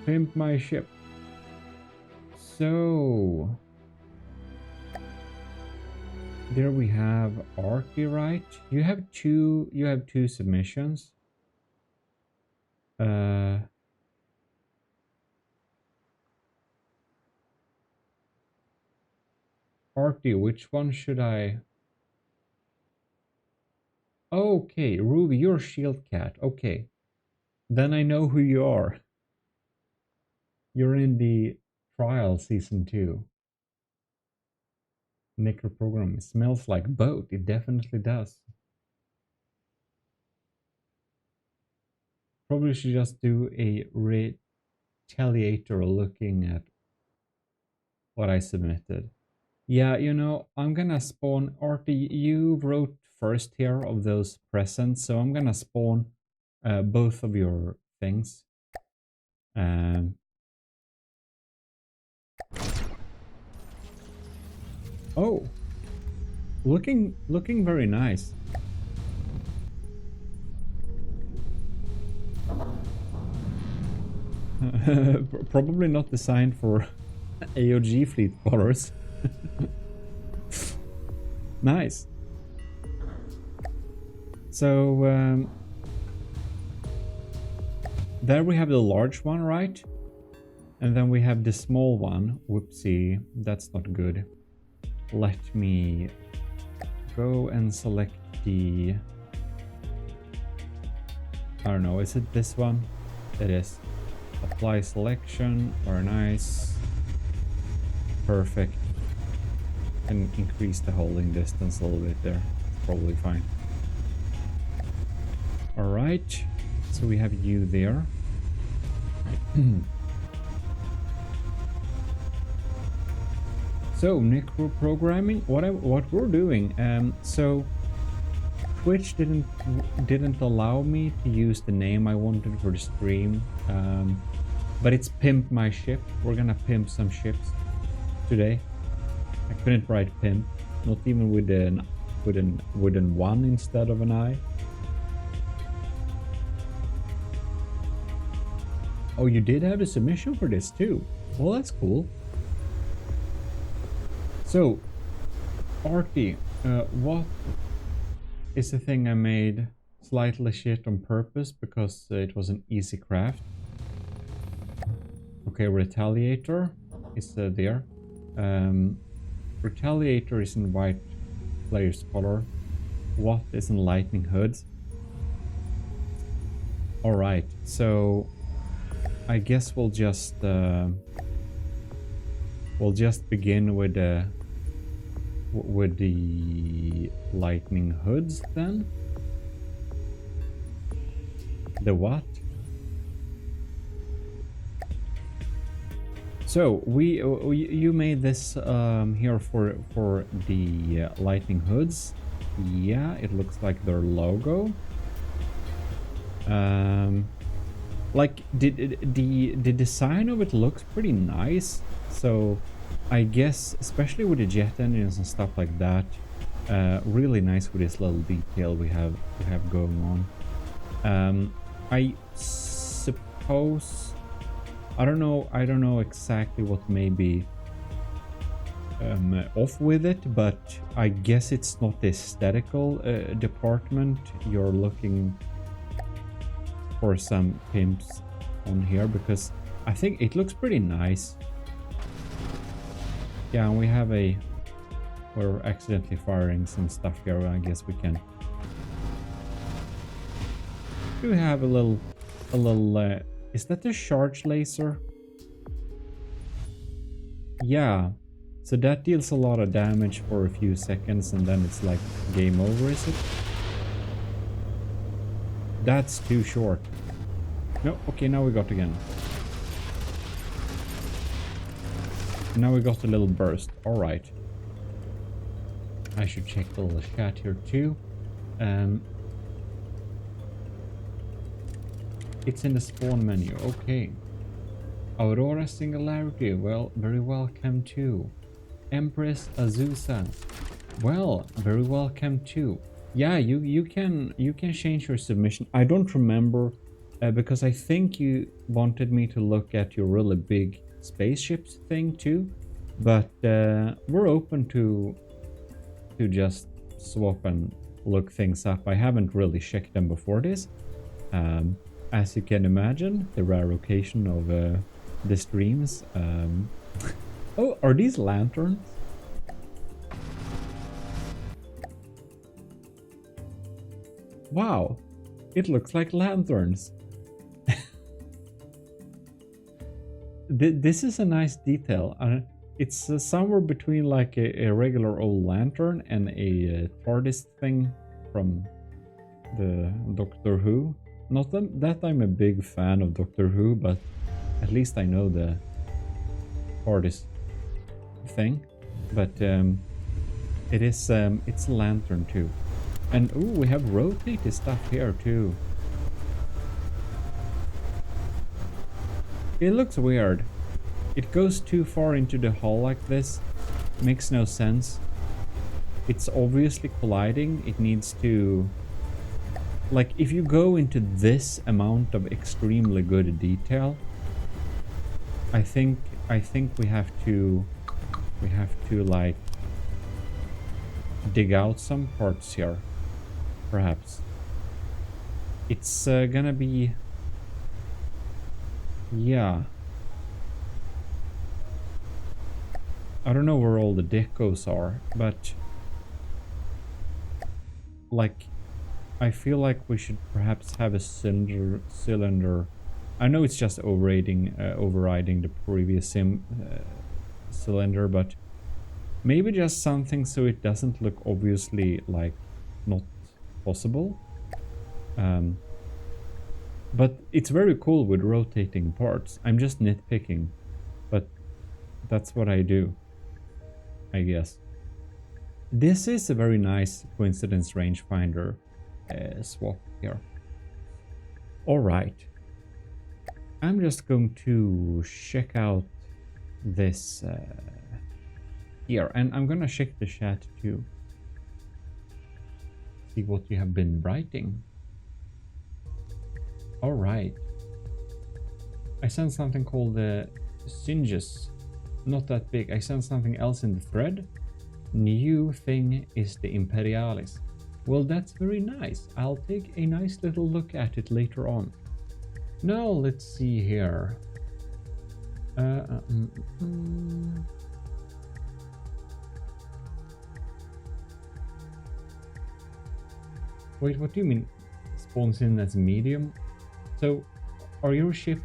Pimp my ship. So there we have Arky, right? You have two submissions. Arky, which one should I? Okay, Ruby, you're Shield Cat. Okay. Then I know who you are. You're in the trial season 2. Necro program. It smells like boat. It definitely does. Probably should just do a retaliator looking at what I submitted. Yeah, you know, I'm gonna spawn, Artie, you wrote first here of those presents, so I'm gonna spawn both of your things. Oh, looking very nice. Probably not designed for AOG fleet spotters. Nice. So there we have the large one, right? And then we have the small one. Whoopsie, that's not good. Let me go and select the... I don't know, is it this one? It is. Apply selection, very nice. Perfect. And increase the holding distance a little bit there. Probably fine. Alright, so we have you there. So, necro programming, what we're doing, so Twitch didn't allow me to use the name I wanted for the stream, but it's Pimp My Ship. We're gonna pimp some ships today. I couldn't write pimp, not even with an one instead of an I. Oh, you did have a submission for this too. Well, that's cool. So, Artie, what is the thing I made slightly shit on purpose because it was an easy craft? Okay, Retaliator is there. Retaliator is in white player's color. What is in lightning hoods? Alright, so I guess we'll just begin with the lightning hoods then. The what? So you made this here for the lightning hoods. Yeah, it looks like their logo. Like the design of it looks pretty nice. So I guess, especially with the jet engines and stuff like that, really nice with this little detail we have going on. I suppose I don't know exactly what may be off with it, but I guess it's not the aesthetical department. You're looking for some pimps on here because I think it looks pretty nice. Yeah, and we have we're accidentally firing some stuff here. I guess we can. Do we have a little is that the charge laser? Yeah, so that deals a lot of damage for a few seconds and then it's like game over, is it? That's too short. No, okay, now we got again. Now we got a little burst. Alright. I should check the little chat here too. It's in the spawn menu. Okay. Aurora Singularity. Well, very welcome too. Empress Azusa. Well, very welcome too. Yeah, you can change your submission. I don't remember because I think you wanted me to look at your really big spaceships thing too, but we're open to just swap and look things up. I haven't really checked them before this. As you can imagine, the rare occasion of the streams. Oh, are these lanterns? Wow, it looks like lanterns. This is a nice detail. It's somewhere between like a regular old lantern and a TARDIS thing from the Doctor Who. Not that I'm a big fan of Doctor Who, but at least I know the TARDIS thing. But it is it's a lantern too. And ooh, we have rotated stuff here too. It looks weird. It goes too far into the hull like this. Makes no sense. It's obviously colliding. It needs to... Like, if you go into this amount of extremely good detail, I think we have to like dig out some parts here, perhaps. It's gonna be... Yeah. I don't know where all the decos are, but like I feel like we should perhaps have a cylinder. I know it's just overriding the previous cylinder, but maybe just something so it doesn't look obviously like not possible. But it's very cool with rotating parts. I'm just nitpicking, but that's what I do, I guess. This is a very nice coincidence rangefinder swap here. All right. I'm just going to check out this here, and I'm gonna check the chat too. See what you have been writing. All right. I sent something called the Singes. Not that big. I sent something else in the thread. New thing is the Imperialis. Well, that's very nice. I'll take a nice little look at it later on. Now, let's see here. Wait, what do you mean spawns in as medium? So, are your ships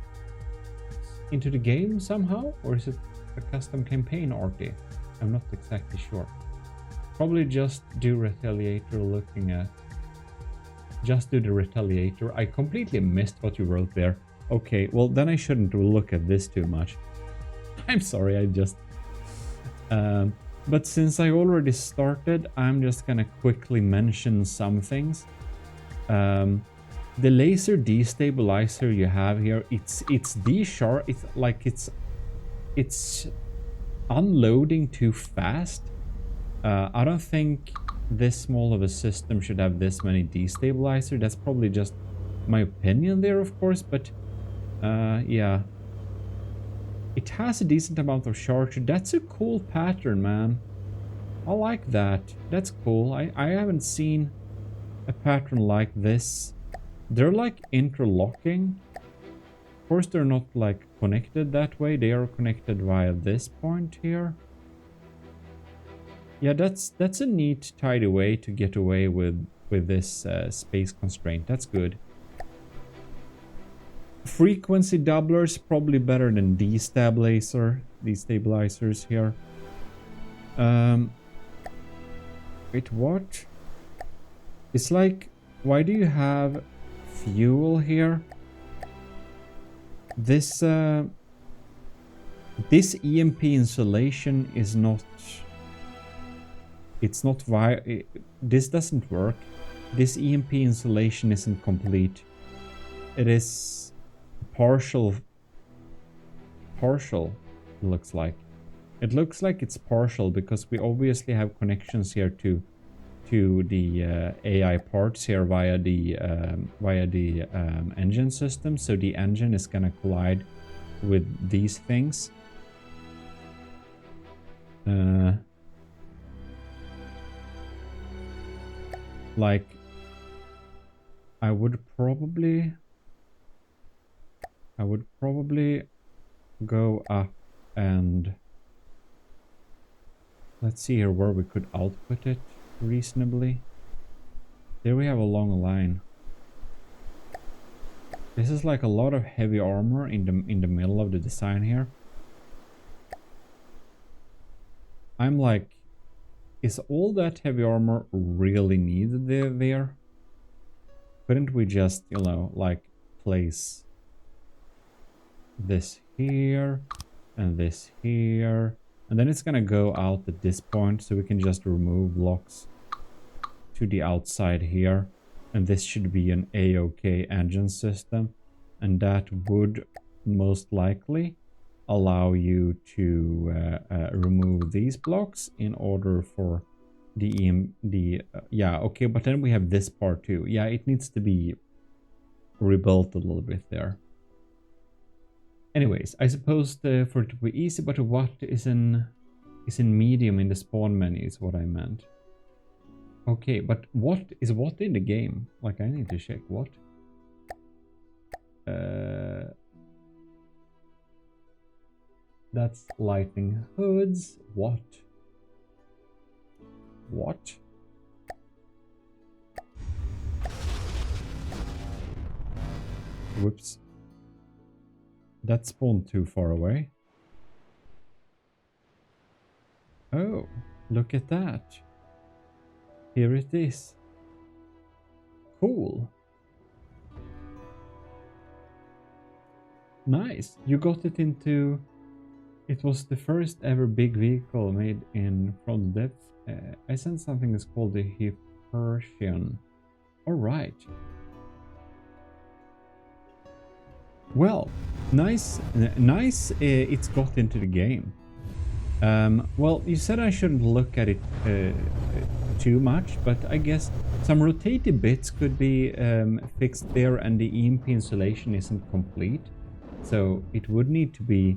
into the game somehow? Or is it a custom campaign RT? I'm not exactly sure. Probably just do Retaliator looking at... Just do the Retaliator. I completely missed what you wrote there. Okay, well then I shouldn't look at this too much. I'm sorry, I just... but since I already started, I'm just gonna quickly mention some things. The laser destabilizer you have here, it's D-sharp. It's like it's unloading too fast. I don't think this small of a system should have this many destabilizer. That's probably just my opinion there, of course, but yeah. It has a decent amount of charge. That's a cool pattern, man. I like that. That's cool. I haven't seen a pattern like this. They're like interlocking. Of course, they're not like connected that way. They are connected via this point here. Yeah, that's a neat, tidy way to get away with this space constraint. That's good. Frequency doublers probably better than destabilizers here. Wait, what? It's like, why do you have fuel here? This this EMP insulation is not... It's not this doesn't work. This EMP insulation isn't complete. It is partial, it looks like. It looks like it's partial because we obviously have connections here to to the AI parts here via the engine system. So the engine is gonna collide with these things. Like, I would probably go up and let's see here where we could output it reasonably. There we have a long line. This is like a lot of heavy armor in the middle of the design here. I'm like, is all that heavy armor really needed there? Couldn't we just, you know, like place this here and this here, and then it's gonna go out at this point, so we can just remove blocks to the outside here, and this should be an A-OK engine system, and that would most likely allow you to remove these blocks in order for yeah, okay, but then we have this part too. Yeah, it needs to be rebuilt a little bit there. Anyways, I suppose for it to be easy, but what is in medium in the spawn menu is what I meant. Okay, but what is what in the game? Like, I need to check what. That's lightning hoods. What? What? Whoops. That spawned too far away. Oh, look at that. Here it is. Cool. Nice. You got it into... It was the first ever big vehicle made in From the Depths. I sent something that's called the Hypersian. Alright. Well, nice. It's got into the game. Well, you said I shouldn't look at it too much, but I guess some rotated bits could be fixed there, and the EMP insulation isn't complete, so it would need to be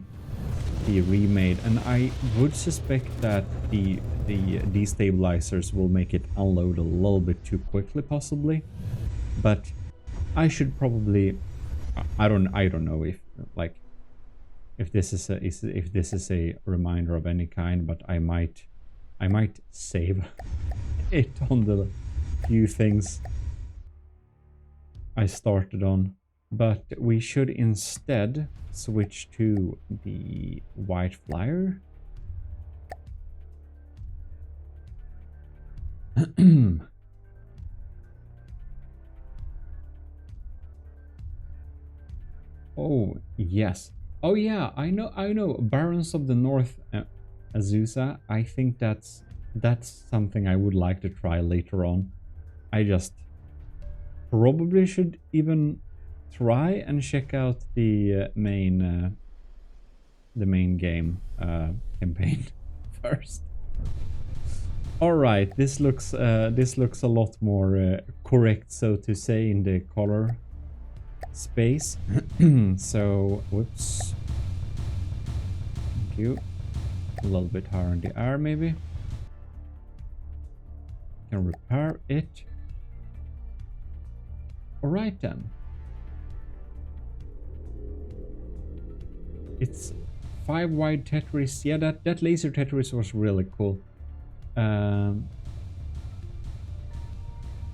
remade, and I would suspect that the destabilizers will make it unload a little bit too quickly, possibly. But I should probably, I don't know if this is a reminder of any kind, but I might save it on the few things I started on. But we should instead switch to the white flyer. Oh, yes. Oh yeah, I know. Barons of the North, Azusa. I think that's something I would like to try later on. I just probably should even try and check out the main game campaign first. All right, this looks a lot more correct, so to say, in the color space. So, whoops. Thank you. A little bit higher in the air, maybe. Can repair it. All right then. It's 5 wide Tetris. Yeah, that laser Tetris was really cool.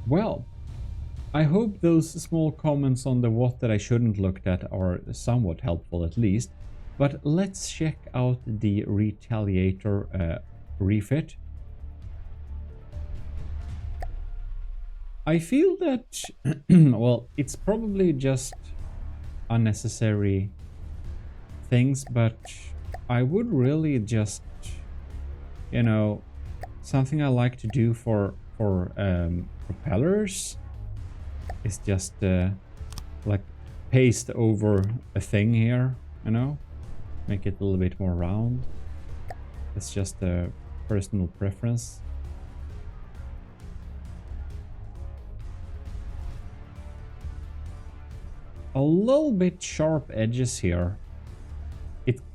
Well, I hope those small comments on the what that I shouldn't looked at are somewhat helpful at least. But let's check out the Retaliator refit. I feel that, well, it's probably just unnecessary things, but I would really just, you know, something I like to do for propellers is just like paste over a thing here, you know, make it a little bit more round. It's just a personal preference. a little bit sharp edges here.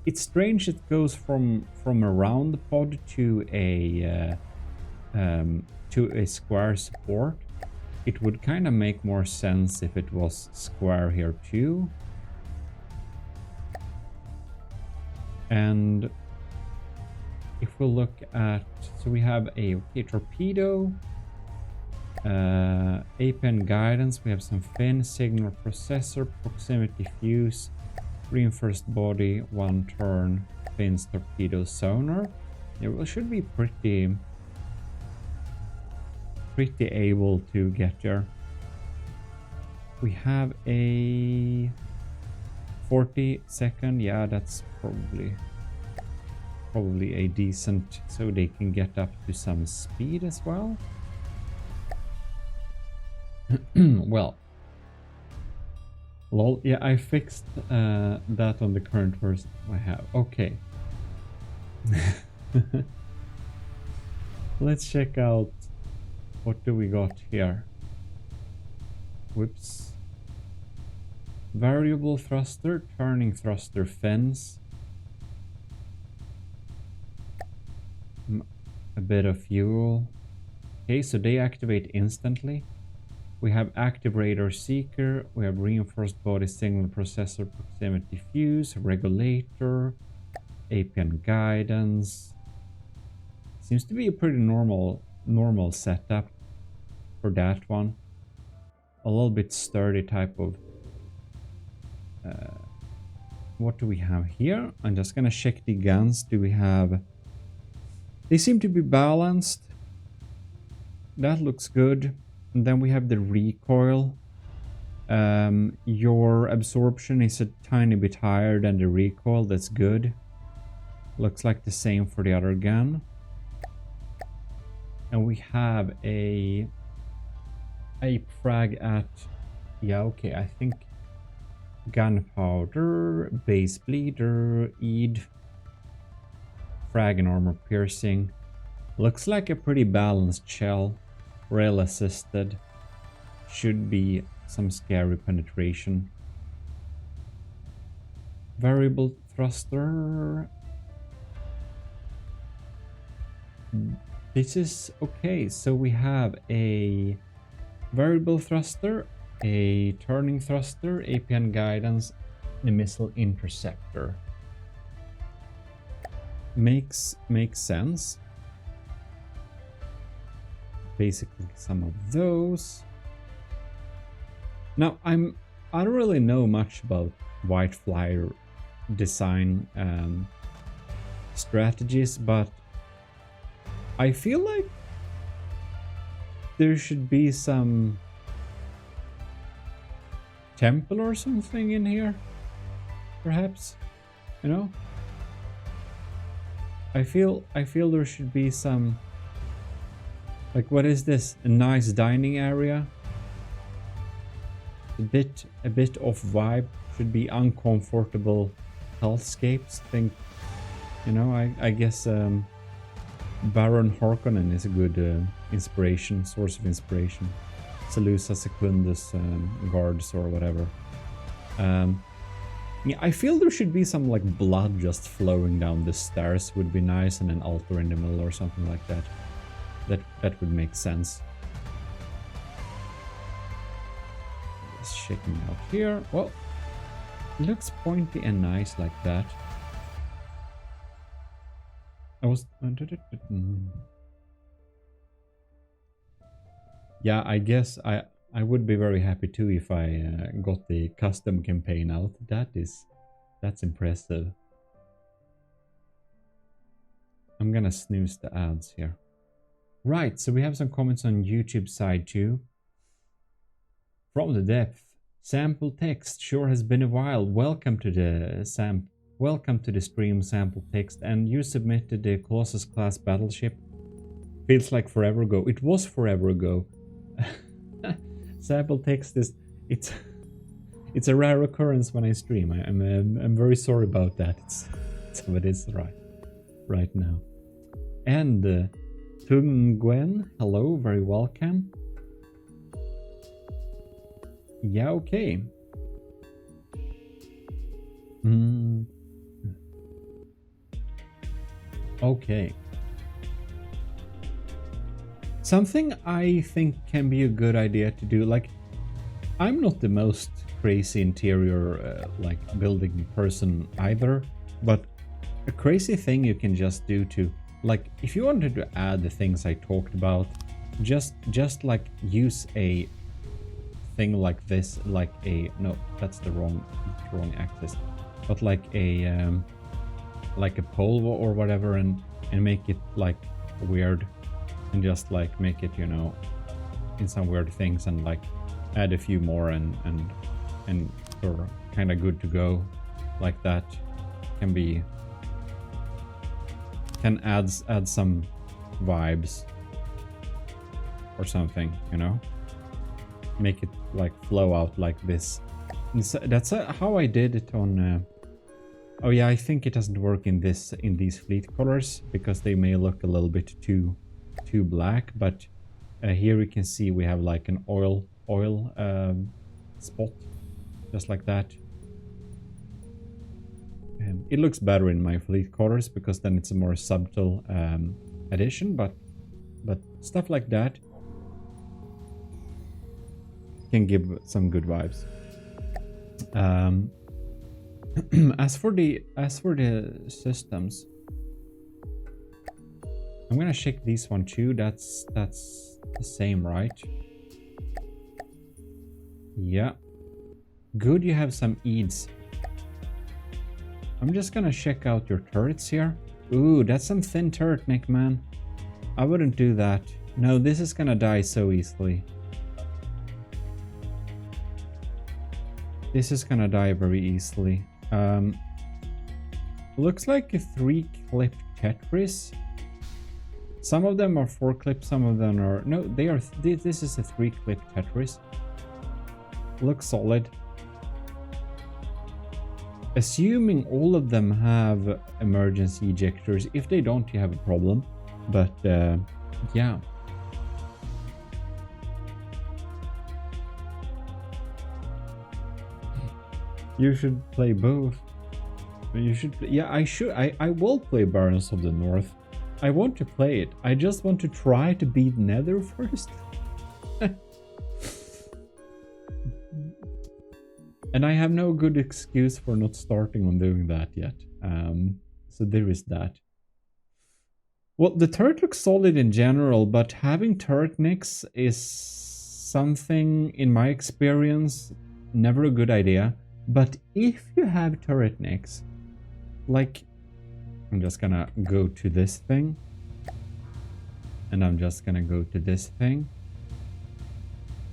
It's strange it goes from around the pod to a square support. It would kind of make more sense if it was square here too. And if we look at, so we have a torpedo, APN guidance, we have some fin, signal processor, proximity fuse, reinforced body, one turn, fins, torpedo, sonar. It should be pretty able to get there. We have a 40-second, yeah, that's probably a decent, so they can get up to some speed as well. Well, lol, yeah, I fixed that on the current version I have. Okay. Let's check out what do we got here. Whoops. Variable thruster, turning thruster, fence. A bit of fuel. Okay, so they activate instantly. We have active radar seeker, we have reinforced body, signal processor, proximity fuse, regulator, APN guidance. Seems to be a pretty normal setup for that one. A little bit sturdy type of... what do we have here? I'm just gonna check the guns. Do we have... They seem to be balanced. That looks good. And then we have the recoil. Your absorption is a tiny bit higher than the recoil. That's good. Looks like the same for the other gun. And we have a frag at... Yeah, okay, I think... Gunpowder, base bleeder, ED, frag and armor piercing. Looks like a pretty balanced shell. Rail assisted. Should be some scary penetration. Variable thruster. This is okay. So we have a variable thruster, a turning thruster, APN guidance, and a missile interceptor. Makes sense. Basically some of those. Now I don't really know much about white flyer design strategies, but I feel like there should be some temple or something in here, perhaps, you know. I feel there should be some, like, what is this? A nice dining area. A bit off vibe. Should be uncomfortable hellscapes. Think, you know, I guess Baron Harkonnen is a good source of inspiration. Salusa Secundus guards or whatever. Yeah, I feel there should be some like blood just flowing down the stairs would be nice, and an altar in the middle or something like that. That would make sense. Just checking out here. Well, it looks pointy and nice like that. Yeah, I guess I would be very happy too if I got the custom campaign out. That's impressive. I'm gonna snooze the ads here. Right, so we have some comments on YouTube side too. From the depth, sample text sure has been a while. Welcome to the stream, sample text, and you submitted the Colossus class battleship. Feels like forever ago. It was forever ago. Sample text is it's a rare occurrence when I stream. I'm very sorry about that. It's how it is right now. And Tung Gwen, hello, very welcome. Yeah, okay. Mm. Okay. Something I think can be a good idea to do, like, I'm not the most crazy interior like building person either, but a crazy thing you can just do to, like, if you wanted to add the things I talked about, just like use a thing like this, like a, no, that's the wrong axis, but like a pole or whatever, and make it like weird, and just like make it, you know, in some weird things, and like add a few more, and sort of kind of good to go like that. Can add some vibes or something, you know, make it like flow out like this. That's how I did it on oh yeah, I think it doesn't work in these fleet colors because they may look a little bit too black, but here we can see we have like an oil spot just like that. It looks better in my fleet colors because then it's a more subtle addition, but stuff like that can give some good vibes. As for the systems, I'm gonna check this one too. That's the same, right? Yeah, good. You have some eads. I'm just gonna check out your turrets here. Ooh, that's some thin turret neck, man. I wouldn't do that. No, this is gonna die so easily. This is gonna die very easily. Looks like a 3-clip Tetris. Some of them are 4-clip, some of them are... No, they are... This is a 3-clip Tetris. Looks solid. Assuming all of them have emergency ejectors. If they don't, you have a problem. But, yeah. You should play both. You should... Yeah, I should. I will play Barons of the North. I want to play it. I just want to try to beat Nether first. And I have no good excuse for not starting on doing that yet. So there is that. Well, the turret looks solid in general, but having turret nicks is something, in my experience, never a good idea. But if you have turret nicks, like, I'm just gonna go to this thing, and I'm just gonna go to this thing.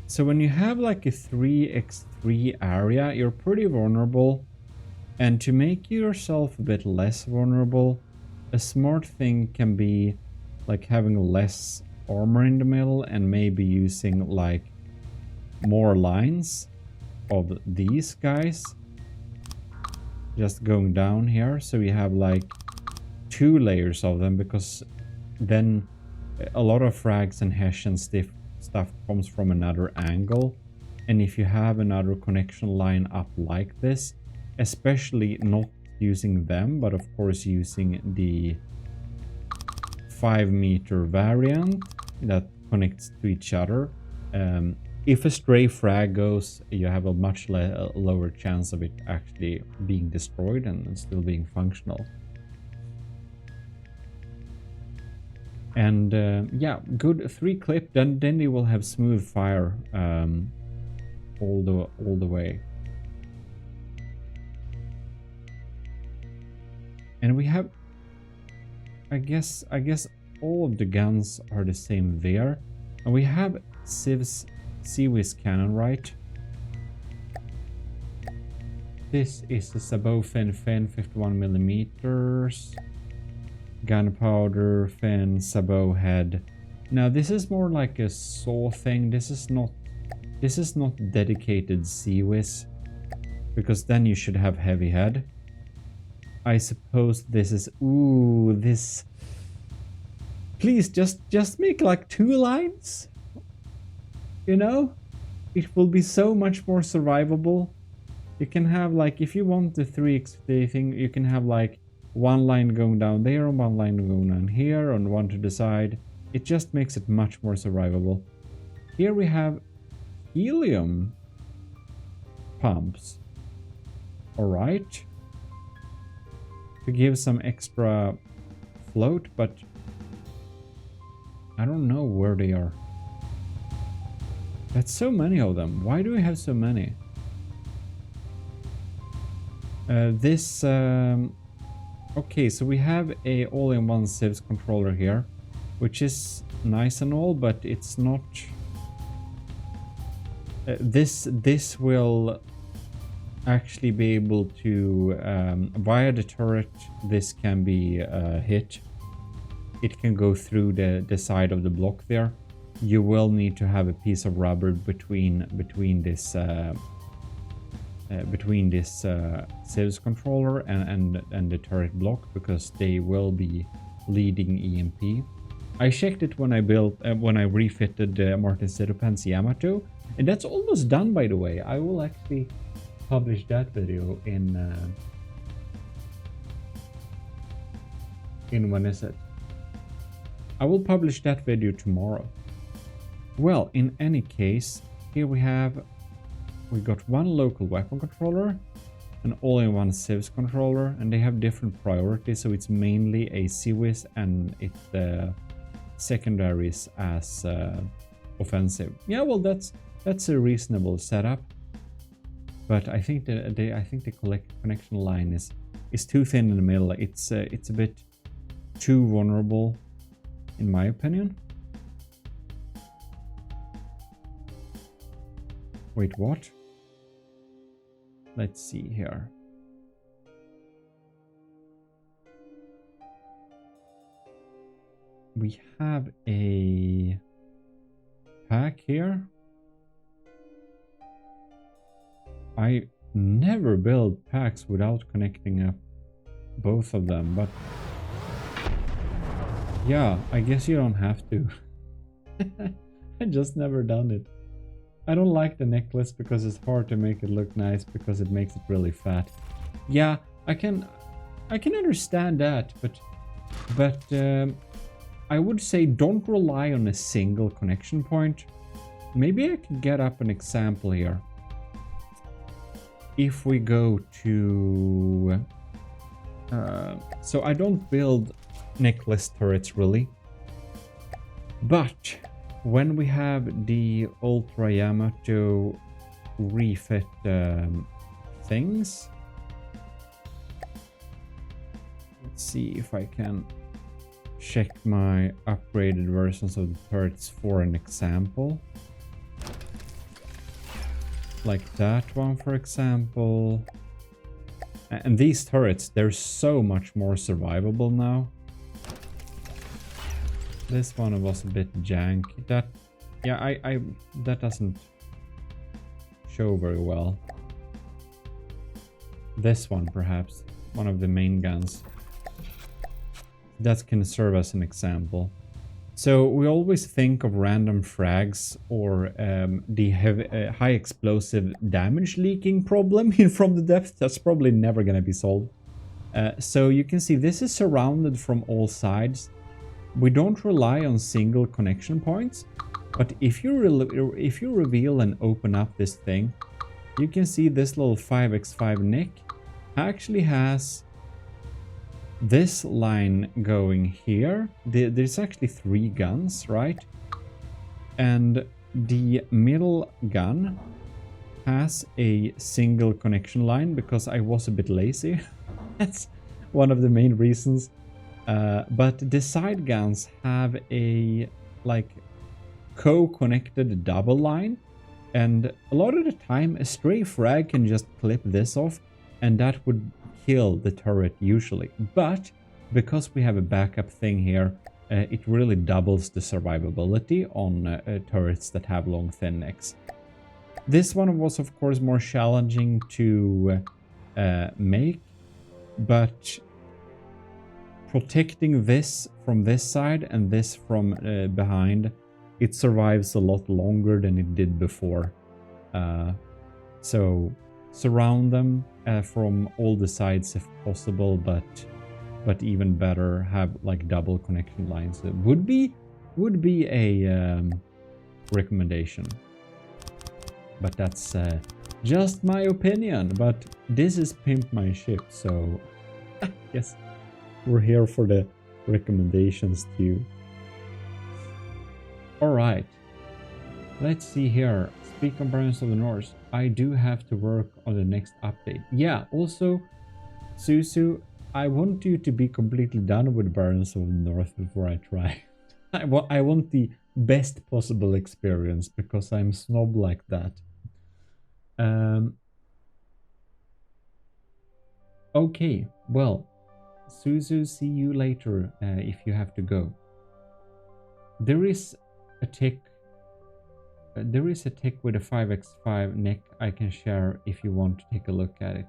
So when you have like a 3x3 area, you're pretty vulnerable. And to make yourself a bit less vulnerable, a smart thing can be like having less armor in the middle and maybe using like more lines of these guys. Just going down here, so you have like 2 layers of them, because then a lot of frags and hash and stuff comes from another angle. And if you have another connection line up like this, especially not using them, but of course using the 5-meter variant that connects to each other, if a stray frag goes, you have a much lower chance of it actually being destroyed and still being functional. And yeah, good 3-clip, then they will have smooth fire all the way. And we have, I guess all of the guns are the same there. And we have Civ's Seawiz cannon, right? This is the Sabot Fen 51 millimeters. Gunpowder, Fen, Sabot head. Now this is more like a saw thing. This is not dedicated Seawiz, because then you should have heavy head. I suppose this is... Ooh, this... Please, just make like 2 lines. You know? It will be so much more survivable You can have like, if you want the 3x thing, you can have like one line going down there and one line going down here and one to the side. It just makes it much more survivable. Here we have helium pumps. Alright. To give some extra float, but I don't know where they are. That's so many of them. Why do we have so many? Okay, so we have a all-in-one civs controller here, which is nice and all, but it's not... this will actually be able to, via the turret, this can be hit. It can go through the side of the block there. You will need to have a piece of rubber between this civs controller and the turret block, because they will be leading EMP. I checked it when I refitted Martin Sedopan's Yamato, and that's almost done, by the way. I will actually publish that video in when is it? I will publish that video tomorrow. Well, in any case, here we got one local weapon controller, an all-in-one civs controller, and they have different priorities, so it's mainly a CIWS and it secondaries as offensive. Yeah, well, that's a reasonable setup, but I think the connection line is too thin in the middle. It's a bit too vulnerable, in my opinion. Wait, what? Let's see here. We have a pack here. I never build packs without connecting up both of them, but yeah, I guess you don't have to. I just never done it. I don't like the necklace because it's hard to make it look nice because it makes it really fat. Yeah, I can understand that, but I would say don't rely on a single connection point. Maybe I can get up an example here. If we go to... so I don't build necklace turrets really, but when we have the Ultra Yamato refit things, let's see if I can check my upgraded versions of the turrets for an example. Like that one, for example. And these turrets, they're so much more survivable now. This one was a bit janky. That, yeah, that doesn't show very well. This one, perhaps, one of the main guns. That can serve as an example. So we always think of random frags or the high explosive damage leaking problem in From the Depths. That's probably never going to be solved. So you can see this is surrounded from all sides. We don't rely on single connection points, but if you reveal and open up this thing, you can see this little 5x5 nick actually has this line going here. There's actually 3 guns, right? And the middle gun has a single connection line because I was a bit lazy. That's one of the main reasons. But the side guns have a like co-connected double line, and a lot of the time a stray frag can just clip this off and that would kill the turret usually. But because we have a backup thing here, it really doubles the survivability on turrets that have long thin necks. This one was of course more challenging to make, but protecting this from this side and this from behind, it survives a lot longer than it did before. So surround them from all the sides if possible, but even better, have like double connection lines. It would be a recommendation, but that's just my opinion. But this is Pimp My Ship, so yes, we're here for the recommendations too. All right, let's see here. Speak on Barons of the North. I do have to work on the next update. Yeah, also, Susu, I want you to be completely done with Barons of the North before I try. I want the best possible experience because I'm snob like that. Okay, well, Suzu, see you later if you have to go. There is a tick. There is a tick with a 5x5 neck I can share if you want to take a look at it.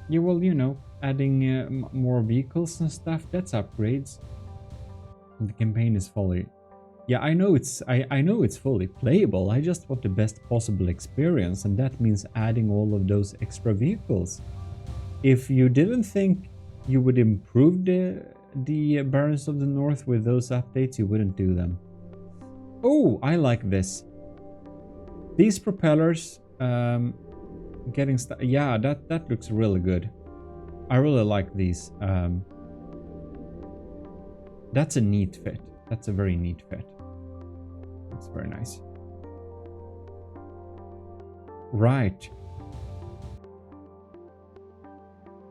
Yeah, well, you know, adding more vehicles and stuff, that's upgrades. The campaign is fully... Yeah, I know it's fully playable. I just want the best possible experience, and that means adding all of those extra vehicles. If you didn't think you would improve the Barons of the North with those updates, you wouldn't do them. Oh, I like this. These propellers, getting stuff. Yeah, that looks really good. I really like these. That's a neat fit. That's a very neat fit. That's very nice. Right.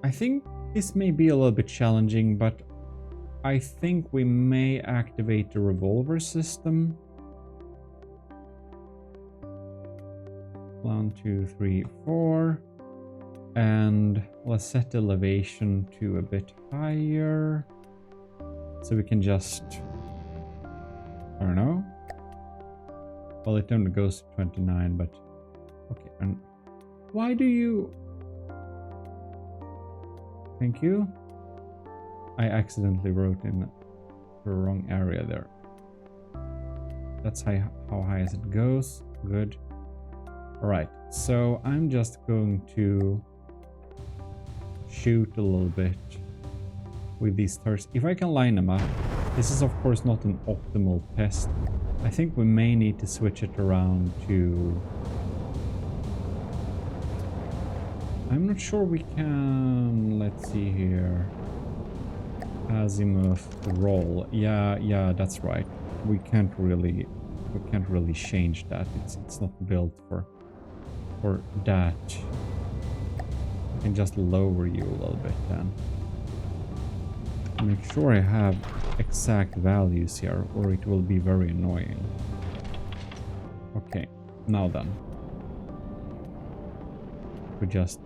I think this may be a little bit challenging, but I think we may activate the revolver system. 1, 2, 3, 4. And let's set the elevation to a bit higher. So we can just... I don't know. Well, it only goes to 29, but... Okay, and... Why do you... Thank you. I accidentally wrote in the wrong area there. That's how high as it goes. Good. Alright, so I'm just going to shoot a little bit with these turrets. If I can line them up. This is of course not an optimal test. I think we may need to switch it around to... I'm not sure we can... Let's see here. Azimuth roll. Yeah, that's right. We can't really change that. It's not built for that. I can just lower you a little bit then. Make sure I have exact values here, or it will be very annoying. Okay, now then. We just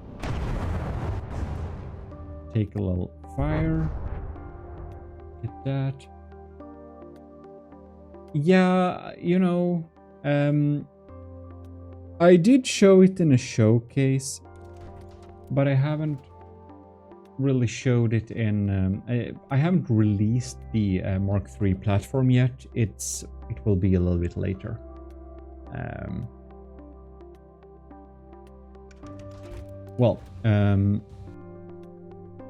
take a little fire. Get that. Yeah, you know, I did show it in a showcase, but I haven't really showed it in... I haven't released the Mark III platform yet. It will be a little bit later.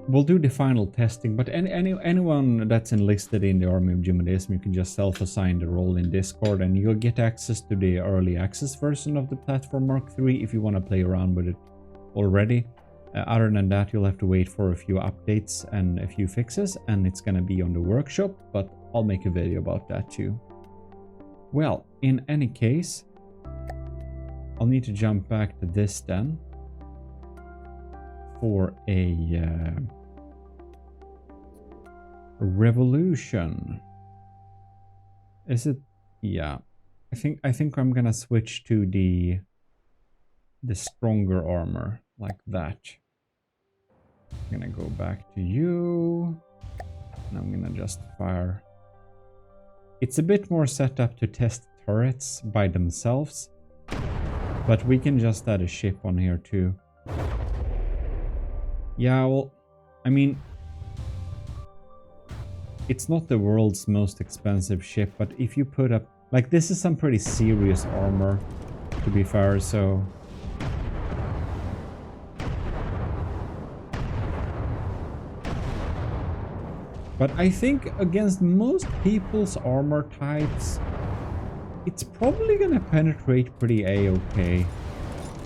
We'll do the final testing, but anyone that's enlisted in the army of gmodists, you can just self-assign the role in Discord and you'll get access to the early access version of the platform Mark III if you want to play around with it already. Other than that, you'll have to wait for a few updates and a few fixes, and it's gonna be on the workshop, but I'll make a video about that too. Well, in any case, I'll need to jump back to this then for a revolution. Is it? Yeah, I think I'm gonna switch to the stronger armor like that. I'm gonna go back to you, and I'm gonna just fire. It's a bit more set up to test turrets by themselves, but we can just add a ship on here too. Yeah, well, I mean, it's not the world's most expensive ship, but if you put up, like, this is some pretty serious armor, to be fair, so But I think against most people's armor types, it's probably gonna penetrate pretty a-okay.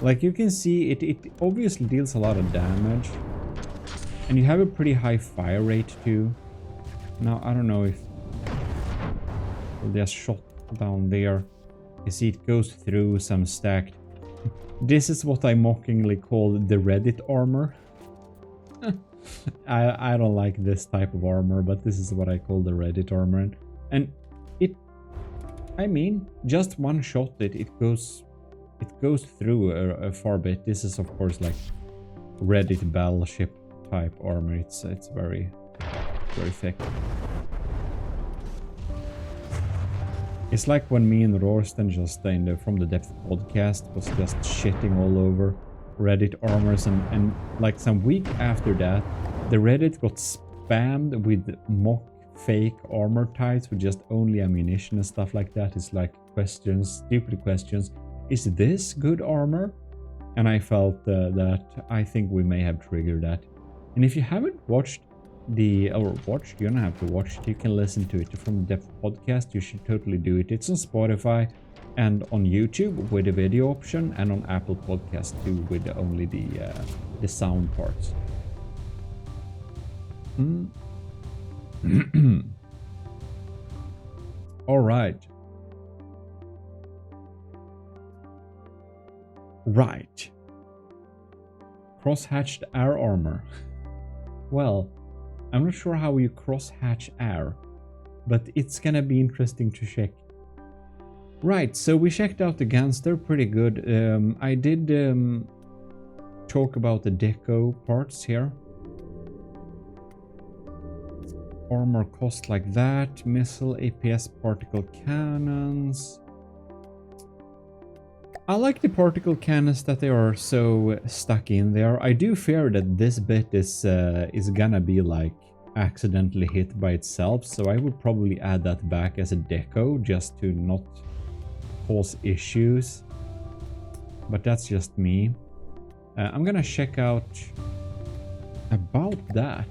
Like you can see, it obviously deals a lot of damage. And you have a pretty high fire rate too. Now, I don't know if there's shot down there. You see it goes through some stacked. This is what I mockingly call the Reddit armor. I don't like this type of armor, but this is what I call the Reddit armor. And it, I mean, just one shot it goes through a far bit. This is of course like Reddit battleship type armor. It's very thick. It's like when me and Rorston just in the From the Depths podcast was just shitting all over Reddit armors, and like some week after that, the Reddit got spammed with mock fake armor types with just only ammunition and stuff like that. It's like questions, stupid questions. Is this good armor? And I felt that I think we may have triggered that. And if you haven't watched you don't have to watch it, you can listen to it from the Depth podcast. You should totally do it. It's on Spotify and on YouTube with the video option, and on Apple Podcast too with only the sound parts. All right. Right. Cross-hatched air armor. Well, I'm not sure how you cross-hatch air, but it's gonna be interesting to check. Right, so we checked out the guns. They're pretty good. I did talk about the deco parts here. Armor cost like that. Missile, APS, particle cannons. I like the particle cannons that they are so stuck in there. I do fear that this bit is gonna be like accidentally hit by itself, so I would probably add that back as a deco just to not cause issues. But that's just me. I'm gonna check out about that.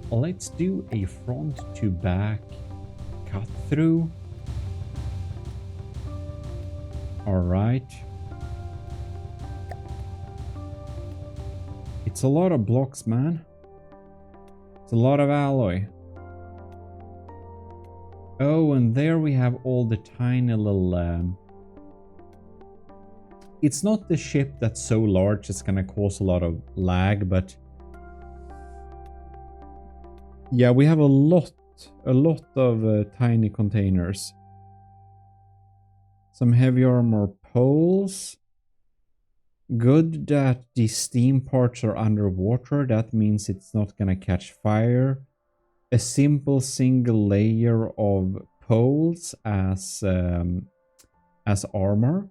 Let's do a front to back cut through. Alright. It's a lot of blocks, man. It's a lot of alloy. Oh, and there we have all the tiny little... It's not the ship that's so large it's gonna cause a lot of lag, but... Yeah, we have a lot of tiny containers. Some heavy armor poles. Good that the steam parts are underwater. That means it's not gonna catch fire. A simple single layer of poles as armor.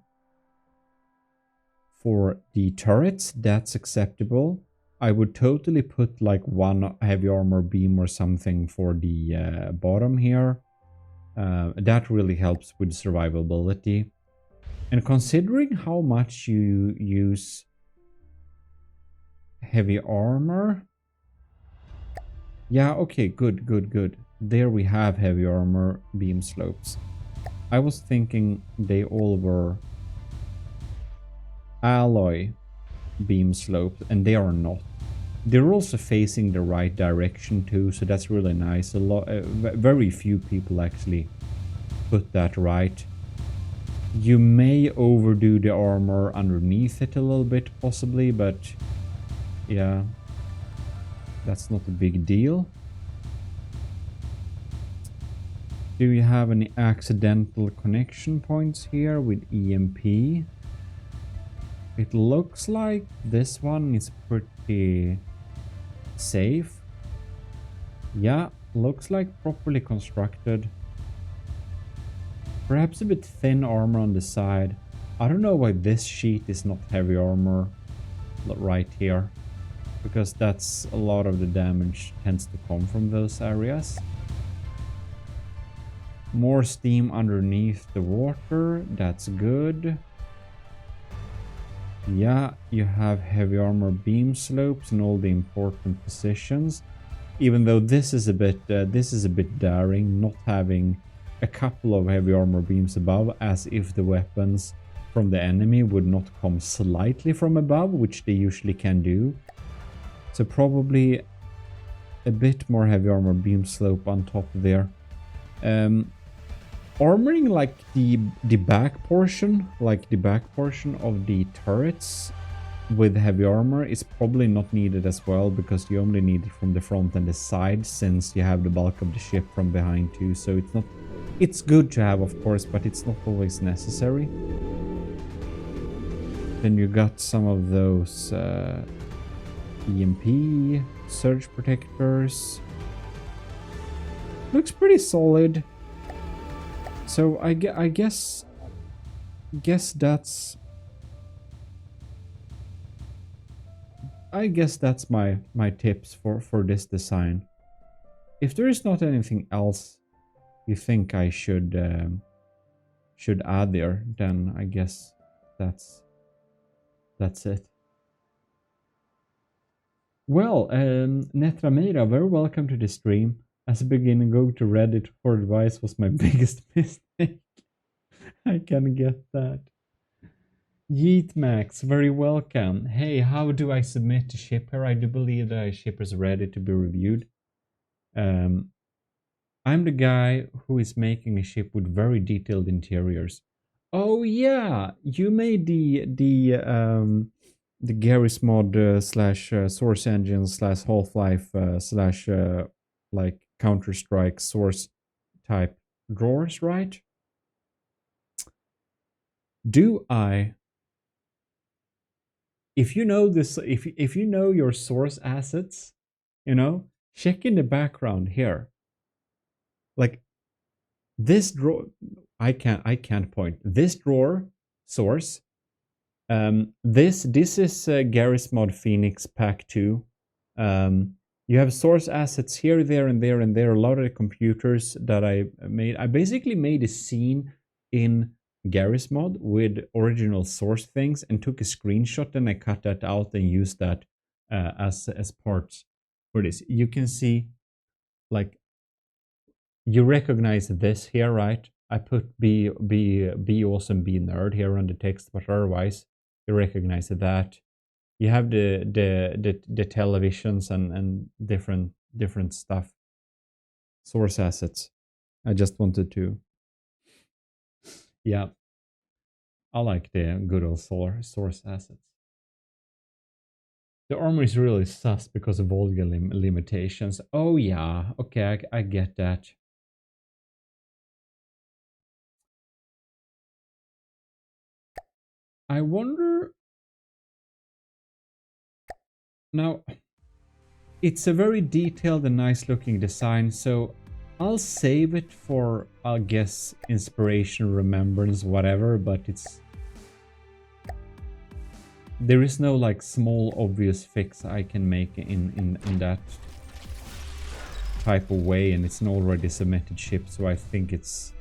For the turrets, that's acceptable. I would totally put like one heavy armor beam or something for the bottom here. That really helps with survivability. And considering how much you use heavy armor... Yeah, okay, good. There we have heavy armor beam slopes. I was thinking they all were alloy beam slopes, and they are not. They're also facing the right direction too, so that's really nice. Very few people actually put that right. You may overdo the armor underneath it a little bit, possibly, but yeah, that's not a big deal. Do you have any accidental connection points here with EMP? It looks like this one is pretty safe. Yeah, looks like properly constructed. Perhaps a bit thin armor on the side. I don't know why this sheet is not heavy armor right here, because that's a lot of the damage tends to come from those areas. More steam underneath the water, that's good. Yeah, you have heavy armor beam slopes in all the important positions. Even though this is a bit daring, not having a couple of heavy armor beams above, as if the weapons from the enemy would not come slightly from above, which they usually can do. So probably a bit more heavy armor beam slope on top there. Armoring like the back portion, of the turrets with heavy armor is probably not needed as well, because you only need it from the front and the side, since you have the bulk of the ship from behind too. So it's good to have, of course, but it's not always necessary. Then you got some of those EMP surge protectors. Looks pretty solid. So I guess that's my tips for this design. If there is not anything else you think I should add there, then I guess that's it. Well, Netramira, very welcome to the stream. As a beginner, going to Reddit for advice was my biggest mistake. I can get that. Yeet Max, very welcome. Hey, how do I submit to shipper? I do believe that shipper is ready to be reviewed. I'm the guy who is making a ship with very detailed interiors. Oh yeah, you made the Garry's mod slash source engine slash Half-Life slash like Counter-Strike source type drawers, right? Do I? If you know this, if you know your source assets, you know, check in the background here. Like this drawer, I can't point. This drawer source. This is Garry's Mod Phoenix Pack 2. You have source assets here, there, and there, and there. A lot of the computers that I made. I basically made a scene in Garry's Mod with original source things and took a screenshot, and I cut that out and used that as parts for this. You can see, like, you recognize this here, right? I put be awesome, be nerd here on the text, but otherwise you recognize that. You have the televisions and different stuff. Source assets. I just wanted to. Yeah. I like the good old source assets. The armor is really sus because of volume limitations. Oh yeah, okay, I get that. I wonder... Now, it's a very detailed and nice looking design, so I'll save it for, I guess, inspiration, remembrance, whatever, but it's... There is no like small obvious fix I can make in that type of way, and it's an already submitted ship, so I think it's,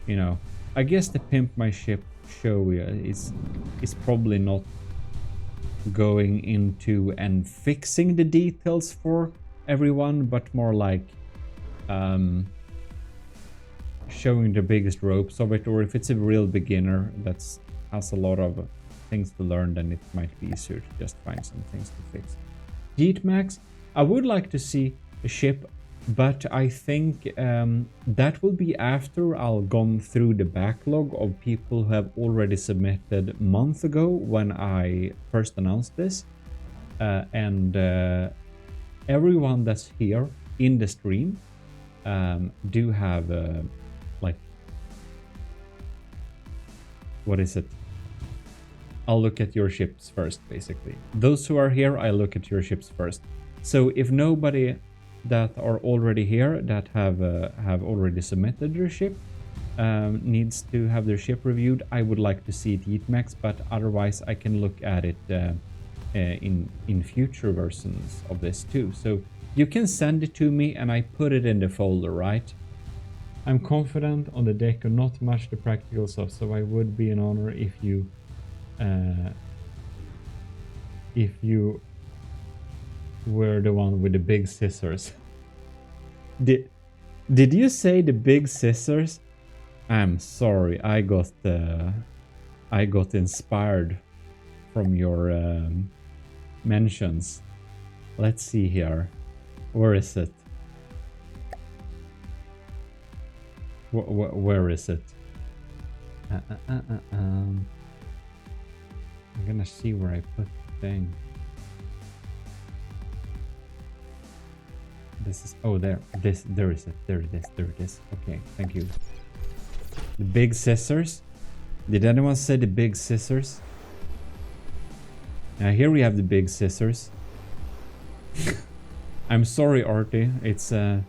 you know, I guess the Pimp My Ship show is probably not going into and fixing the details for everyone, but more like showing the biggest ropes of it, or if it's a real beginner that has a lot of things to learn, then it might be easier to just find some things to fix. Max, I would like to see a ship, but I think that will be after I've gone through the backlog of people who have already submitted months ago when I first announced this, and everyone that's here in the stream do have like, what is it? I'll look at your ships first, basically. Those who are here, I look at your ships first. So if nobody that are already here that have already submitted their ship needs to have their ship reviewed, I would like to see it Max, but otherwise I can look at it in future versions of this too. So you can send it to me and I put it in the folder, right? I'm confident on the deck and not much the practical stuff, so I would be an honor if you were the one with the big scissors. Did you say the big scissors? I'm sorry, I got inspired from your mentions. Let's see here. Where is it? Where is it? I'm gonna see where I put the thing. This is, oh, there is it. There it is. Okay, thank you. The big scissors. Did anyone say the big scissors? Here we have the big scissors. I'm sorry, Artie. It's an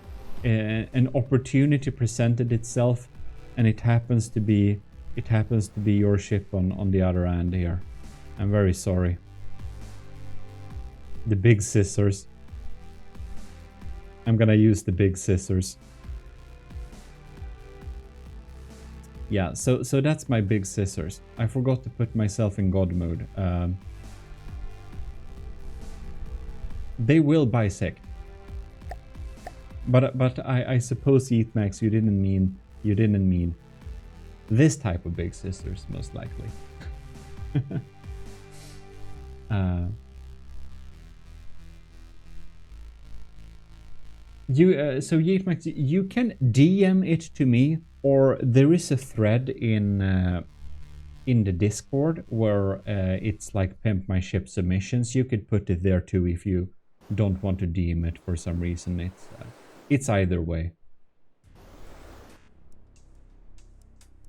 opportunity presented itself, and it happens to be your ship on the other end here. I'm very sorry. The big scissors. I'm gonna use the big scissors. Yeah, so that's my big scissors. I forgot to put myself in God mode. They will bisect. But I suppose, Eatmax, you didn't mean this type of big scissors, most likely. So Eatmax, you can DM it to me, or there is a thread in the Discord where it's like Pimp My Ship submissions. You could put it there too if you don't want to DM it for some reason. It's either way.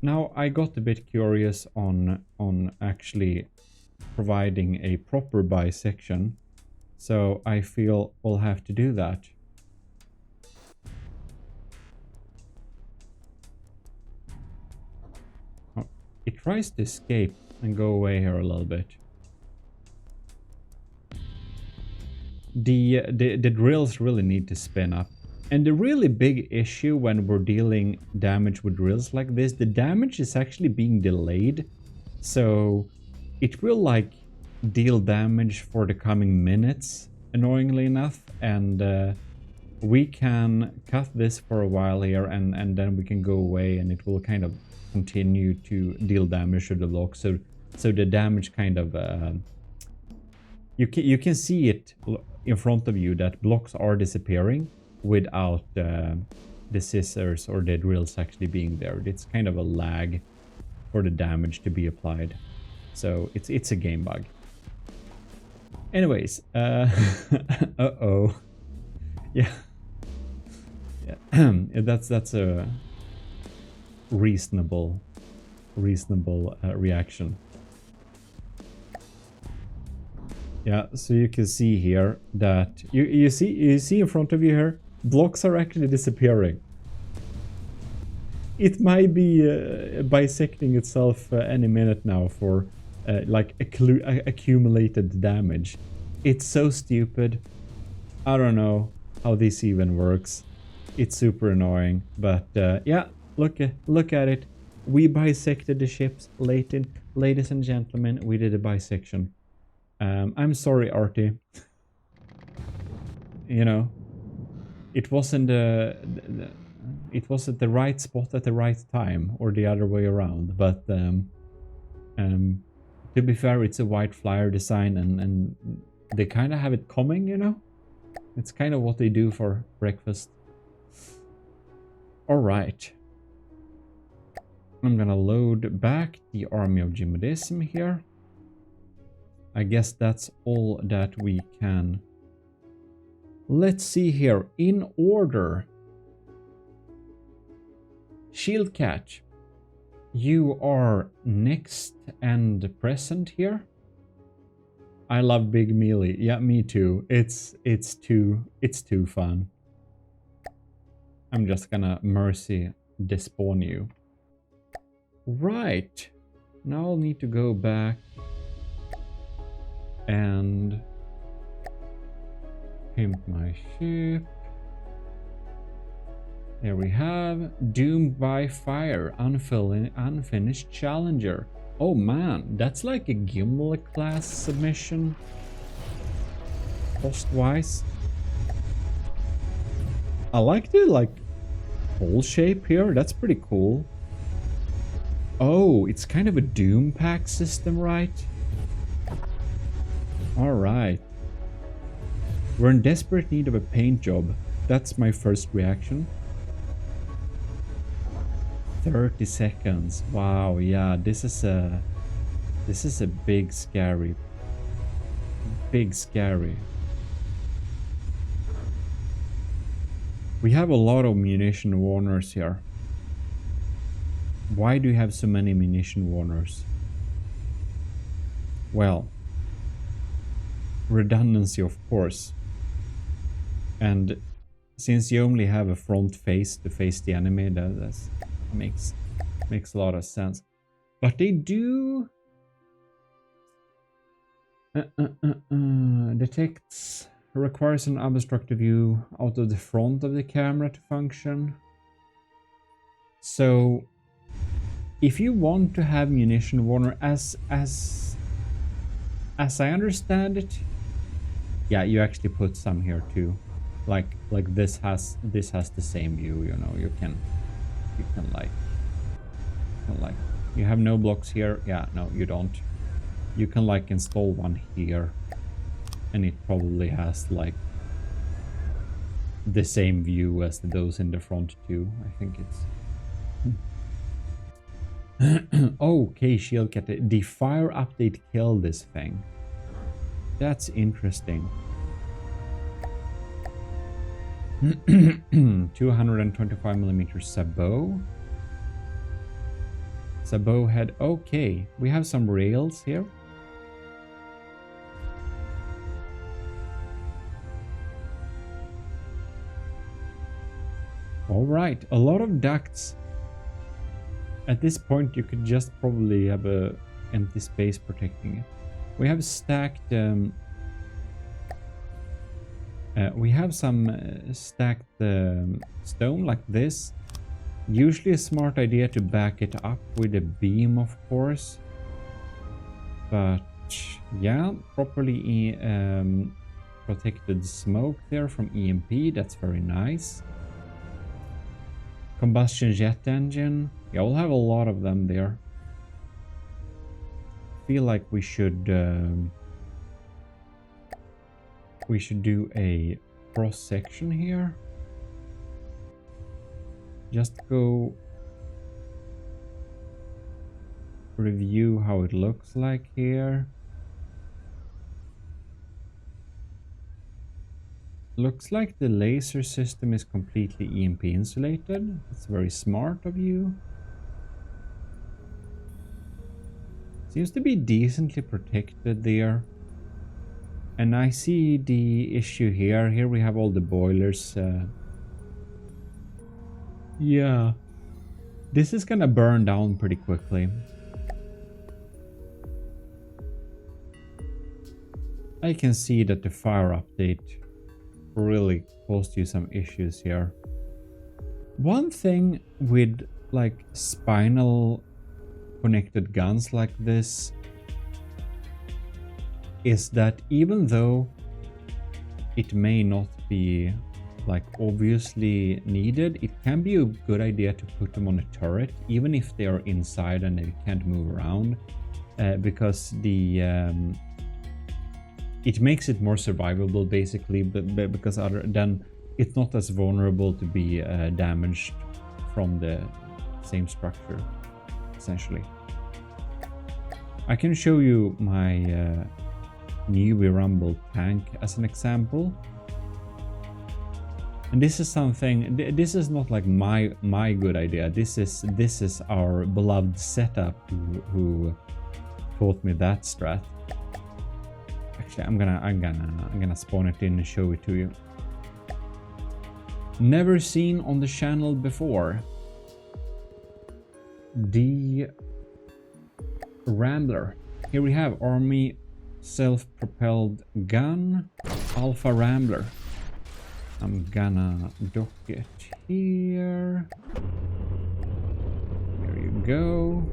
Now I got a bit curious on actually providing a proper bisection, so I feel we'll have to do that. Oh, it tries to escape and go away here a little bit. The drills really need to spin up. And the really big issue when we're dealing damage with drills like this, the damage is actually being delayed. So it will like deal damage for the coming minutes, annoyingly enough. And we can cut this for a while here, and then we can go away, and it will kind of continue to deal damage to the block. So the damage kind of... you can see it in front of you that blocks are disappearing without the scissors or the drills actually being there. It's kind of a lag for the damage to be applied. So it's a game bug. Anyways, uh-oh. Yeah. That's a reasonable reaction. Yeah, so you can see here that you see in front of you here, blocks are actually disappearing. It might be bisecting itself any minute now for like accumulated damage. It's so stupid. I don't know how this even works. It's super annoying, but yeah, look at it. We bisected the ships, ladies and gentlemen. We did a bisection. I'm sorry, Artie. You know, it wasn't the right spot at the right time, or the other way around. But to be fair, it's a white flyer design, and they kind of have it coming. You know, it's kind of what they do for breakfast. All right, I'm gonna load back the army of gmodists here. I guess that's all that we can. Let's see here. In order. Shield Catch. You are next and present here. I love Big Melee. Yeah, me too. It's too fun. I'm just gonna mercy despawn you. Right. Now I'll need to go back and pimp my ship. There we have Doomed by Fire, unfinished challenger. Oh man, that's like a Gimli class submission, cost-wise. I like the like hole shape here. That's pretty cool. Oh, it's kind of a Doom pack system, right? All right. We're in desperate need of a paint job. That's my first reaction. 30 seconds. Wow, yeah, this is a big scary. Big scary. We have a lot of munition warners here. Why do you have so many munition warners? Well, redundancy, of course. And since you only have a front face to face the enemy, that makes a lot of sense. But they do detects requires an obstructive view out of the front of the camera to function. So if you want to have munition warner, as I understand it, yeah, you actually put some here too. Like this has the same view, you know. You can you have no blocks here. Yeah, no, you don't. You can like install one here, and it probably has like the same view as those in the front too. I think it's okay. Shield cat. The fire update killed this thing. That's interesting. 225mm sabot. Sabot head. Okay, we have some rails here. All right, a lot of ducts. At this point, you could just probably have a empty space protecting it. We have stacked. We have some stacked stone like this. Usually a smart idea to back it up with a beam, of course. But yeah, properly protected smoke there from EMP. That's very nice. Combustion jet engine. Yeah, we'll have a lot of them there. Feel like we should do a cross section here. Just go review how it looks like here. Looks like the laser system is completely EMP insulated. It's very smart of you. Seems to be decently protected there. And I see the issue here. Here we have all the boilers. Yeah. This is gonna burn down pretty quickly. I can see that the fire update really caused you some issues here. One thing with like spinal connected guns like this is that even though it may not be like obviously needed, it can be a good idea to put them on a turret, even if they are inside and they can't move around, because the it makes it more survivable basically, but because other than it's not as vulnerable to be damaged from the same structure, essentially. I can show you my New Rumble tank as an example. And this is something, this is not like my good idea. This is our beloved setup who taught me that strat. Actually, I'm gonna spawn it in and show it to you. Never seen on the channel before. The Rambler. Here we have Army self-propelled gun, Alpha Rambler. I'm gonna dock it here. There you go.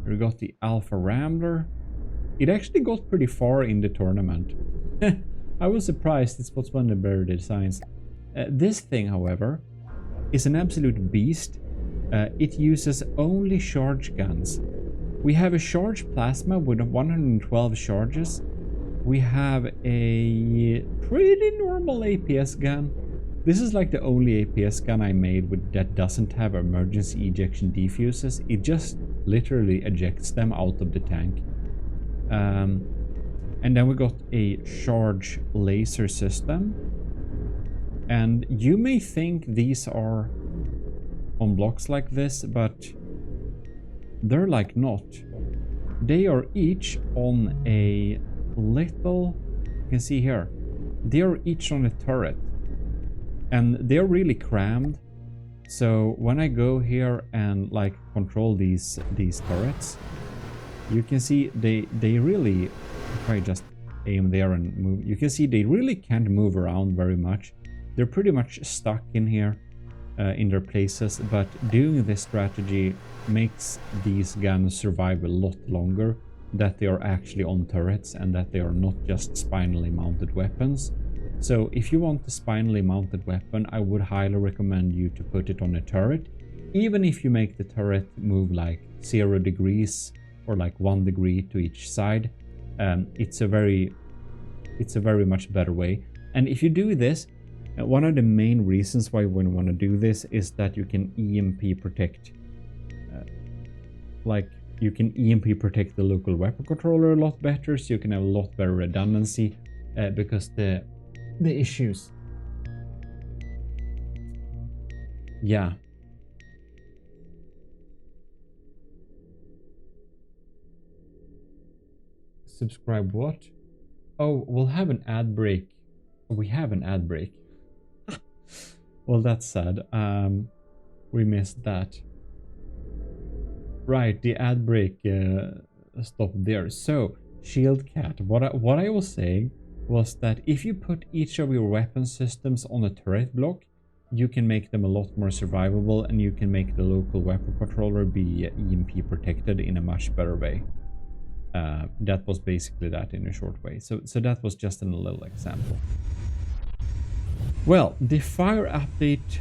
We got the Alpha Rambler. It actually got pretty far in the tournament. I was surprised. It's what's one of the better designs. This thing, however, is an absolute beast. It uses only charge guns. We have a charge plasma with 112 charges. We have a pretty normal APS gun. This is like the only APS gun I made that doesn't have emergency ejection defuses. It just literally ejects them out of the tank. And then we got a charge laser system. And you may think these are on blocks like this, but they're like not. They are each on a little, you can see here, they are each on a turret. And they're really crammed. So when I go here and like control these turrets, you can see they really, if I just aim there and move, you can see they really can't move around very much. They're pretty much stuck in here in their places, but doing this strategy makes these guns survive a lot longer, that they are actually on turrets and that they are not just spinally mounted weapons. So if you want a spinally mounted weapon, I would highly recommend you to put it on a turret, even if you make the turret move like 0 degrees or like 1 degree to each side. It's a very much better way. And if you do this, one of the main reasons why we want to do this is that you can EMP protect. You can EMP protect the local weapon controller a lot better, so you can have a lot better redundancy, because the issues. Yeah. Subscribe what? Oh, we'll have an ad break. We have an ad break. Well, that's sad. We missed that. Right, the ad break stopped there. So, Shield Cat, what I was saying was that if you put each of your weapon systems on a turret block, you can make them a lot more survivable, and you can make the local weapon controller be EMP protected in a much better way. That was basically that in a short way. So that was just a little example. Well, the fire update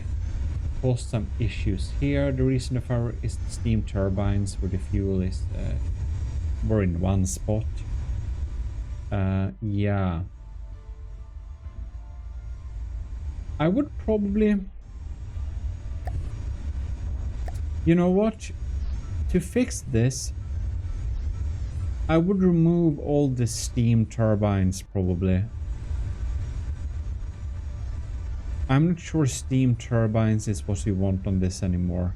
caused some issues here. The reason the fire is the steam turbines, where the fuel is were in one spot. Yeah. I would probably... You know what? To fix this, I would remove all the steam turbines, probably. I'm not sure steam turbines is what we want on this anymore.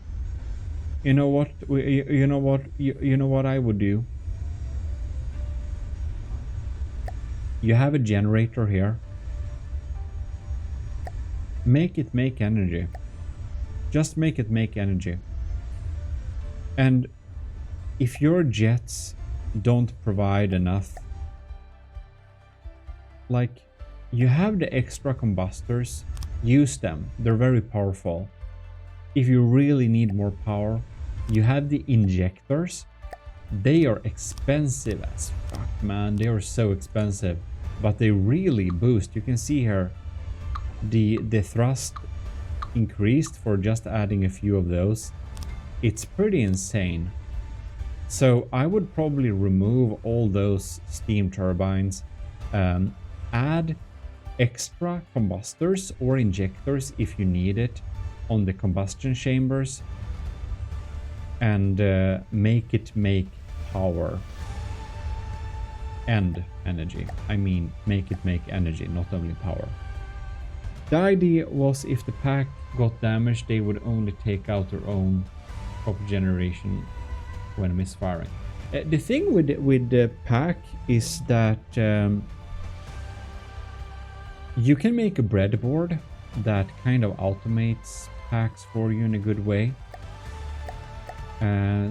You know what? You know what I would do? You have a generator here. Make it make energy. Just make it make energy. And if your jets don't provide enough, like, you have the extra combustors, use them. They're very powerful. If you really need more power, you have the injectors. They are expensive as fuck, man. They are so expensive, but they really boost. You can see here the thrust increased for just adding a few of those. It's pretty insane. So I would probably remove all those steam turbines, add extra combustors or injectors if you need it on the combustion chambers, and make it make power and energy. I mean, make it make energy, not only power. The idea was if the pack got damaged, they would only take out their own copper generation when misfiring. The thing with the pack is that you can make a breadboard that kind of automates packs for you in a good way.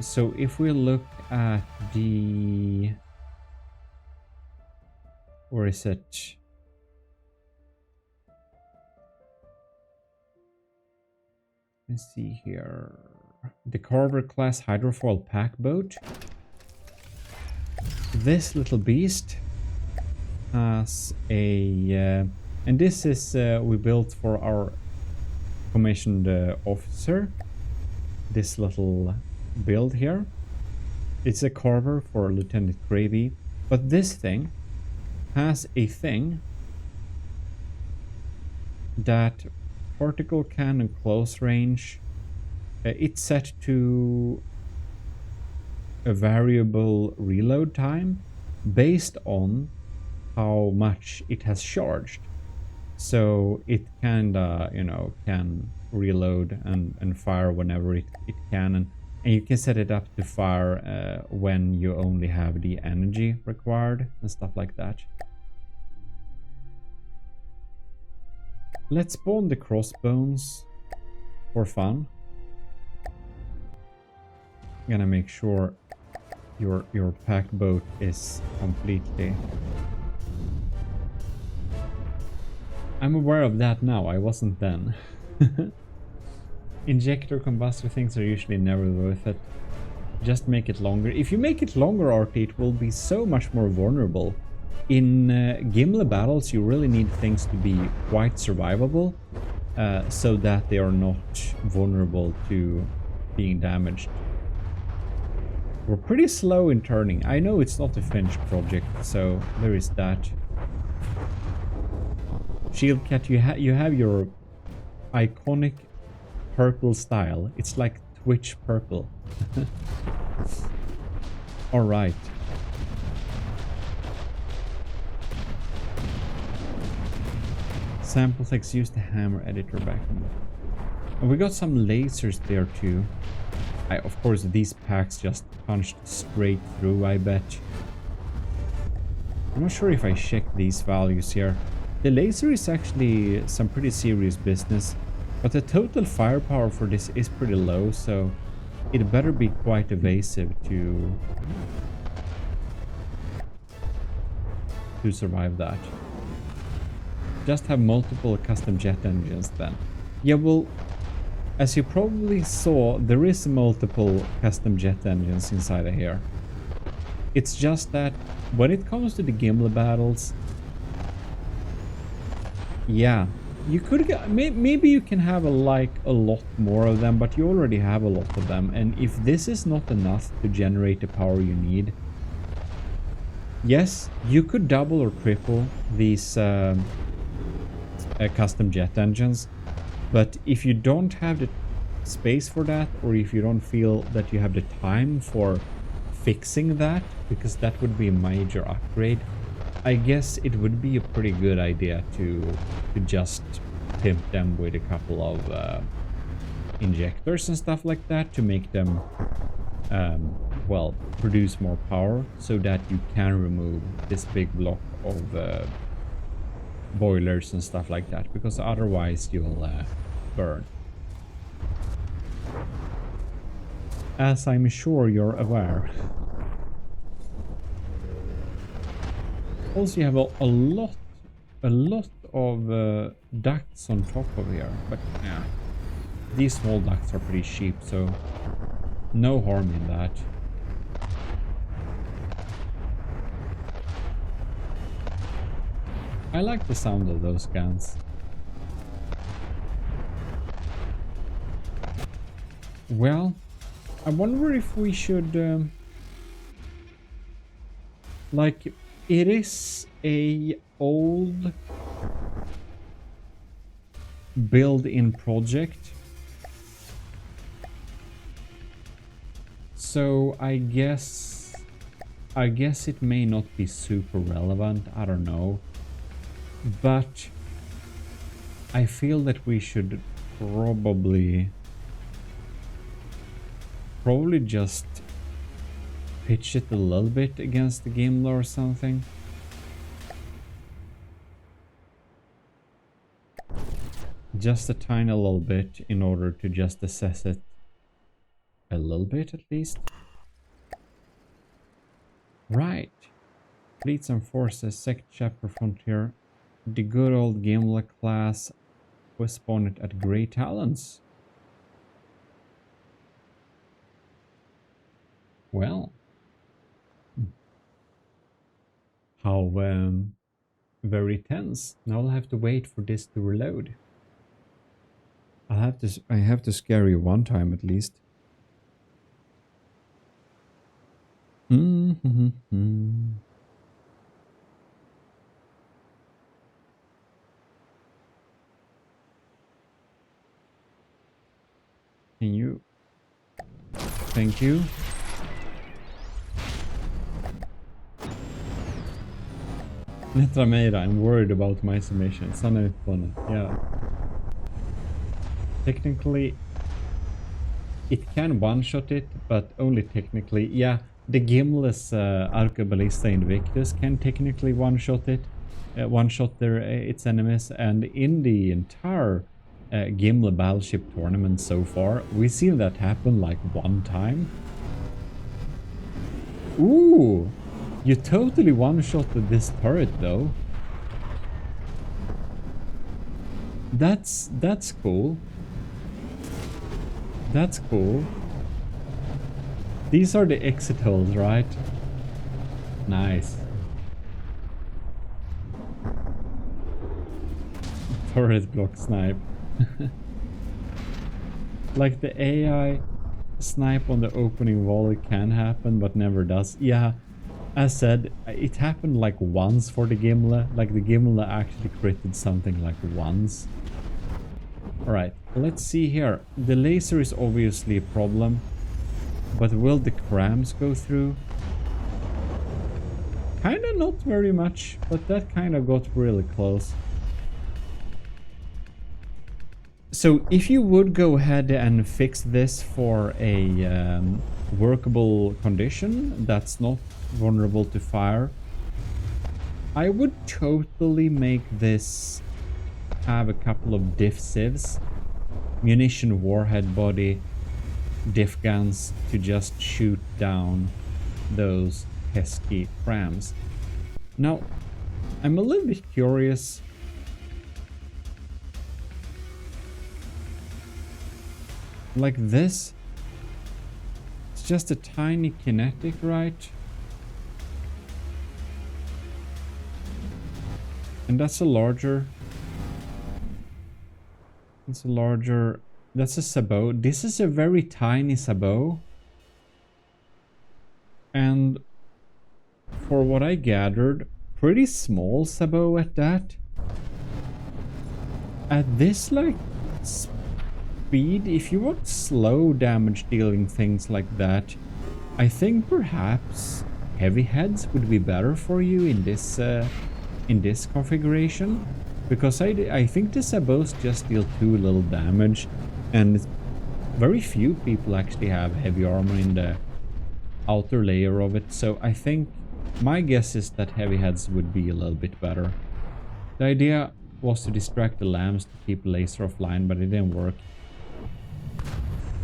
So if we look at the... Where is it? Let's see here. The Carver class hydrofoil pack boat. This little beast has a And this is we built for our commissioned officer. This little build here. It's a carver for Lieutenant Gravy. But this thing has a thing that particle cannon close range. It's set to a variable reload time based on how much it has charged. So it kinda, you know, can reload and fire whenever it can. And you can set it up to fire when you only have the energy required and stuff like that. Let's spawn the crossbones for fun. I'm gonna make sure your packed boat is completely... I'm aware of that now, I wasn't then. Injector combustor things are usually never worth it. Just make it longer. If you make it longer, RT, it will be so much more vulnerable. In Gimli battles, you really need things to be quite survivable, so that they are not vulnerable to being damaged. We're pretty slow in turning. I know it's not a finished project, so there is that. Shield Cat, you have your iconic purple style. It's like Twitch purple. Alright. Sample text, use the hammer editor back. And we got some lasers there too. Of course, these packs just punched straight through, I bet. I'm not sure if I checked these values here. The laser is actually some pretty serious business, but the total firepower for this is pretty low, so it better be quite evasive to survive that. Just have multiple custom jet engines then. Yeah, well, as you probably saw, there is multiple custom jet engines inside of here. It's just that when it comes to the Gimli battles, yeah, you could get, maybe you can have a lot more of them, but you already have a lot of them. And if this is not enough to generate the power you need, yes, you could double or triple these custom jet engines. But if you don't have the space for that, or if you don't feel that you have the time for fixing that, because that would be a major upgrade, I guess it would be a pretty good idea to just pimp them with a couple of injectors and stuff like that to make them, well, produce more power so that you can remove this big block of boilers and stuff like that, because otherwise you'll burn. As I'm sure you're aware. Also, you have a lot of ducts on top of here, but yeah, these small ducts are pretty cheap, so no harm in that. I like the sound of those guns. Well, I wonder if we should like, it is a old build-in project, so I guess it may not be super relevant, I don't know, but I feel that we should probably just pitch it a little bit against the Gimli or something. Just a tiny little bit in order to just assess it a little bit at least. Right. Fleets and forces, second chapter frontier. The good old Gimli class was spawned at Grey Talons. Well, how very tense. Now I'll have to wait for this to reload. I have to scare you one time at least. Can you? Thank you. Netrameira, I'm worried about my submission. Sana funny. Yeah. Technically, it can one-shot it, but only technically. Yeah, the Gimle's Arqueballista Invictus can technically one-shot it, one-shot its enemies, and in the entire Gimle Battleship tournament so far, we've seen that happen like one time. Ooh, you totally one-shotted this turret though. That's cool. That's cool. These are the exit holes, right? Nice. Turret block snipe. Like the AI snipe on the opening volley can happen, but never does. Yeah, as said, it happened like once for the Gimle. Like the Gimle actually critted something like once. Alright, let's see here. The laser is obviously a problem, but will the crams go through? Kinda not very much, but that kinda got really close. So if you would go ahead and fix this for a workable condition that's not vulnerable to fire, I would totally make this have a couple of diff civs, munition warhead body, diff guns to just shoot down those pesky crams. Now, I'm a little bit curious. Like this, it's just a tiny kinetic, right? And that's a larger... It's a larger... That's a sabot. This is a very tiny sabot. And for what I gathered, pretty small sabot at that. At this, like, speed, if you want slow damage dealing things like that, I think perhaps heavy heads would be better for you in this configuration. Because I think the sabots just deal too little damage, and very few people actually have heavy armor in the outer layer of it, so I think my guess is that heavy heads would be a little bit better. The idea was to distract the lambs to keep laser offline, but it didn't work.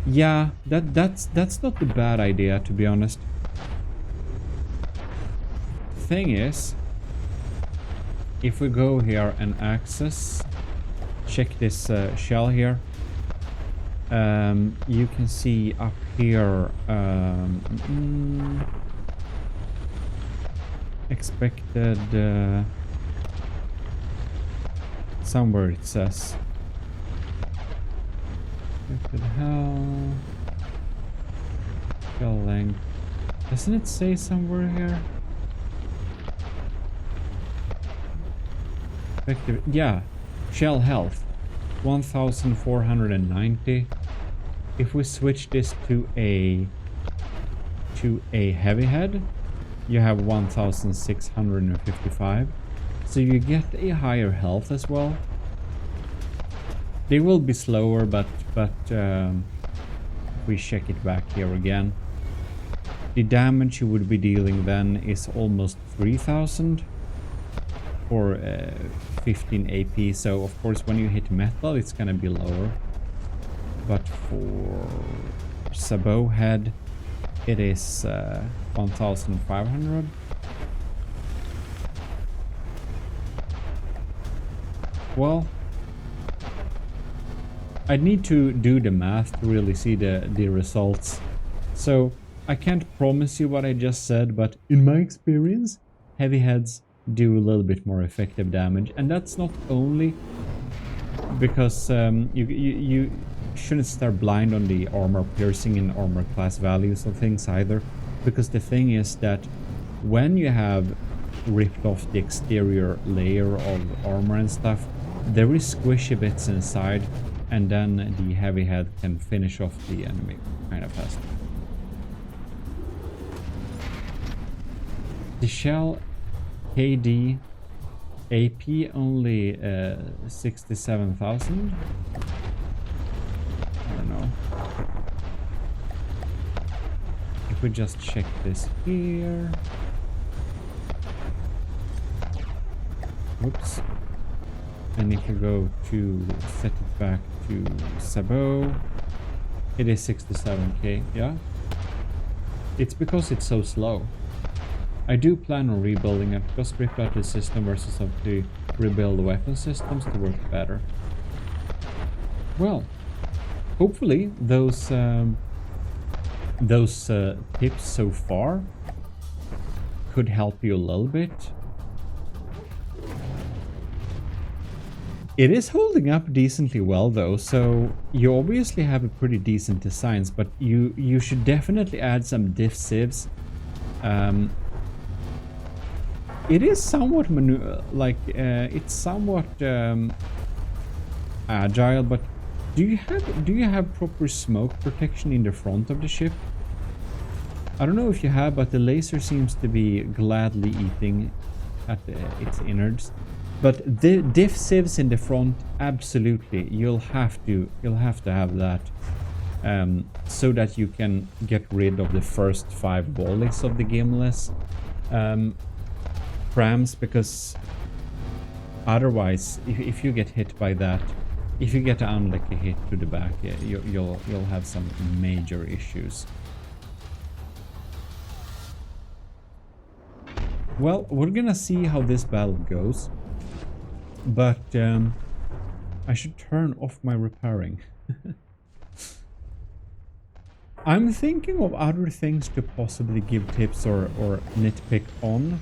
Yeah, that's not a bad idea, to be honest. Thing is, if we go here and access, check this shell here, you can see up here expected somewhere it says expected hell shell length. Doesn't it say somewhere here? Yeah, shell health 1490. If we switch this to a heavy head, you have 1655, so you get a higher health as well. They will be slower, but we check it back here again. The damage you would be dealing then is almost 3000 for 15 AP, so of course when you hit metal it's gonna be lower, but for sabot head it is 1500. Well, I'd need to do the math to really see the results, so I can't promise you what I just said, but in my experience heavy heads do a little bit more effective damage. And that's not only because you shouldn't start blind on the armor piercing and armor class values of things either, because the thing is that when you have ripped off the exterior layer of armor and stuff, there is squishy bits inside, and then the heavy head can finish off the enemy kind of fast. The shell KD AP only 67,000. I don't know. If we just check this here. Whoops. And if we go to set it back to Sabot, it is 67k, yeah? It's because it's so slow. I do plan on rebuilding it, because stripped out the system versus have to rebuild the weapon systems to work better. Well, hopefully those tips so far could help you a little bit. It is holding up decently well though, so you obviously have a pretty decent designs, but you should definitely add some diff sieves. It is somewhat it's somewhat agile, but do you have proper smoke protection in the front of the ship? I don't know if you have, but the laser seems to be gladly eating at its innards. But the diff sieves in the front, absolutely, you'll have to have that, so that you can get rid of the first 5 volleys of the gimless prams, because otherwise, if you get hit by that, if you get an unlucky hit to the back, you'll have some major issues. Well, we're gonna see how this battle goes. But I should turn off my repairing. I'm thinking of other things to possibly give tips or nitpick on.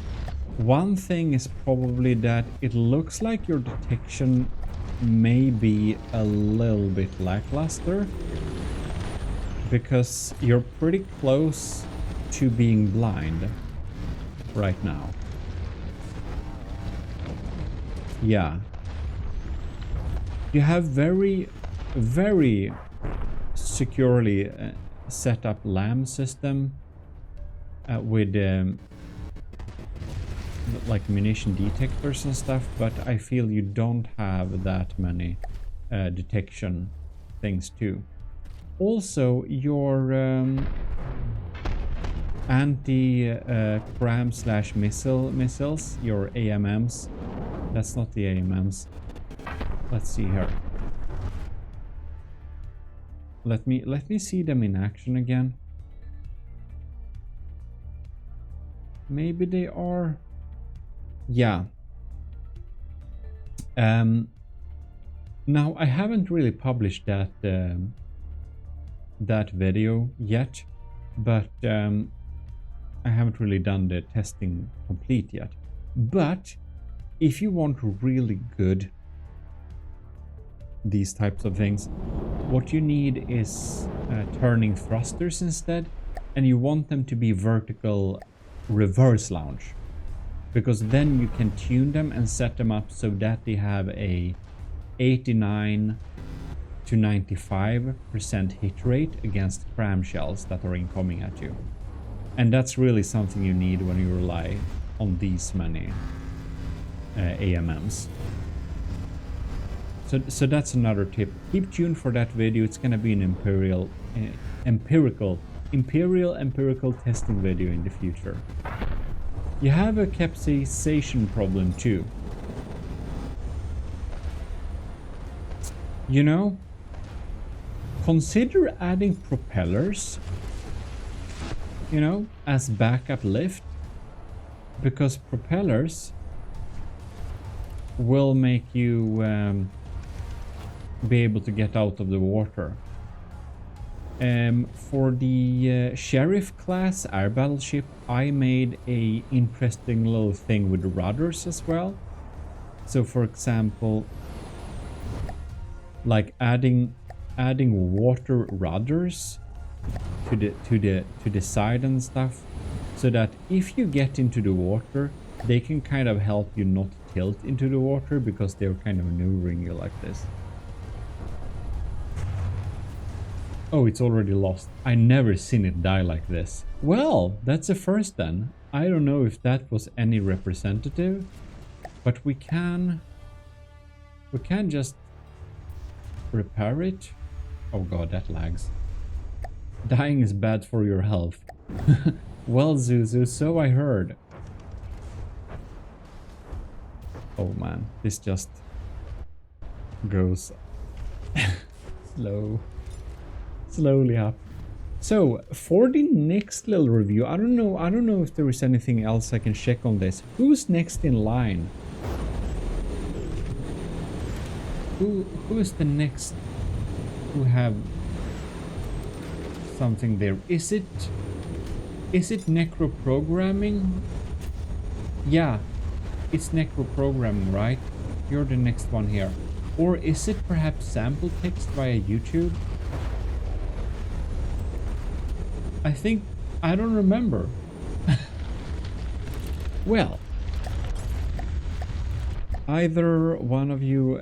One thing is probably that it looks like your detection may be a little bit lackluster, because you're pretty close to being blind right now. Yeah, you have very, very securely set up LAM system with like munition detectors and stuff, but I feel you don't have that many detection things too. Also, your anti-cram / missiles, your AMMs. That's not the AMMs. Let's see here. Let me see them in action again. Maybe they are. Yeah. Now I haven't really published that that video yet, but I haven't really done the testing complete yet. But if you want really good these types of things, what you need is turning thrusters instead, and you want them to be vertical reverse launch, because then you can tune them and set them up so that they have a 89 to 95% hit rate against cram shells that are incoming at you. And that's really something you need when you rely on these many AMMs. So that's another tip. Keep tuned for that video. It's gonna be an empirical testing video in the future. You have a capsization problem too. You know, consider adding propellers, you know, as backup lift, because propellers will make you be able to get out of the water. For the Sheriff class air battleship, I made a interesting little thing with rudders as well. So for example, like adding water rudders to the side and stuff, so that if you get into the water, they can kind of help you not tilt into the water because they're kind of maneuvering you like this. Oh, it's already lost. I never seen it die like this. Well, that's a first then. I don't know if that was any representative, but we can just repair it. Oh god, that lags. Dying is bad for your health. Well, Zuzu, so I heard. Oh man, this just goes slowly up. So for the next little review, I don't know if there is anything else I can check on this. Who's next in line? Who is the next who have something there? Is it necro programming? Yeah, it's necro programming, right? You're the next one here. Or is it perhaps sample text via YouTube? I don't remember. Well, either one of you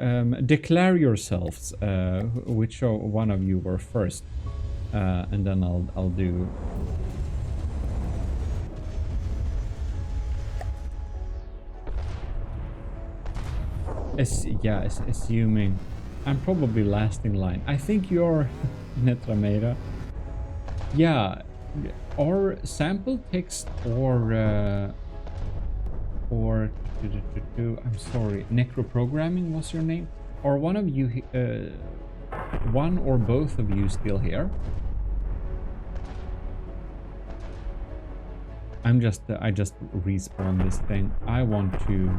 declare yourselves, which one of you were first, and then I'll do. Assuming I'm probably last in line. I think you're Netrameda. Yeah, or sample text or I'm sorry, necro programming was your name, or one of you, one or both of you still here? I just respawn this thing. I want to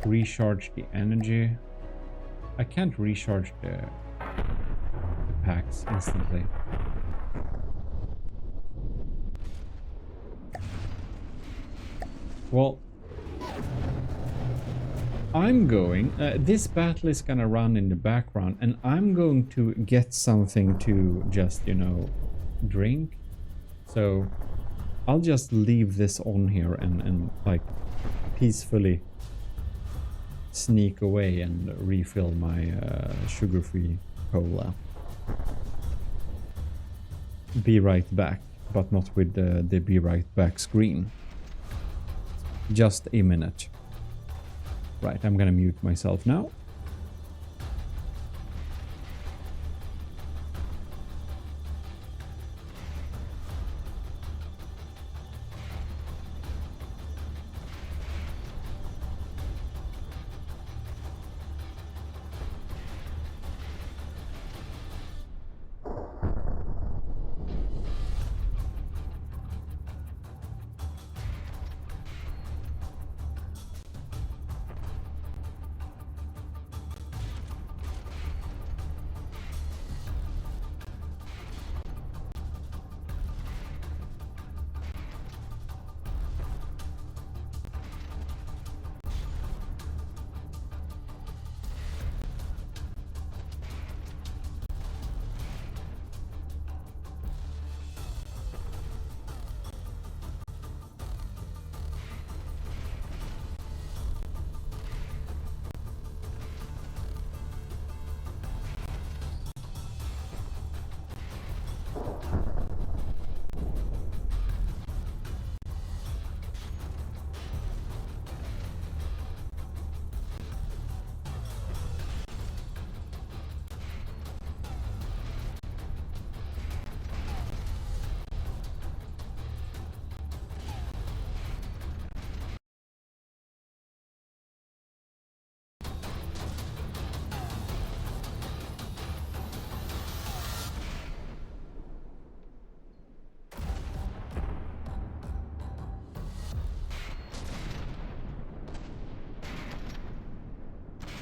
recharge the energy. I can't recharge the packs instantly. Well, I'm going, this battle is gonna run in the background, and I'm going to get something to just, you know, drink. So I'll just leave this on here and like peacefully sneak away and refill my sugar-free cola. Be right back, but not with the be right back screen. Just a minute. Right, I'm gonna mute myself now.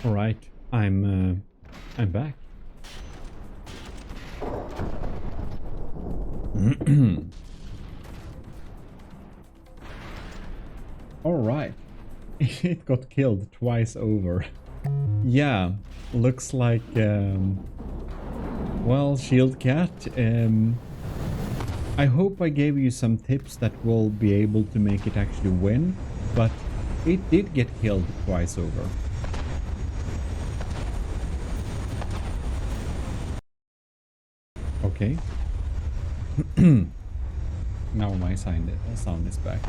All right, I'm back. Alright. It got killed twice over. Yeah, looks like, well, Shield Cat, I hope I gave you some tips that will be able to make it actually win, but it did get killed twice over. Okay. Now my sound is back.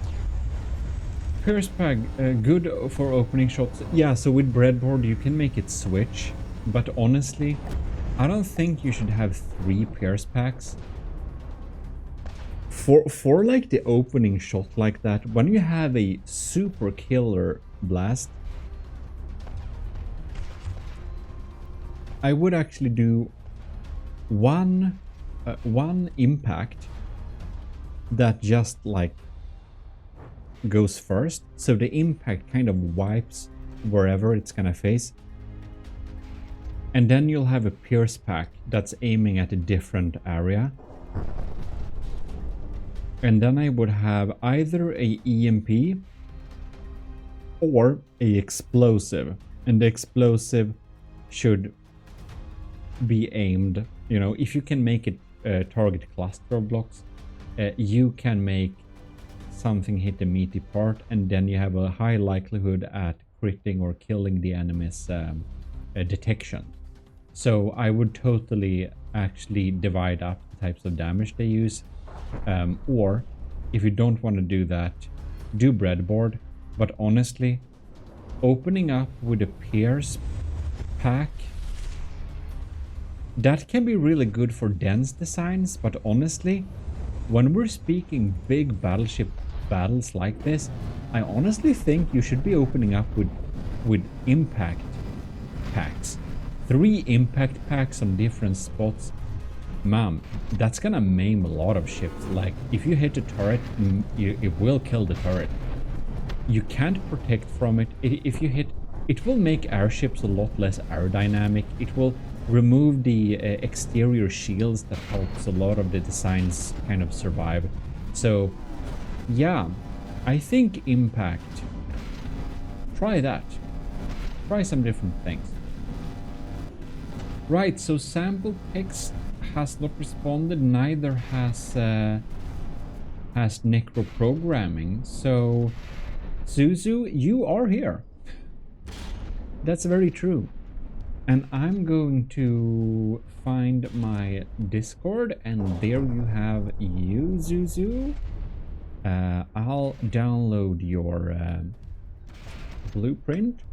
Pierce Pag, good for opening shots. Yeah, so with breadboard you can make it switch, but honestly, I don't think you should have 3 Pierce packs. For like the opening shot like that, when you have a super killer blast, I would actually do one impact that just like goes first, so the impact kind of wipes wherever it's gonna face, and then you'll have a Pierce pack that's aiming at a different area, and then I would have either a EMP or a explosive, and the explosive should be aimed, you know, if you can make it target cluster of blocks, you can make something hit the meaty part, and then you have a high likelihood at critting or killing the enemy's detection. So I would totally actually divide up the types of damage they use, or if you don't want to do that, do breadboard. But honestly, opening up with a Pierce pack, that can be really good for dense designs, but honestly, when we're speaking big battleship battles like this, I honestly think you should be opening up with impact packs. 3 impact packs on different spots. Man, that's gonna maim a lot of ships. Like, if you hit a turret, it will kill the turret. You can't protect from it. If you hit, it will make airships a lot less aerodynamic. It will remove the exterior shields that helps a lot of the designs kind of survive. So yeah, I think impact, try that, try some different things. Right, so sample text has not responded, neither has necro programming. So Zuzu, you are here. That's very true. And I'm going to find my Discord, and there you have you, Zuzu. I'll download your blueprint.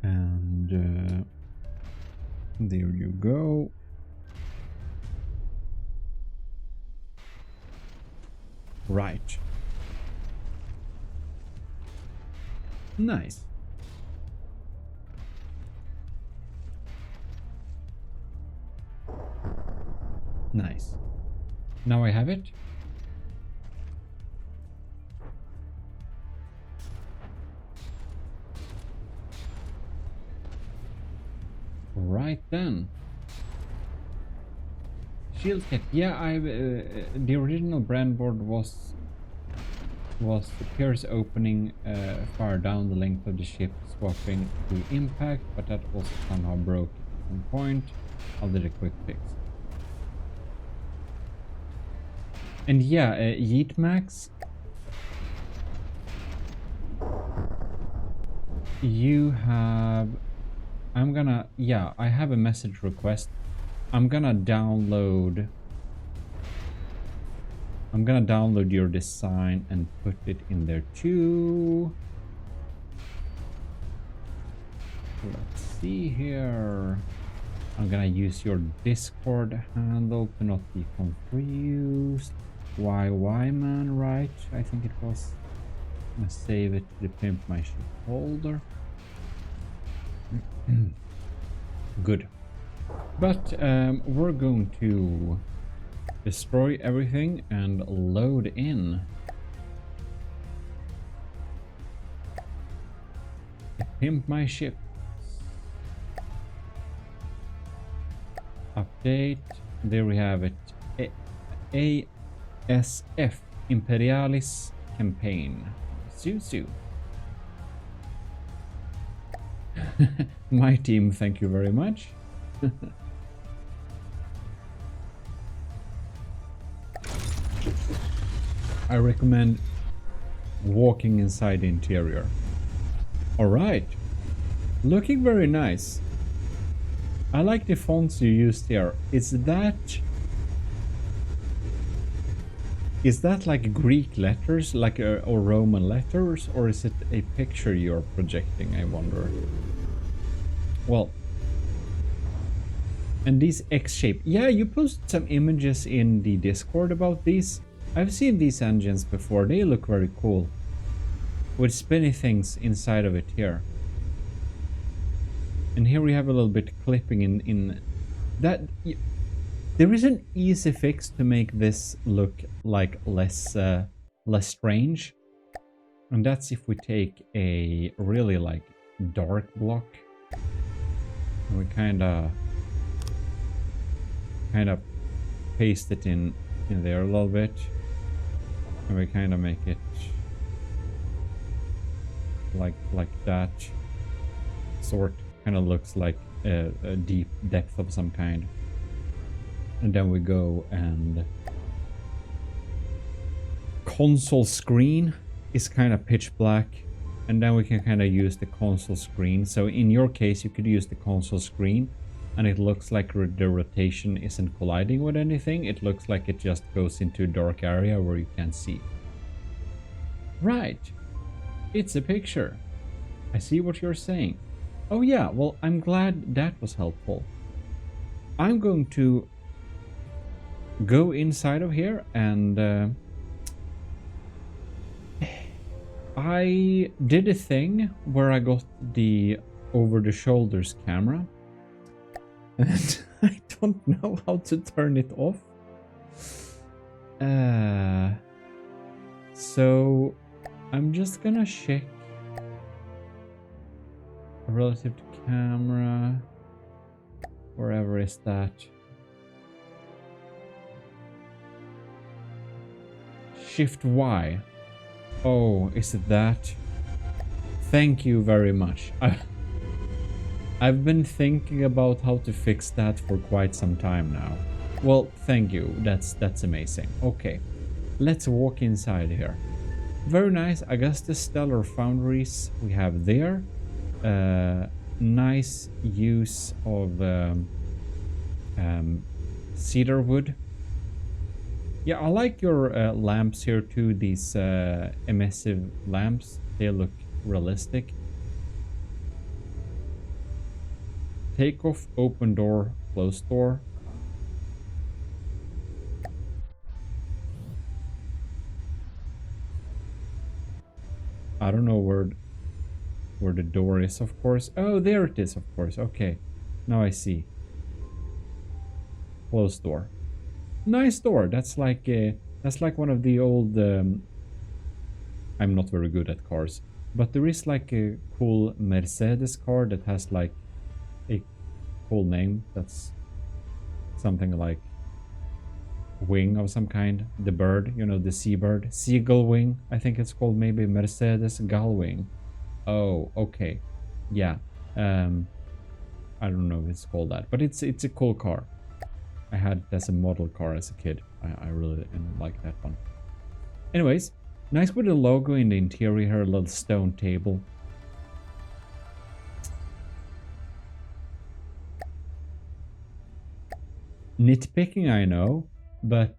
And there you go. Right. Nice. Nice. Now I have it. Right then. Shield kit. Yeah, the original brand board was the Pierce opening far down the length of the ship, swapping to impact, but that also somehow broke at some point. I'll do a quick fix. And yeah, Yeet Max, you have, I'm gonna, yeah, I have a message request. I'm gonna download your design and put it in there too. Let's see here. I'm gonna use your Discord handle to not be confused. YY man, right? I think it was. I'm gonna save it to the Pimp My Ship folder. Good. But we're going to destroy everything and load in Pimp my ship. Update. There we have it. ASF Imperialis campaign. Su. My team, thank you very much. I recommend walking inside the interior. Alright. Looking very nice. I like the fonts you used here. Is that like Greek letters, like or Roman letters, or is it a picture you're projecting, I wonder? Well, and these X-shape. Yeah, you posted some images in the Discord about these. I've seen these engines before. They look very cool. With spinny things inside of it here. And here we have a little bit clipping in that. There is an easy fix to make this look like less strange. And that's if we take a really like dark block. And we kind of paste it in there a little bit. And we kind of make it like that. Sort kind of looks like a deep depth of some kind. And then we go and console screen is kind of pitch black. And then we can kind of use the console screen. So in your case, you could use the console screen and it looks like the rotation isn't colliding with anything. It looks like it just goes into a dark area where you can't see. Right. It's a picture. I see what you're saying. Oh yeah, well, I'm glad that was helpful. I'm going to go inside of here and I did a thing where I got the over-the-shoulders camera and I don't know how to turn it off. So I'm just gonna check relative to camera. Wherever is that? Shift Y. Oh, is it that? Thank you very much. I've been thinking about how to fix that for quite some time now. Well, thank you. That's amazing. Okay, let's walk inside here. Very nice. Augustus Stellar Foundries we have there. Nice use of cedar wood. Yeah, I like your lamps here too, these emissive lamps. They look realistic. Take off, open door, close door. I don't know where the door is, of course. Oh, there it is, of course. Okay, now I see. Close door. Nice door. That's like one of the old. I'm not very good at cars, but there is like a cool Mercedes car that has like a cool name. That's something like wing of some kind. The bird, you know, the seabird, seagull wing. I think it's called maybe Mercedes gull wing. Oh, okay, yeah. I don't know if it's called that, but it's a cool car. I had it as a model car as a kid. I really didn't like that one. Anyways, nice with the logo in the interior here, a little stone table. Nitpicking, I know, but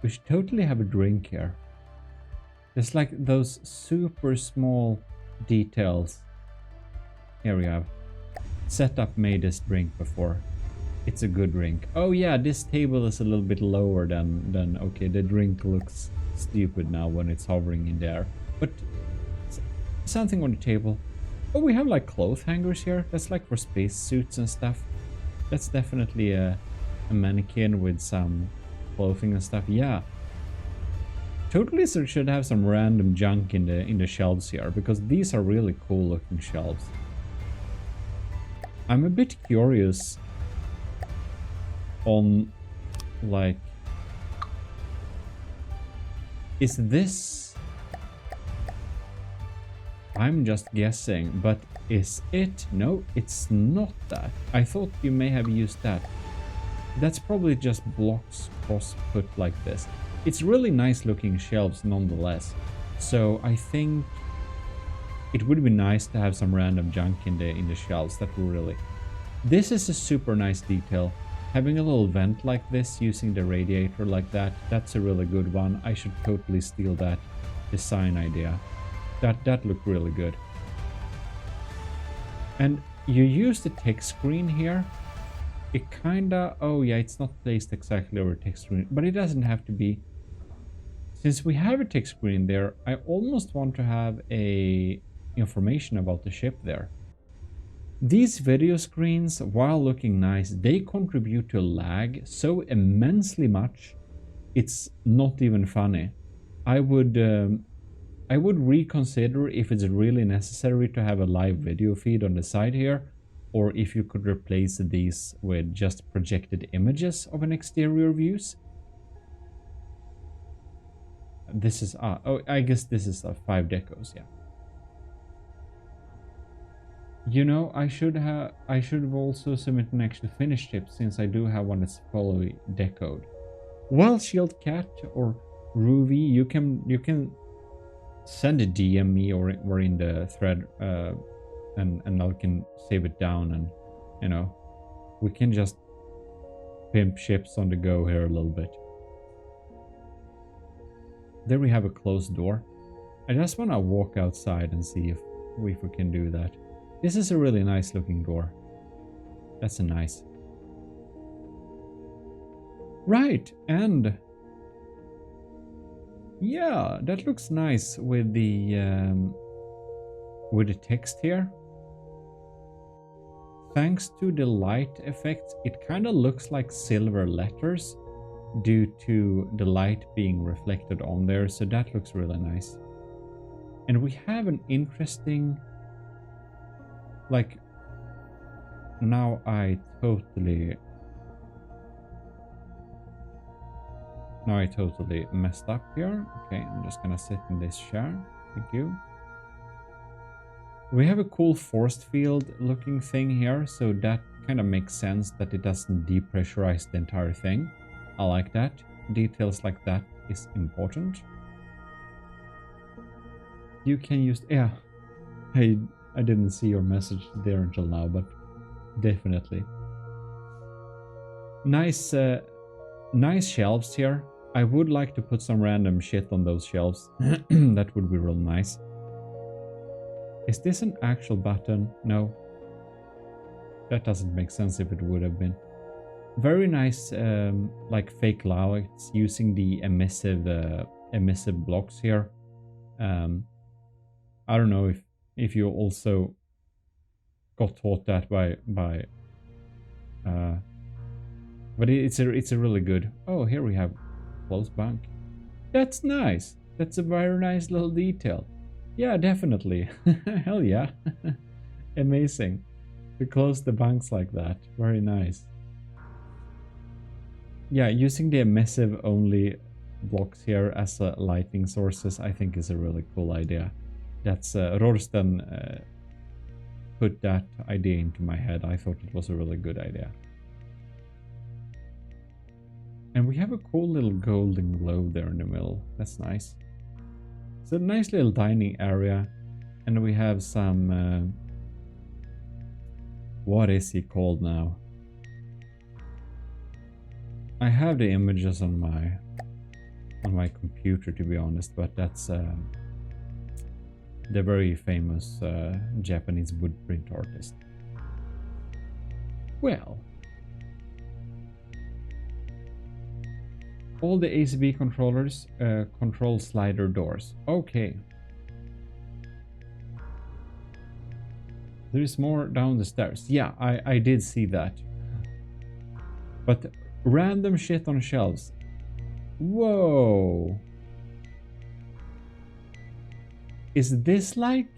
we should totally have a drink here. There's like those super small details. Here we have. Setup made this drink before. It's a good drink. Oh yeah, this table is a little bit lower than okay, the drink looks stupid now when it's hovering in there. But something on the table. Oh, we have like clothes hangers here. That's like for space suits and stuff. That's definitely a mannequin with some clothing and stuff. Yeah. Totally should have some random junk in the shelves here, because these are really cool looking shelves. I'm a bit curious on, like, is this... I'm just guessing, but is it? No, it's not that. I thought you may have used that. That's probably just blocks cross put like this. It's really nice looking shelves nonetheless. So I think it would be nice to have some random junk in the shelves. That would really... This is a super nice detail. Having a little vent like this using the radiator like that, that's a really good one. I should totally steal that design idea. That looked really good. And you use the text screen here. It kinda... Oh yeah, it's not placed exactly over text screen, but it doesn't have to be. Since we have a text screen there, I almost want to have a information about the ship there. These video screens, while looking nice, they contribute to lag so immensely much, it's not even funny. I would reconsider if it's really necessary to have a live video feed on the side here, or if you could replace these with just projected images of an exterior views. This is, oh, I guess this is 5 decos, yeah. You know, I should have also submitted an actual finished ship, since I do have one that's fully decoed. Well, Shield Cat or Ruby, you can send a DM me or in the thread, and I can save it down, and you know, we can just pimp ships on the go here a little bit. There we have a closed door. I just want to walk outside and see if we can do that. This is a really nice looking door. That's a nice. Right, and yeah, that looks nice with the text here. Thanks to the light effect, it kind of looks like silver letters due to the light being reflected on there, so that looks really nice. And we have an interesting, like, now I totally messed up here. Okay, I'm just gonna sit in this chair. Thank you. We have a cool force field looking thing here, so that kind of makes sense that it doesn't depressurize the entire thing. I like that. Details like that is important. You can use... Yeah, I didn't see your message there until now, but definitely. Nice, nice shelves here. I would like to put some random shit on those shelves. That would be real nice. Is this an actual button? No. That doesn't make sense if it would have been. Very nice, like fake lights using the emissive blocks here. I don't know if you also got taught that by but it's a really good... Oh, here we have closed bunk. That's nice. That's a very nice little detail. Yeah, definitely. Hell yeah. Amazing to close the bunks like that. Very nice. Yeah, using the emissive only blocks here as lighting sources, I think is a really cool idea. That's Rorsten put that idea into my head. I thought it was a really good idea. And we have a cool little golden globe there in the middle. That's nice. It's a nice little dining area. And we have some... what is he called now? I have the images on my computer, to be honest, but that's the very famous Japanese wood print artist. Well, all the ACB controllers control slider doors. Okay. There is more down the stairs. Yeah, I did see that. But random shit on shelves. Whoa. Is this like...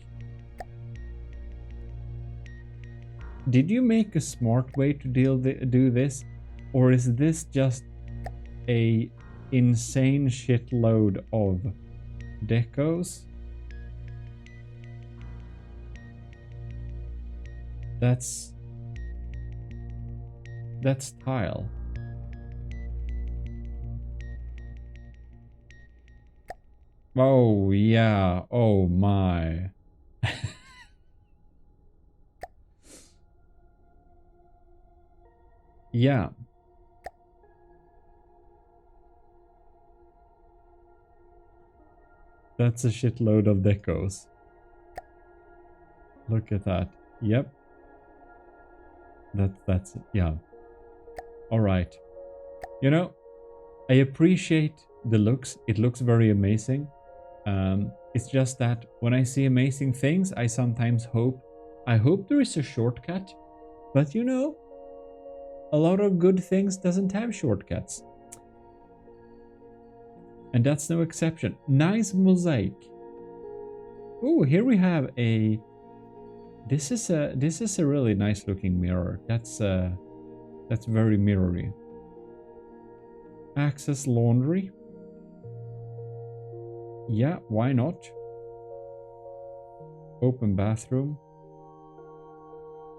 Did you make a smart way to do this? Or is this just a insane shitload of decos? That's tile. Oh yeah, oh my. Yeah. That's a shitload of decos. Look at that. Yep. That's yeah. All right. You know, I appreciate the looks. It looks very amazing. It's just that when I see amazing things, I sometimes I hope there is a shortcut. But you know, a lot of good things doesn't have shortcuts. And that's no exception. Nice mosaic. Oh, here we have a... This is a really nice looking mirror. That's very mirrory. Access laundry. Yeah, why not? Open bathroom.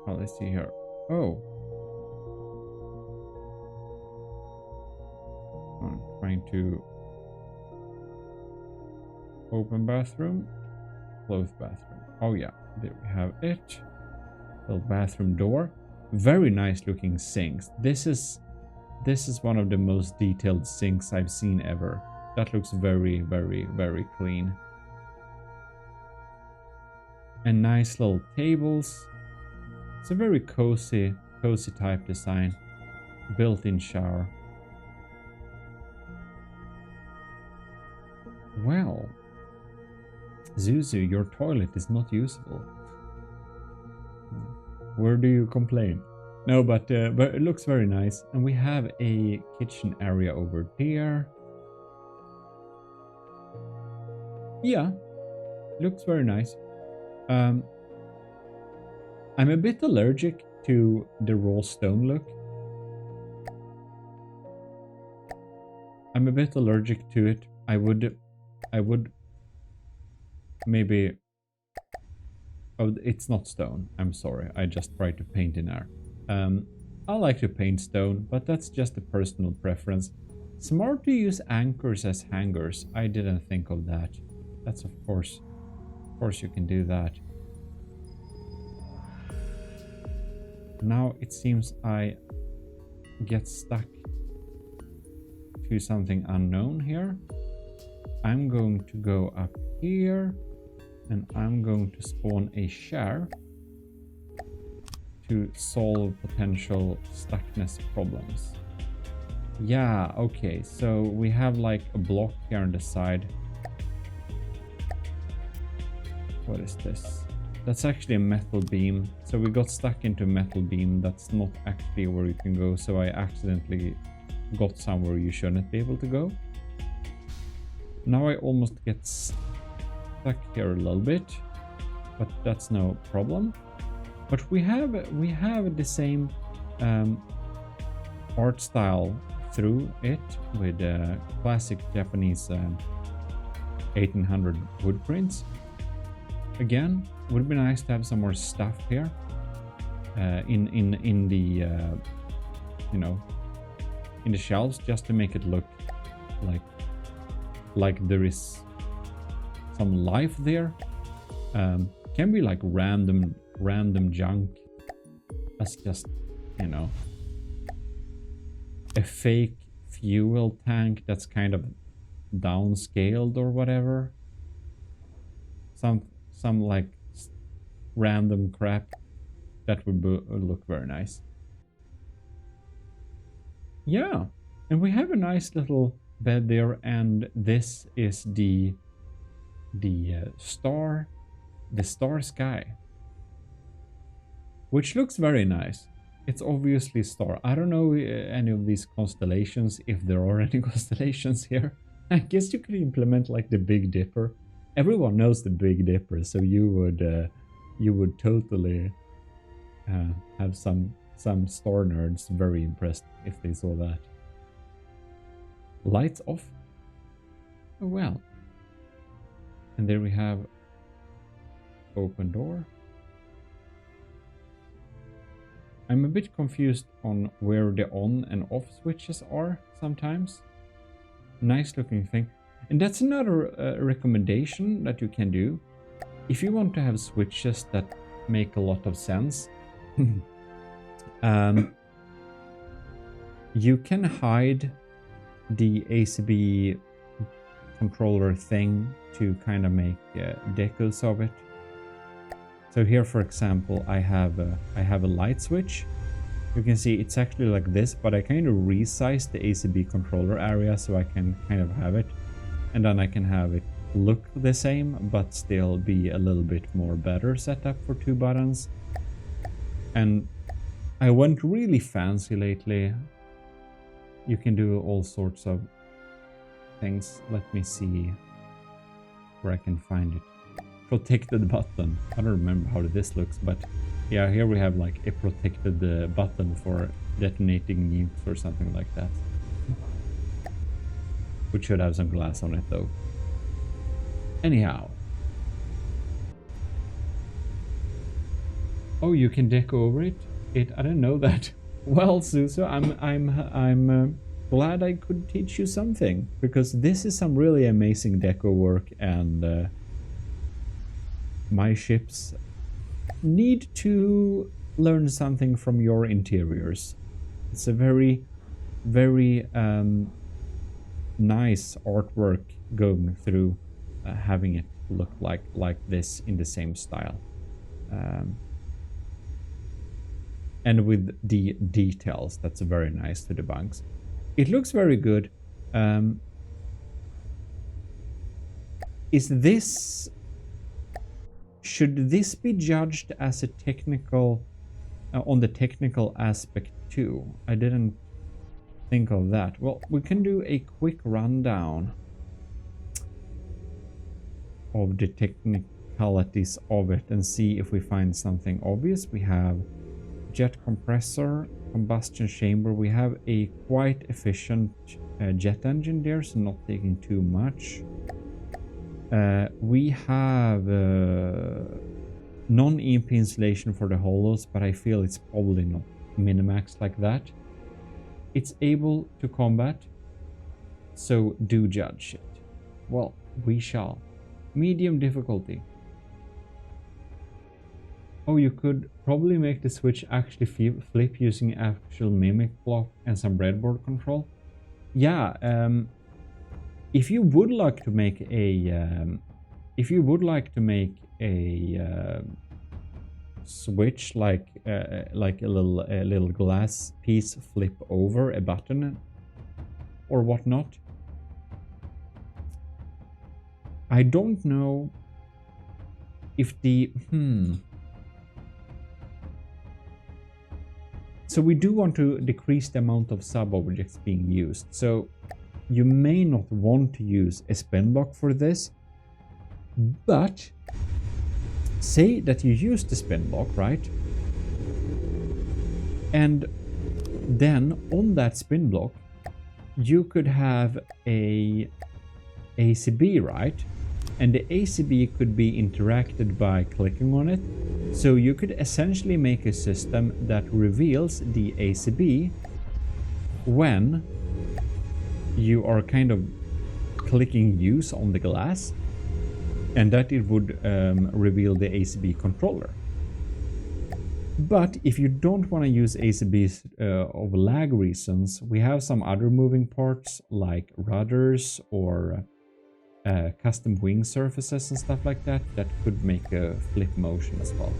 Oh, let's see here. Oh. I'm trying to open bathroom, close bathroom. Oh yeah, there we have it. Little bathroom door. Very nice looking sinks. This is one of the most detailed sinks I've seen ever. That looks very, very, very clean. And nice little tables. It's a very cozy type design. Built-in shower. Well, Zuzu, your toilet is not usable. Where do you complain? No, but it looks very nice. And we have a kitchen area over there. Yeah, looks very nice. I'm a bit allergic to the raw stone look. I'm a bit allergic to it. I would maybe... Oh, it's not stone. I'm sorry. I just tried to paint in air. I like to paint stone, but that's just a personal preference. Smart to use anchors as hangers. I didn't think of that. That's of course you can do that. Now it seems I get stuck to something unknown here. I'm going to go up here and I'm going to spawn a share to solve potential stuckness problems. Yeah, okay, so we have like a block here on the side. What is this? That's actually a metal beam. So we got stuck into a metal beam. That's not actually where you can go. So I accidentally got somewhere you shouldn't be able to go. Now I almost get stuck here a little bit, but that's no problem. But we have the same art style through it with classic Japanese 1800 wood prints. Again, would be nice to have some more stuff here in the you know, in the shelves, just to make it look like there is some life there. Can be like random junk. That's just, you know, a fake fuel tank that's kind of downscaled or whatever. Some like random crap that would look very nice. Yeah, and we have a nice little bed there, and this is the star sky, which looks very nice. It's obviously a star. I don't know any of these constellations, if there are any constellations here. I guess you could implement like the Big Dipper Everyone knows the Big Dipper, so you would totally have some store nerds very impressed if they saw that. Lights off. Oh well. And there we have open door. I'm a bit confused on where the on and off switches are sometimes. Nice looking thing. And that's another recommendation that you can do. If you want to have switches that make a lot of sense, you can hide the ACB controller thing to kind of make decos of it. So here, for example, I have a light switch. You can see it's actually like this, but I kind of resized the ACB controller area so I can kind of have it. And then I can have it look the same, but still be a little bit more better setup for 2 buttons. And I went really fancy lately. You can do all sorts of things. Let me see where I can find it. Protected button. I don't remember how this looks, but yeah, here we have like a protected button for detonating nukes or something like that. Which should have some glass on it though. Anyhow. Oh, you can deck over it? I didn't know that. Well, Suso, I'm glad I could teach you something, because this is some really amazing deco work, and my ships need to learn something from your interiors. It's a very, very nice artwork going through, having it look like this in the same style, and with the details. That's very nice to the bunks. It looks very good. Should this be judged as a technical, on the technical aspect too? I didn't think of that. Well, we can do a quick rundown of the technicalities of it and see if we find something obvious. We have jet compressor, combustion chamber. We have a quite efficient jet engine there, so not taking too much. We have non-EMP insulation for the hollows, but I feel it's probably not minimaxed like that. It's able to combat, so do judge it. Well, we shall. Medium difficulty. Oh, you could probably make the switch actually flip using actual mimic block and some breadboard control. Yeah, if you would like to make a switch like a little glass piece flip over a button or whatnot, I don't know if the So we do want to decrease the amount of sub-objects being used. So you may not want to use a spin block for this, but say that you use the spin block, right? And then on that spin block, you could have a ACB, right? And the ACB could be interacted by clicking on it. So you could essentially make a system that reveals the ACB when you are kind of clicking use on the glass, and that it would reveal the ACB controller. But if you don't want to use ACBs of lag reasons, we have some other moving parts like rudders or custom wing surfaces and stuff like that that could make a flip motion as well.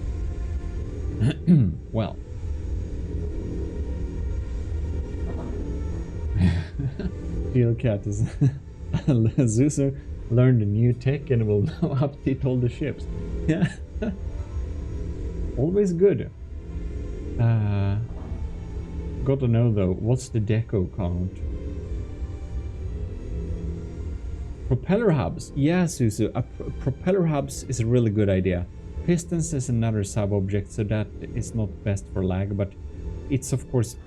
Well. Steel Cat is Zuzu learned a new tech and will now update all the ships. Yeah. Always good. Got to know though, what's the deco count? Propeller hubs. Yeah, Susu. Propeller hubs is a really good idea. Pistons is another sub-object, so that is not best for lag, but it's of course,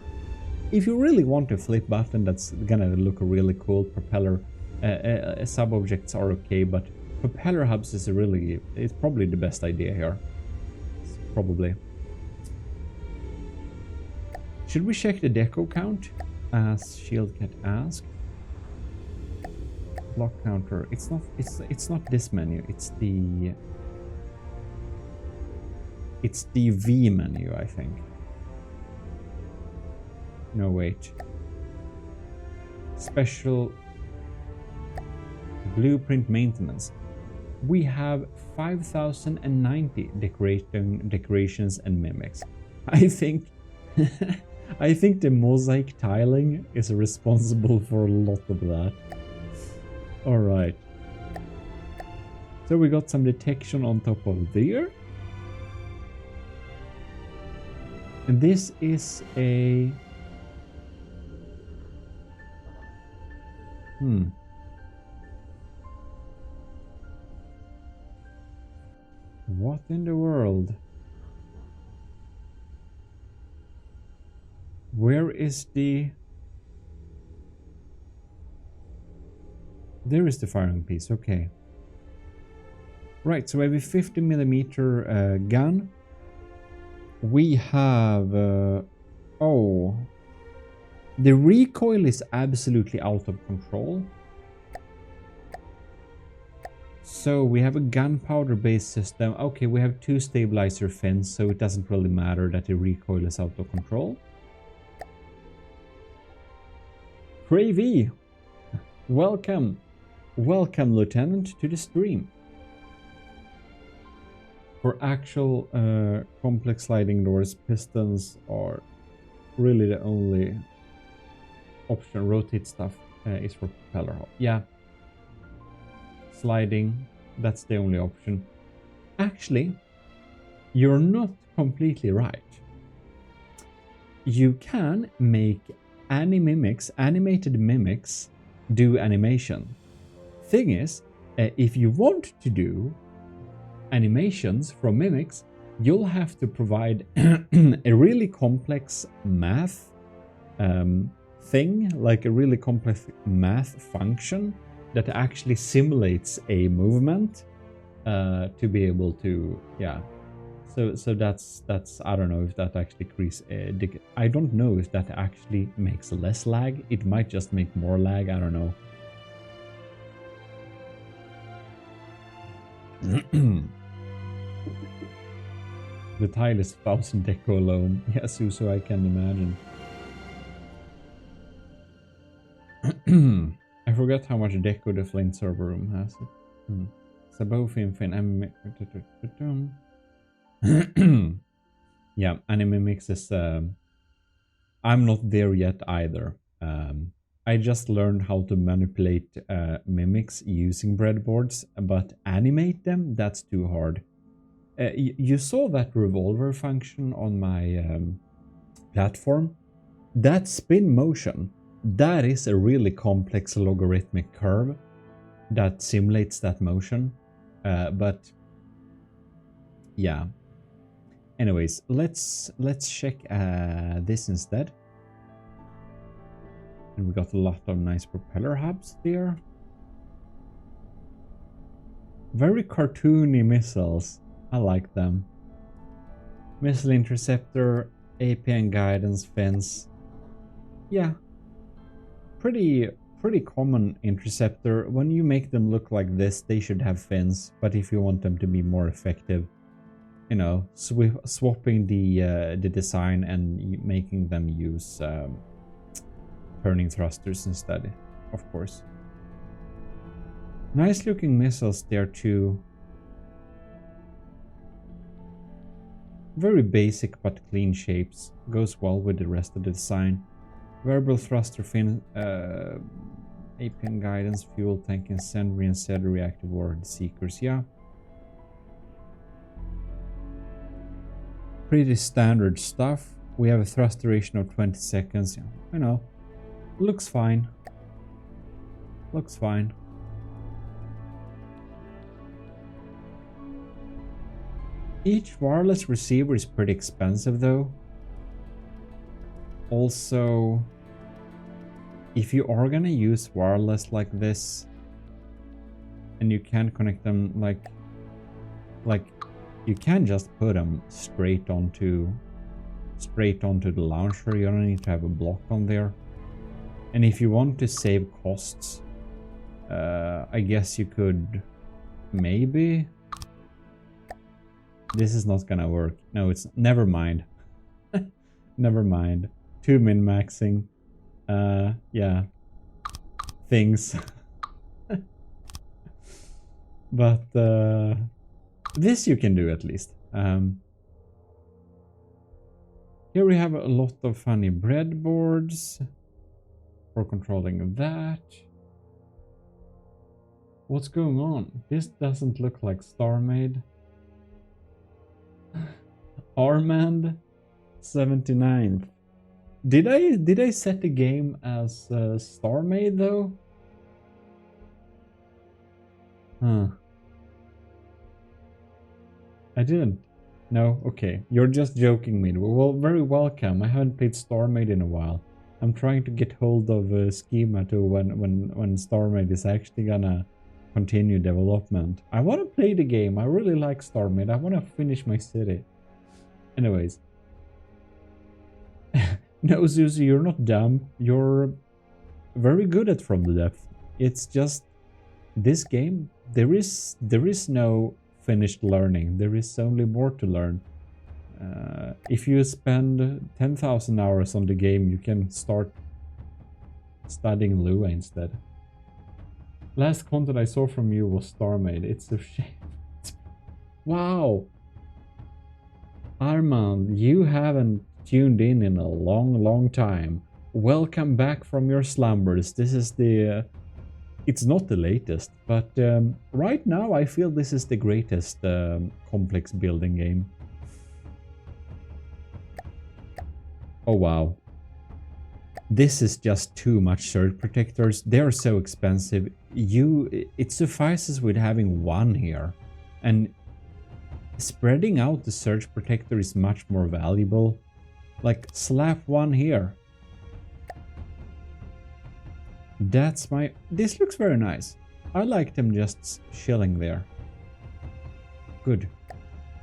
if you really want a flip button that's gonna look really cool, propeller sub-objects are okay, but propeller hubs is it's probably the best idea here. Probably. Should we check the deco count? As Shieldcat asked. Block counter. It's not this menu. It's the V menu, I think. No, wait. Special blueprint maintenance. We have 5,090 decorations and mimics. I think I think the mosaic tiling is responsible for a lot of that. All right. So we got some detection on top of there. And this is a... What in the world? Where is the... There is the firing piece, okay. Right, so we have a 50mm gun. We have... oh. The recoil is absolutely out of control. So we have a gunpowder based system. Okay, we have 2 stabilizer fins, so it doesn't really matter that the recoil is out of control. Cravey, welcome. Welcome, Lieutenant, to the stream. For actual complex sliding doors, pistons are really the only option. Rotate stuff is for propeller hull. Yeah. Sliding, that's the only option. Actually, you're not completely right. You can make animated mimics do animation. Thing is, if you want to do animations from mimics, you'll have to provide a really complex math thing, like a really complex math function that actually simulates a movement to be able to, yeah. So that's I don't know if that actually I don't know if that actually makes less lag. It might just make more lag. I don't know. The tile is 1000 deco alone. Yeah, Suso, I can imagine. I forgot how much deco the Flint server room has. Sabofin yeah, anime mix is I'm not there yet either. I just learned how to manipulate mimics using breadboards, but animate them, that's too hard. You saw that revolver function on my platform? That spin motion, that is a really complex logarithmic curve that simulates that motion. But yeah. Anyways, let's check this instead. And we got a lot of nice propeller hubs there. Very cartoony missiles. I like them. Missile interceptor, APN guidance fence. Yeah. Pretty common interceptor. When you make them look like this, they should have fins. But if you want them to be more effective, you know, swapping the design and making them use turning thrusters instead, of course. Nice looking missiles there too. Very basic but clean shapes. Goes well with the rest of the design. Variable thruster fin, APN guidance, fuel tank, incendiary and said reactive warhead seekers. Yeah. Pretty standard stuff. We have a thrust duration of 20 seconds. You know, looks fine. Looks fine. Each wireless receiver is pretty expensive though. Also, if you are gonna use wireless like this, and you can connect them like you can just put them straight onto the launcher. You don't need to have a block on there. And if you want to save costs, I guess you could maybe. This is not gonna work. No, it's never mind. Never mind. Too min-maxing. Yeah. Things. But this you can do at least. Here we have a lot of funny breadboards for controlling that. What's going on? This doesn't look like StarMade. Armand 79th. Did I set the game as StarMade though? Huh. I didn't. No, okay. You're just joking me. Well, very welcome. I haven't played StarMade in a while. I'm trying to get hold of a schema to when StarMade is actually gonna continue development. I want to play the game. I really like StarMade. I want to finish my city. Anyways. No, Susie, you're not dumb. You're very good at From the Depths. It's just this game. There is no finished learning. There is only more to learn. If you spend 10,000 hours on the game, you can start studying Lua instead. Last content I saw from you was StarMade. It's a shame. Wow. Armand, you haven't tuned in a long time. Welcome back from your slumbers. This is the... it's not the latest, but right now I feel this is the greatest complex building game. Oh wow. This is just too much surge protectors. They're so expensive. It suffices with having one here. And spreading out the surge protector is much more valuable. Like, slap one here. That's my... this looks very nice. I like them just chilling there. Good.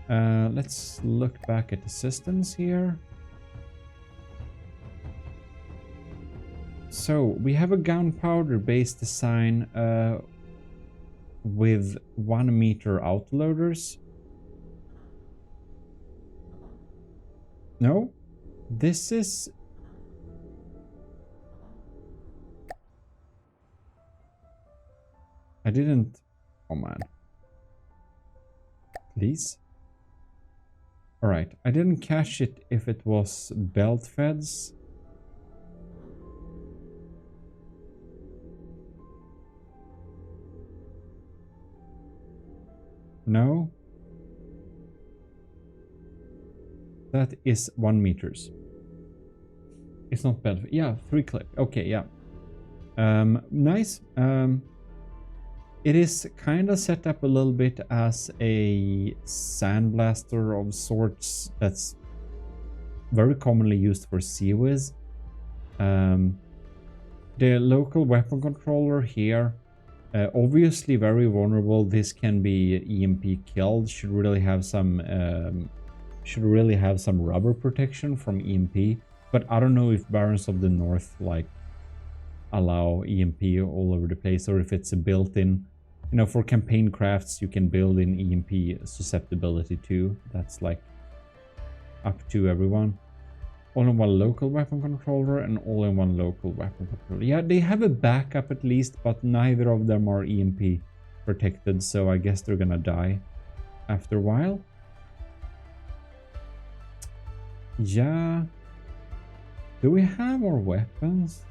Let's look back at the systems here. So, we have a gunpowder based design with 1 meter outloaders. No? This is... I didn't... oh man. Please? Alright, I didn't catch it if it was belt feds. No? That is 1 meters. It's not belt. Yeah, 3 clip. Okay, yeah. Nice. It is kind of set up a little bit as a sandblaster of sorts that's very commonly used for CWIS. The local weapon controller here, obviously very vulnerable. This can be EMP killed. Should really have some rubber protection from EMP. But I don't know if Barons of the North like allow EMP all over the place, or if it's a built-in. You know, for campaign crafts, you can build in EMP susceptibility too. That's like up to everyone. All-in-one local weapon controller and all-in-one local weapon controller. Yeah, they have a backup at least, but neither of them are EMP protected, so I guess they're gonna die after a while. Yeah. Do we have more weapons?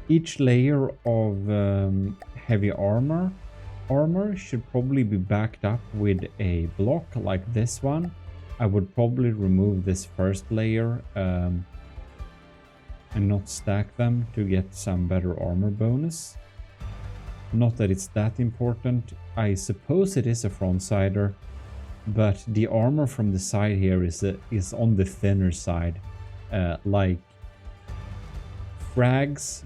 Each layer of heavy armor should probably be backed up with a block like this one. I would probably remove this first layer and not stack them to get some better armor bonus. Not that it's that important. I suppose it is a front-sider, but the armor from the side here is on the thinner side. Like frags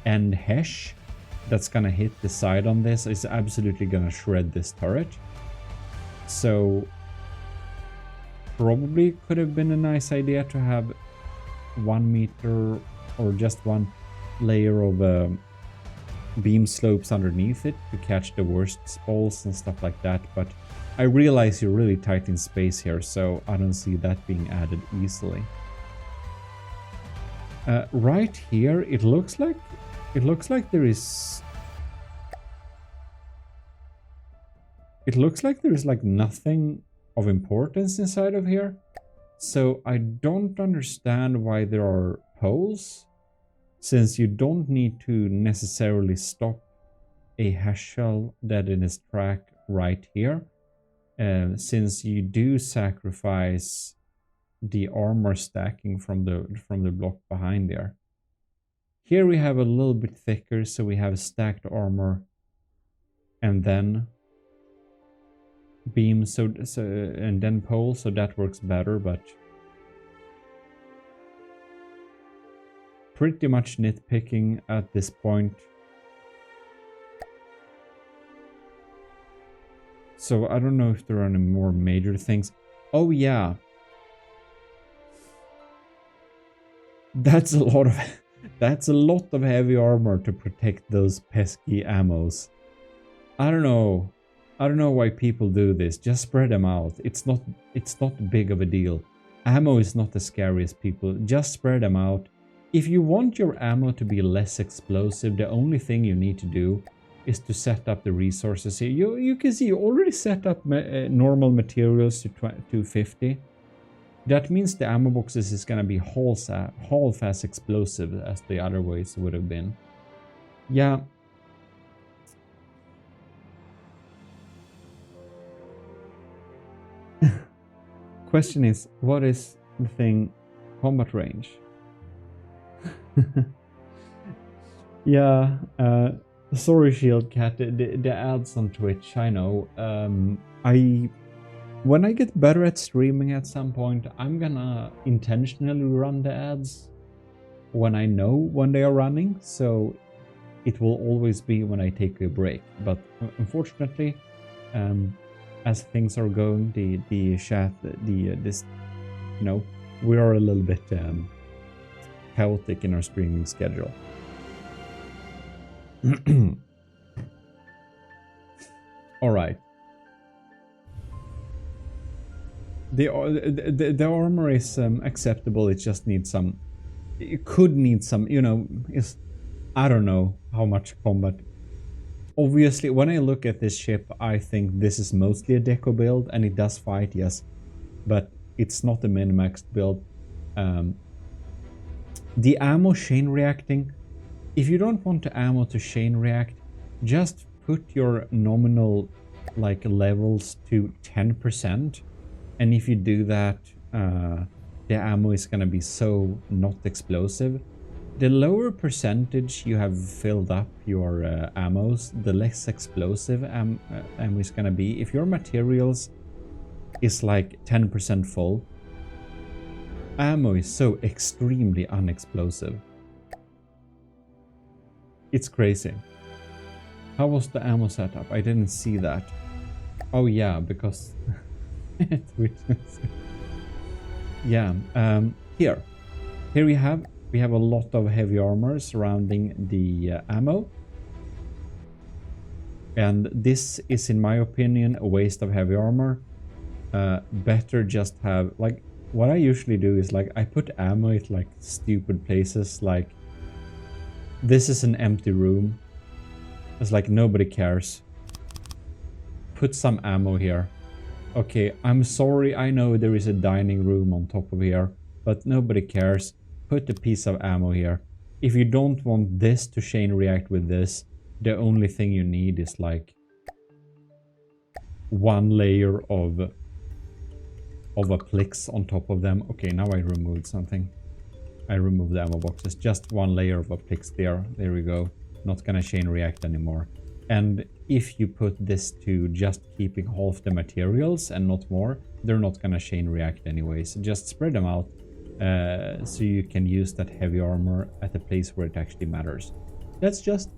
and hesh that's gonna hit the side on this is absolutely gonna shred this turret. So probably could have been a nice idea to have 1 meter or just one layer of beam slopes underneath it to catch the worst spalls and stuff like that, but I realize you're really tight in space here, so I don't see that being added easily. Right here, it looks like there is... It looks like there is like nothing of importance inside of here. So I don't understand why there are poles, since you don't need to necessarily stop a hash shell dead in its track right here, since you do sacrifice the armor stacking from the block behind there. Here we have a little bit thicker, so we have stacked armor and then beam, and then pole, so that works better, but pretty much nitpicking at this point. So I don't know if there are any more major things. Oh yeah, that's a lot of heavy armor to protect those pesky ammos. I don't know why people do this. Just spread them out. It's not big of a deal. Ammo is not the scariest, people. Just spread them out. If you want your ammo to be less explosive, the only thing you need to do is to set up the resources here. You can see you already set up normal materials to 250. That means the ammo boxes is gonna be half as explosive as the other ways would have been. Yeah. Question is, what is the thing combat range? Yeah, sorry Shield Cat, the ads on Twitch, I know. When I get better at streaming at some point, I'm gonna intentionally run the ads when I know when they are running, so it will always be when I take a break. But unfortunately, as things are going, the chat, this, you know, we are a little bit chaotic in our streaming schedule. All right. The armor is acceptable. It just needs some. It could need some. You know, I don't know how much combat. Obviously, when I look at this ship, I think this is mostly a deco build, and it does fight, yes, but it's not a min-maxed build. The ammo chain reacting. If you don't want the ammo to chain react, just put your nominal like levels to 10%. And if you do that, the ammo is gonna be so not explosive. The lower percentage you have filled up your ammos, the less explosive ammo is gonna be. If your materials is like 10% full, ammo is so extremely unexplosive. It's crazy. How was the ammo setup? I didn't see that. Oh yeah, because... yeah, here we have a lot of heavy armor surrounding the ammo, and this is, in my opinion, a waste of heavy armor. Better just have, like, what I usually do is, like, I put ammo at like stupid places. Like, this is an empty room. It's like nobody cares. Put some ammo here. Okay, I'm sorry, I know there is a dining room on top of here, but nobody cares. Put a piece of ammo here. If you don't want this to chain react with this, the only thing you need is like one layer of a plix on top of them. Okay, now I removed something. I removed the ammo boxes. Just one layer of a plix there. There we go. Not gonna chain react anymore. And if you put this to just keeping half the materials and not more, they're not gonna chain react anyways. Just spread them out so you can use that heavy armor at the place where it actually matters. That's just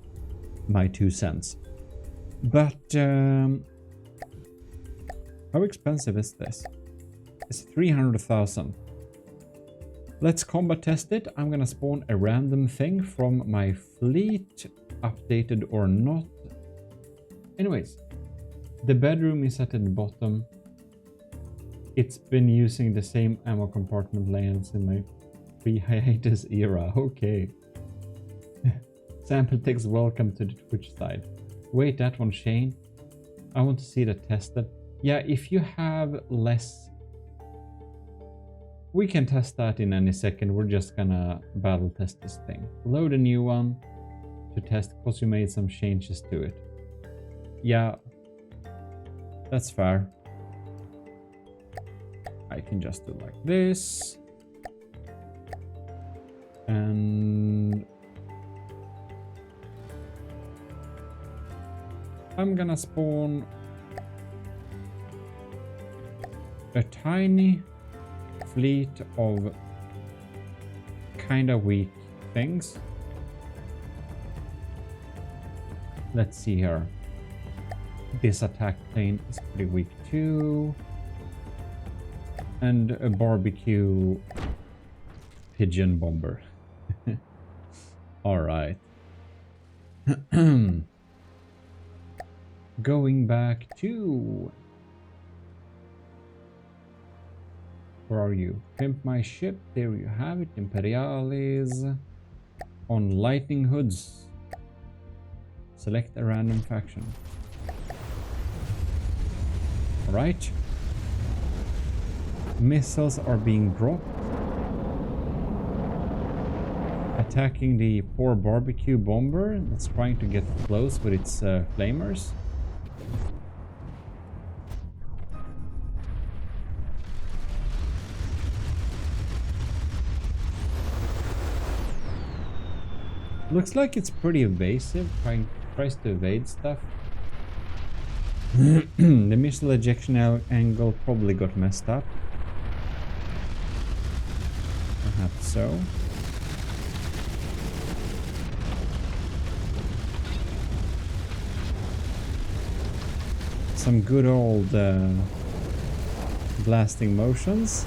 my 2 cents. But how expensive is this? It's 300,000. Let's combat test it. I'm gonna spawn a random thing from my fleet, updated or not. Anyways, the bedroom is at the bottom. It's been using the same ammo compartment layouts in my pre-hiatus era. Okay. Sample text, welcome to the Twitch side. Wait, that one, Shane. I want to see that tested. Yeah, if you have less... We can test that in any second. We're just gonna battle test this thing. Load a new one to test because you made some changes to it. Yeah, that's fair. I can just do like this. And I'm gonna spawn a tiny fleet of kinda weak things. Let's see here. This attack plane is pretty weak too. And a barbecue pigeon bomber. Alright. Going back to... Where are you? Pimp my ship. There you have it. Imperialis. On lightning hoods. Select a random faction. Alright. Missiles are being dropped. Attacking the poor barbecue bomber that's trying to get close with its flamers. Looks like it's pretty evasive, tries to evade stuff. The missile ejection angle probably got messed up. Perhaps so. Some good old blasting motions.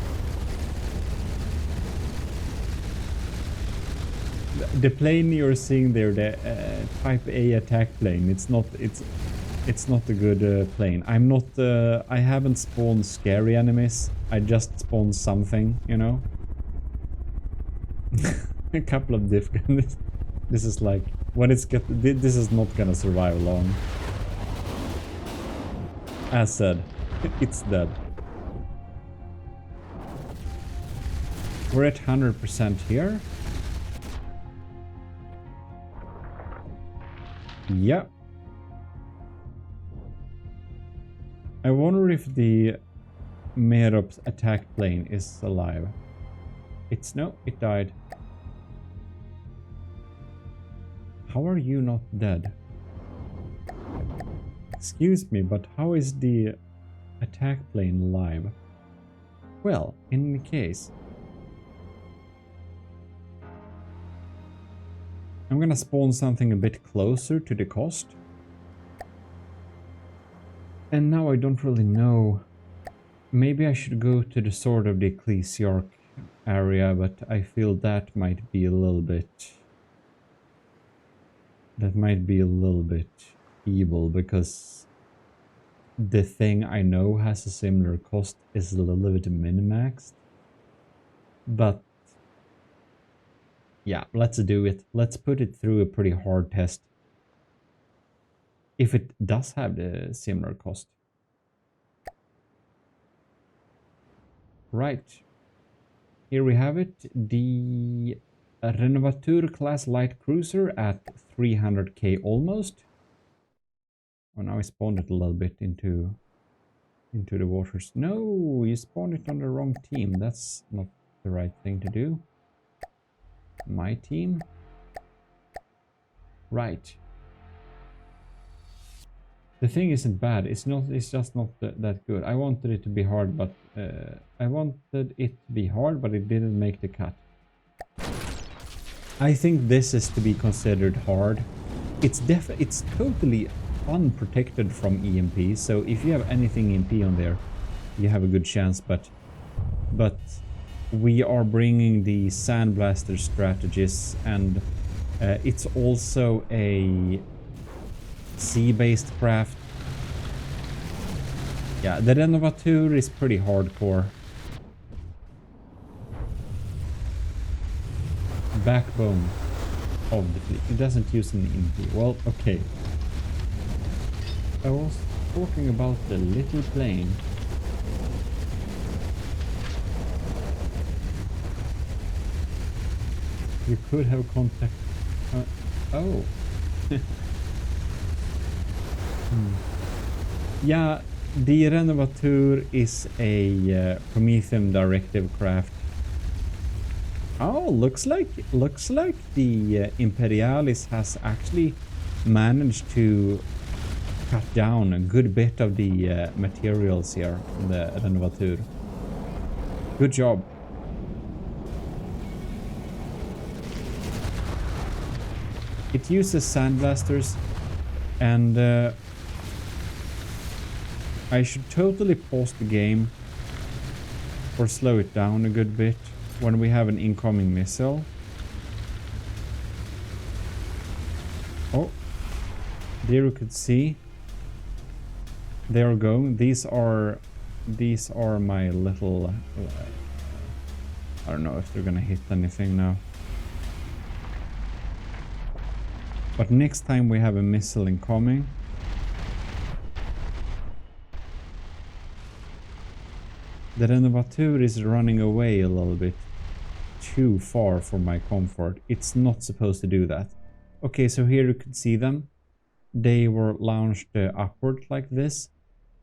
The plane you're seeing there, the Type A attack plane, it's not a good plane. I haven't spawned scary enemies. I just spawned something, you know. A couple of diff guns. This is like when this is not gonna survive long. As said, it's dead. We're at 100% here. Yeah. I wonder if the Merop's attack plane is alive. No, it died. How are you not dead? Excuse me, but how is the attack plane alive? Well, in any case, I'm gonna spawn something a bit closer to the coast. And now I don't really know. Maybe I should go to the Sword of the Ecclesiarch area, but I feel that might be a little bit... That might be a little bit evil, because the thing I know has a similar cost is a little bit min-maxed. But yeah, let's do it. Let's put it through a pretty hard test. If it does have the similar cost. Right. Here we have it. The Renovateur class light cruiser at 300k almost. Oh, now I spawned it a little bit into the waters. No, you spawned it on the wrong team. That's not the right thing to do. My team. Right. The thing isn't bad. It's not. It's just not that good. I wanted it to be hard, but it didn't make the cut. I think this is to be considered hard. It's totally unprotected from EMP. So if you have anything EMP on there, you have a good chance. But we are bringing the sandblaster strategies, and it's also a sea-based craft. Yeah, the Renovateur is pretty hardcore. Backbone of the fleet. It doesn't use an EMP. Well, okay. I was talking about the little plane. You could have contact. Oh. Yeah, the Renovateur is a Promethean directive craft. Oh, looks like the Imperialis has actually managed to cut down a good bit of the materials here in the Renovateur. Good job. It uses sandblasters, and I should totally pause the game or slow it down a good bit when we have an incoming missile. Oh, there you could see they are going. These are my little I don't know if they're gonna hit anything now. But next time we have a missile incoming, the Renovateur is running away a little bit too far for my comfort. It's not supposed to do that. Okay, so here you could see them. They were launched upward like this,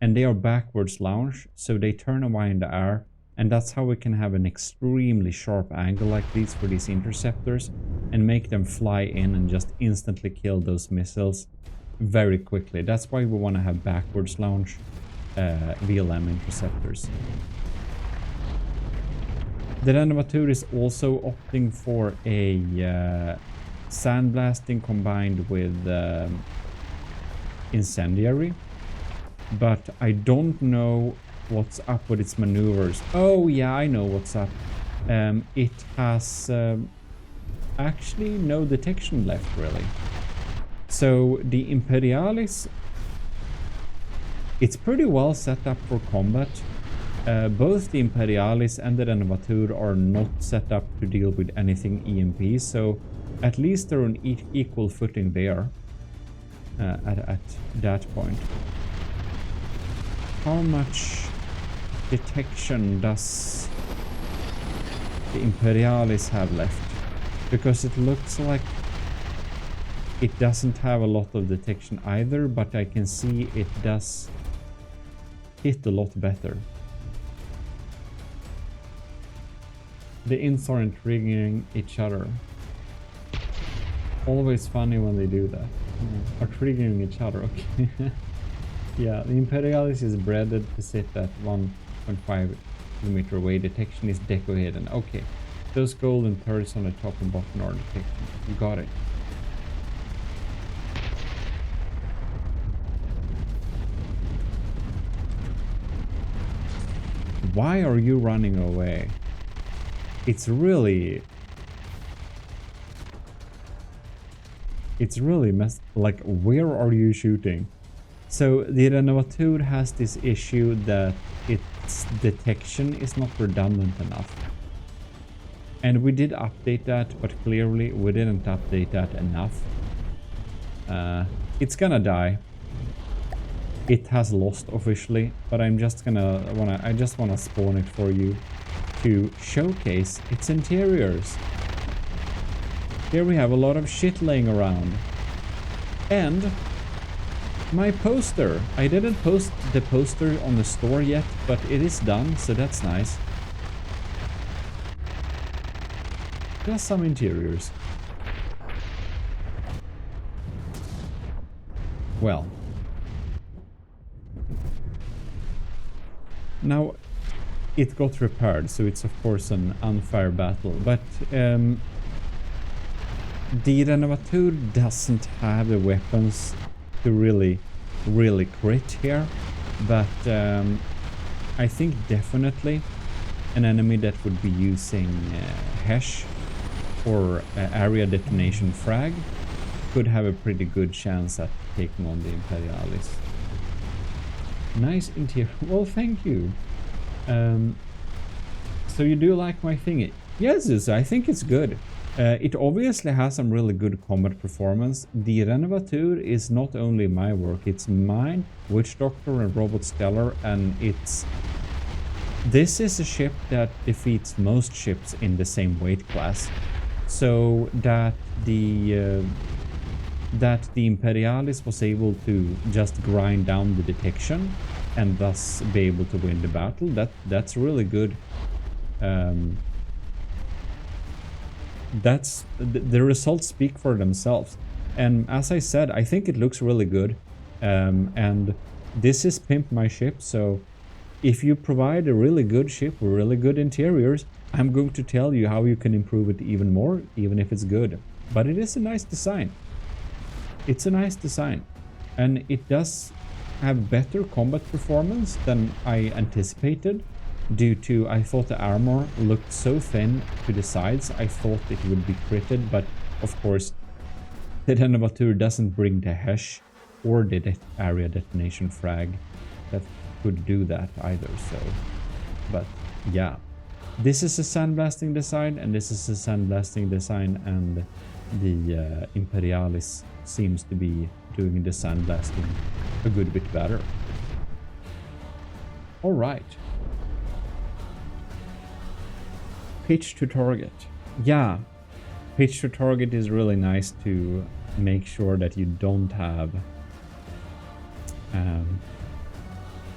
and they are backwards launched, so they turn away in the air, and that's how we can have an extremely sharp angle like these for these interceptors and make them fly in and just instantly kill those missiles very quickly. That's why we want to have backwards launch VLM interceptors. The Renovateur is also opting for a sandblasting combined with incendiary, but I don't know what's up with its maneuvers. Oh yeah, I know what's up. It has actually no detection left, really. So the Imperialis, it's pretty well set up for combat. Both the Imperialis and the Renovateur are not set up to deal with anything EMP, so at least they're on equal footing there at that point. How much detection does the Imperialis have left? Because it looks like it doesn't have a lot of detection either, but I can see it does hit a lot better. The ints are intriguing each other. Always funny when they do that. Are triggering each other, okay. Yeah, the Imperialis is breaded to sit at 1.5 kilometer away. Detection is deco hidden. Okay, those golden turrets on the top and bottom are detection. You got it. Why are you running away? It's really like, where are you shooting? So the Renovateur has this issue that its detection is not redundant enough. And we did update that, but clearly we didn't update that enough. It's gonna die. It has lost officially, but I just wanna spawn it for you to showcase its interiors. Here we have a lot of shit laying around. And my poster. I didn't post the poster on the store yet, but it is done, so that's nice. Just some interiors. Well, Now, it got repaired, so it's of course an unfair battle, but the Renovateur doesn't have the weapons to really crit here, but I think definitely an enemy that would be using Hesh or area detonation frag could have a pretty good chance at taking on the Imperialis. Nice interior. Well, thank you. So you do like my thingy? Yes, I think it's good. It obviously has some really good combat performance. The Renovateur is not only my work, it's mine, Witch Doctor and Robot Stellar, and this is a ship that defeats most ships in the same weight class. So that the Imperialis was able to just grind down the detection and thus be able to win the battle, that's really good. The results speak for themselves, and as I said, I think it looks really good. And this is Pimp My Ship, so if you provide a really good ship with really good interiors, I'm going to tell you how you can improve it even more, even if it's good. But it is a nice design. It's a nice design, and it does have better combat performance than I anticipated, due to I thought the armor looked so thin to the sides. I thought it would be critted, but of course the Renovateur doesn't bring the Hesh or the area detonation frag that could do that either. So, but yeah, this is a sandblasting design and this is a sandblasting design, and the Imperialis seems to be doing the sandblasting a good bit better. All right. Pitch to target. Yeah, pitch to target is really nice to make sure that you don't have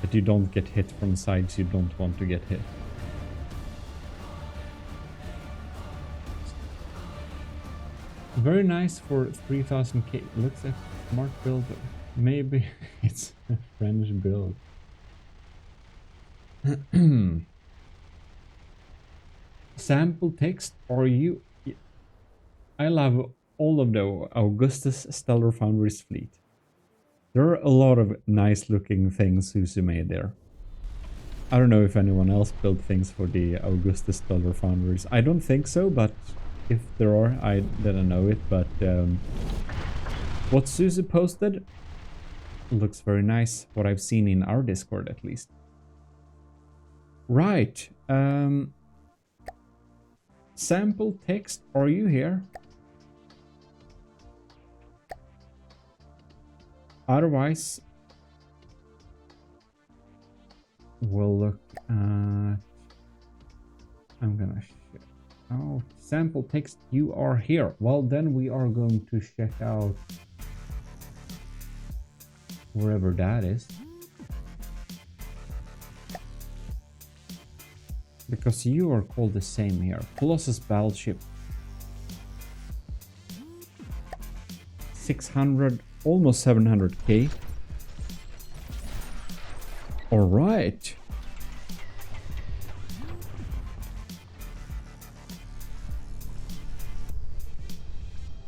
that you don't get hit from sides you don't want to get hit. Very nice for 3000k. Looks like smart build. Maybe it's a French build. Sample text, are you... I love all of the Augustus Stellar Foundries fleet. There are a lot of nice looking things Susie made there. I don't know if anyone else built things for the Augustus Stellar Foundries. I don't think so, but if there are, I didn't know it. But what Susie posted looks very nice, what I've seen in our Discord at least. Right. Sample text, are you here? Otherwise, we'll look at... I'm gonna... Oh, sample text, you are here. Well, then we are going to check out wherever that is. Because you are called the same here. Colossus Battleship. 600, almost 700k. All right.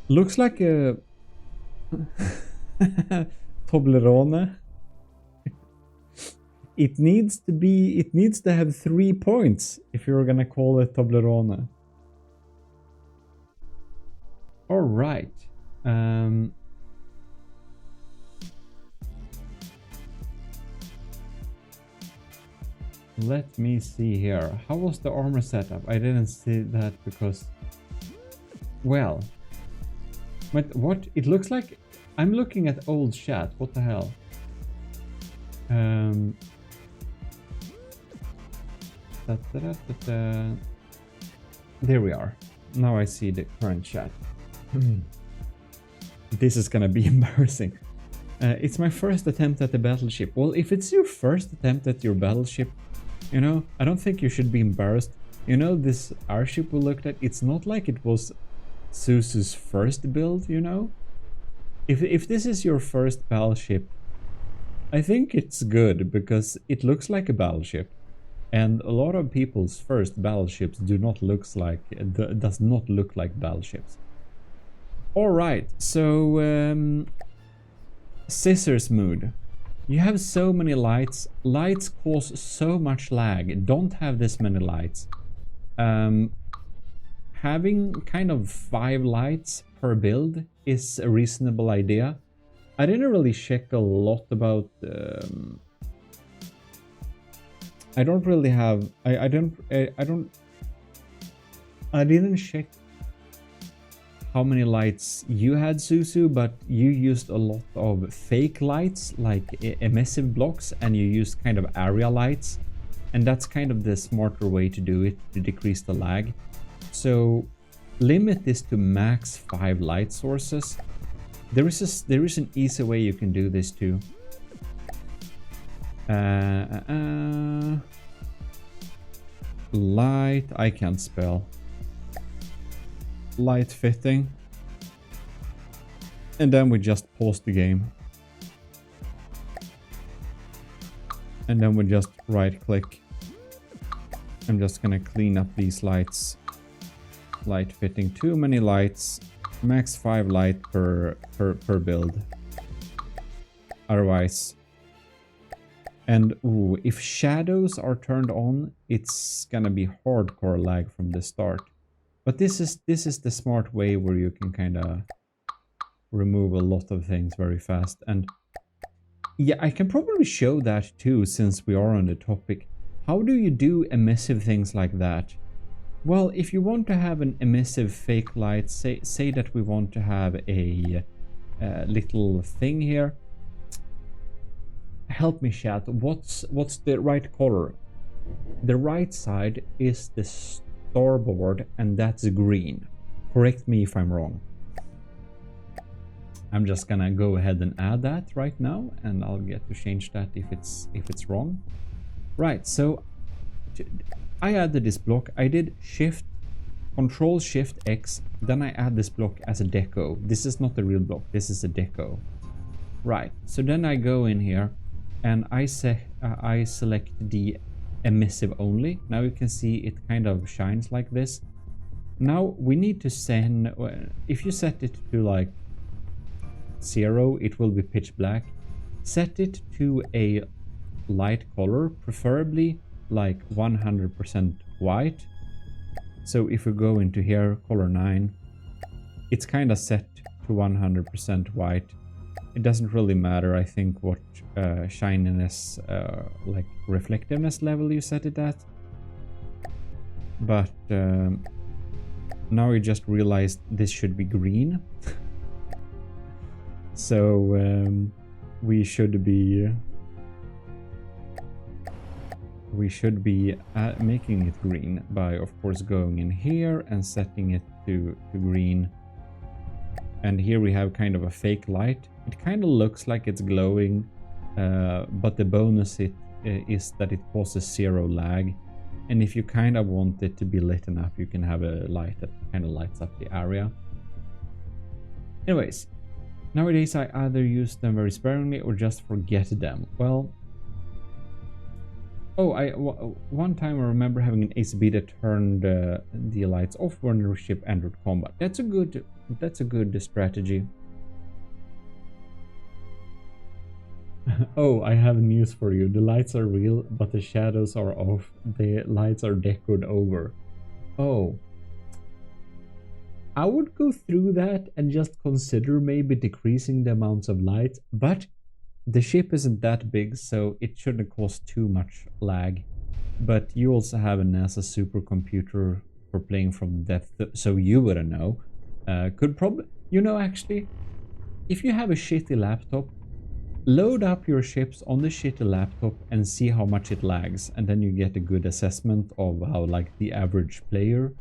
Looks like a Toblerone. It needs to have 3 points if you're gonna call it Toblerone. All right. Let me see here. How was the armor setup? I didn't see that because... Well... But what? It looks like... I'm looking at old chat. What the hell? There we are. Now I see the current chat. This is gonna be embarrassing. It's my first attempt at the battleship. Well, if it's your first attempt at your battleship, you know, I don't think you should be embarrassed. You know, this airship we looked at, it's not like it was Susu's first build, you know? If this is your first battleship, I think it's good because it looks like a battleship. And a lot of people's first battleships does not look like battleships. All right, so scissors mood. You have so many lights. Lights cause so much lag. Don't have this many lights. Having kind of 5 lights per build is a reasonable idea. I didn't really check a lot about. I don't really have. I didn't check how many lights you had, Susu, but you used a lot of fake lights, like emissive blocks, and you used kind of area lights, and that's kind of the smarter way to do it to decrease the lag. So limit this to max 5 light sources. There is an easy way you can do this too. Light, I can't spell. Light fitting. And then we just pause the game. And then we just right click. I'm just gonna clean up these lights. Light fitting, too many lights. Max 5 light per build. Otherwise. And ooh, if shadows are turned on, it's gonna be hardcore lag from the start. But this is the smart way where you can kind of remove a lot of things very fast. And yeah, I can probably show that too, since we are on the topic. How do you do emissive things like that? Well, if you want to have an emissive fake light, say that we want to have a little thing here. Help me, chat. What's the right color? The right side is the starboard, and that's green. Correct me if I'm wrong. I'm just gonna go ahead and add that right now, and I'll get to change that if it's wrong. Right, so I added this block. I did Control Shift X, then I add this block as a deco. This is not the real block, this is a deco. Right, so then I go in here and I select the emissive only. Now you can see it kind of shines like this. Now we need to send, if you set it to like 0, it will be pitch black. Set it to a light color, preferably like 100% white. So if we go into here, color 9, it's kind of set to 100% white. It doesn't really matter, I think, what shininess, like reflectiveness level you set it at. But now we just realized this should be green. So we should be making it green by, of course, going in here and setting it to green. And here we have kind of a fake light. It kind of looks like it's glowing, but the bonus is that it causes 0 lag. And if you kind of want it to be lit up, you can have a light that kind of lights up the area. Anyways, nowadays I either use them very sparingly or just forget them. Well, one time I remember having an ACB that turned the lights off when the ship entered combat. That's a good strategy. Oh, I have news for you. The lights are real, but the shadows are off. The lights are decoed over. Oh. I would go through that and just consider maybe decreasing the amounts of lights, but the ship isn't that big, so it shouldn't cause too much lag. But you also have a NASA supercomputer for playing from depth, so you wouldn't know. Could probably, you know, actually, if you have a shitty laptop, load up your ships on the shitty laptop and see how much it lags, and then you get a good assessment of how like the average player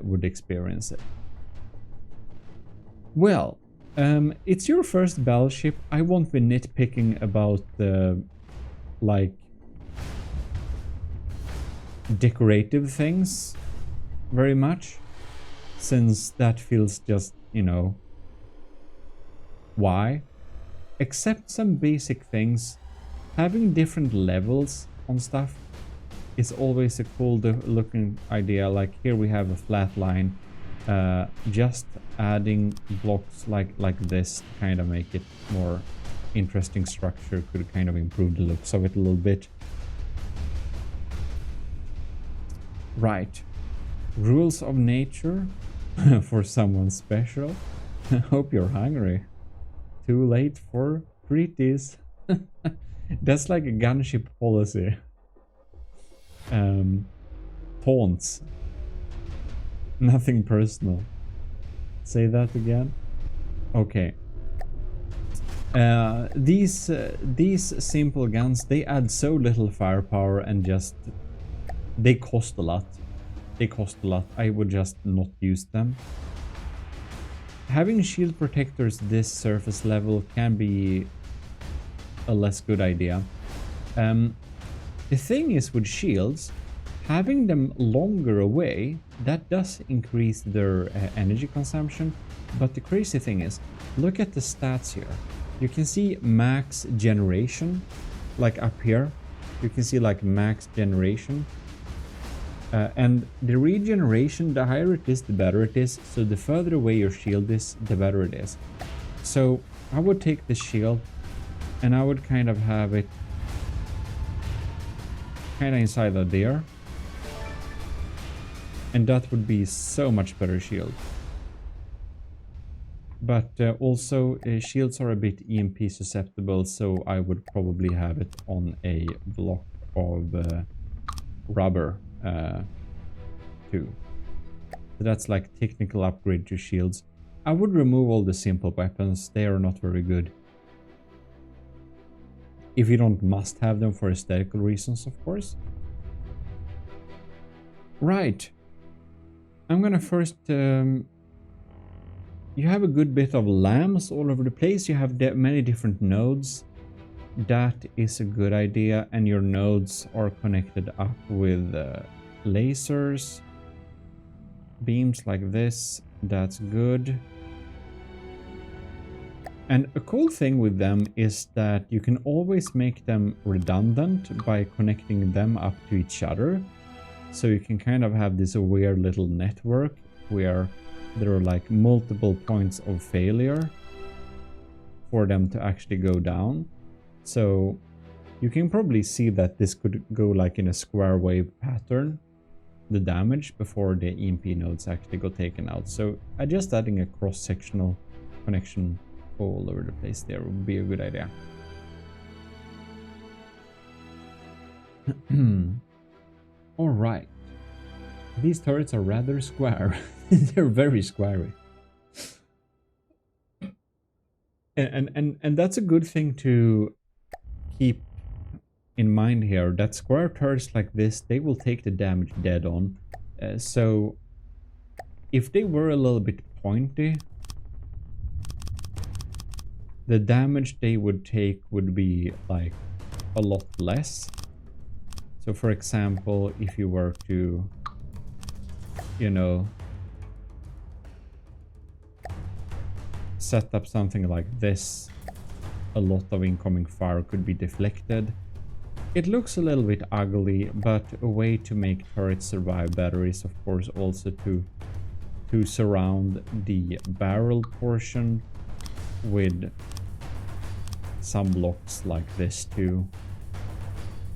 would experience it. Well, it's your first battleship. I won't be nitpicking about the like decorative things very much, since that feels just, you know, why? Except some basic things. Having different levels on stuff is always a cool looking idea. Like here we have a flat line. Just adding blocks like this to kind of make it more interesting structure could kind of improve the looks of it a little bit. Right. Rules of nature for someone special. Hope you're hungry. Too late for treaties. That's like a gunship policy. Taunts. Nothing personal. Say that again. Okay. These simple guns, they add so little firepower and just they cost a lot. They cost a lot. I would just not use them. Having shield protectors this surface level can be a less good idea. The thing is with shields, having them longer away, that does increase their energy consumption. But the crazy thing is, look at the stats here. You can see max generation, like up here. You can see like max generation. And the regeneration, the higher it is, the better it is. So the further away your shield is, the better it is. So I would take the shield and I would kind of have it kind of inside of there. And that would be so much better shield. But also shields are a bit EMP susceptible, so I would probably have it on a block of rubber too. So that's like technical upgrade to shields. I would remove all the simple weapons. They are not very good. If you don't must have them for aesthetical reasons, of course. Right. I'm gonna first... you have a good bit of lamps all over the place. You have many different nodes. That is a good idea. And your nodes are connected up with lasers. Beams like this. That's good. And a cool thing with them is that you can always make them redundant by connecting them up to each other. So you can kind of have this weird little network where there are like multiple points of failure for them to actually go down. So you can probably see that this could go like in a square wave pattern, the damage, before the EMP nodes actually got taken out. So just adding a cross-sectional connection all over the place there would be a good idea. All right. These turrets are rather square. They're very squarey. And that's a good thing to keep in mind here, that square turrets like this, they will take the damage dead on. So if they were a little bit pointy, the damage they would take would be like a lot less. So for example, if you were to, you know, set up something like this, a lot of incoming fire could be deflected. It looks a little bit ugly, but a way to make turrets survive better is of course also to surround the barrel portion with some blocks like this too.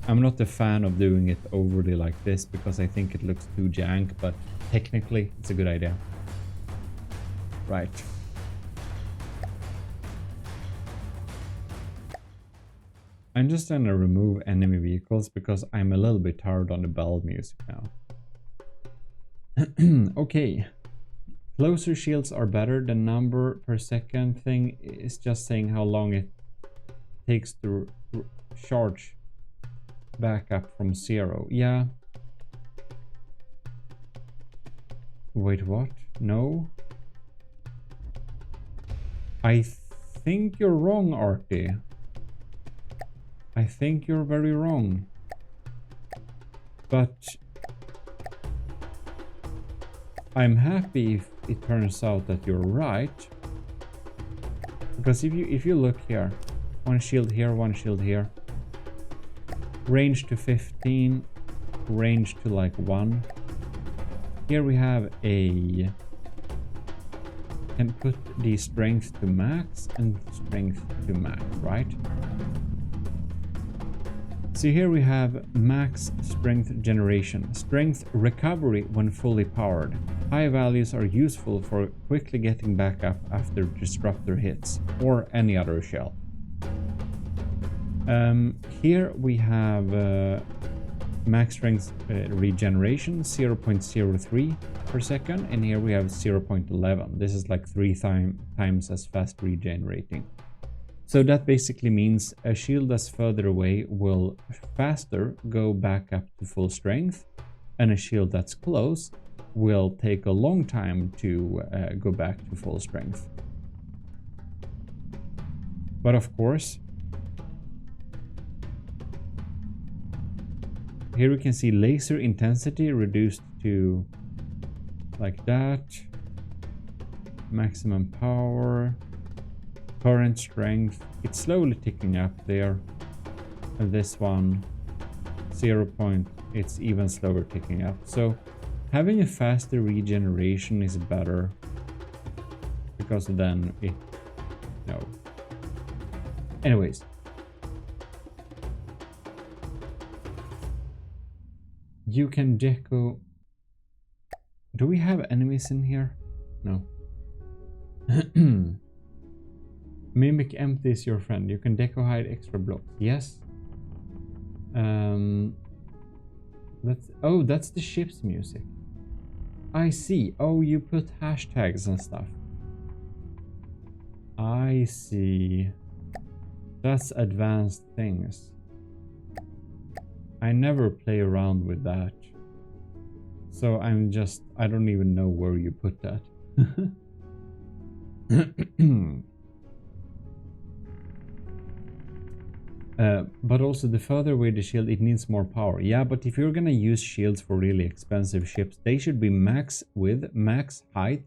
I'm not a fan of doing it overly like this because I think it looks too jank, but technically it's a good idea. Right. I'm just gonna remove enemy vehicles because I'm a little bit tired on the bell music now. Okay. Closer shields are better. The number per second thing is just saying how long it takes to charge back up from 0. Yeah. Wait, what? No. I think you're wrong, Artie. I think you're very wrong. But I'm happy if it turns out that you're right. Because if you look here, one shield here, one shield here. Range to 15. range to like 1. Here we have a... Can put the strength to max and strength to max, right? So here we have max strength generation, strength recovery when fully powered. High values are useful for quickly getting back up after disruptor hits or any other shell. Here we have max strength regeneration 0.03 per second, and here we have 0.11. This is like 3 times as fast regenerating. So that basically means a shield that's further away will faster go back up to full strength, and a shield that's close will take a long time to go back to full strength. But of course, here we can see laser intensity reduced to like that, maximum power, current strength, it's slowly ticking up there, and this one 0. It's even slower ticking up. So having a faster regeneration is better, because then it, no. Anyways, you can deco. Do we have enemies in here? No. Mimic empty is your friend. You can deco hide extra blocks. Yes. That's the ship's music. I see. Oh, you put hashtags and stuff. I see. That's advanced things. I never play around with that. So I don't even know where you put that. But also the further away the shield, it needs more power. Yeah, but if you're gonna use shields for really expensive ships, they should be max width, max height,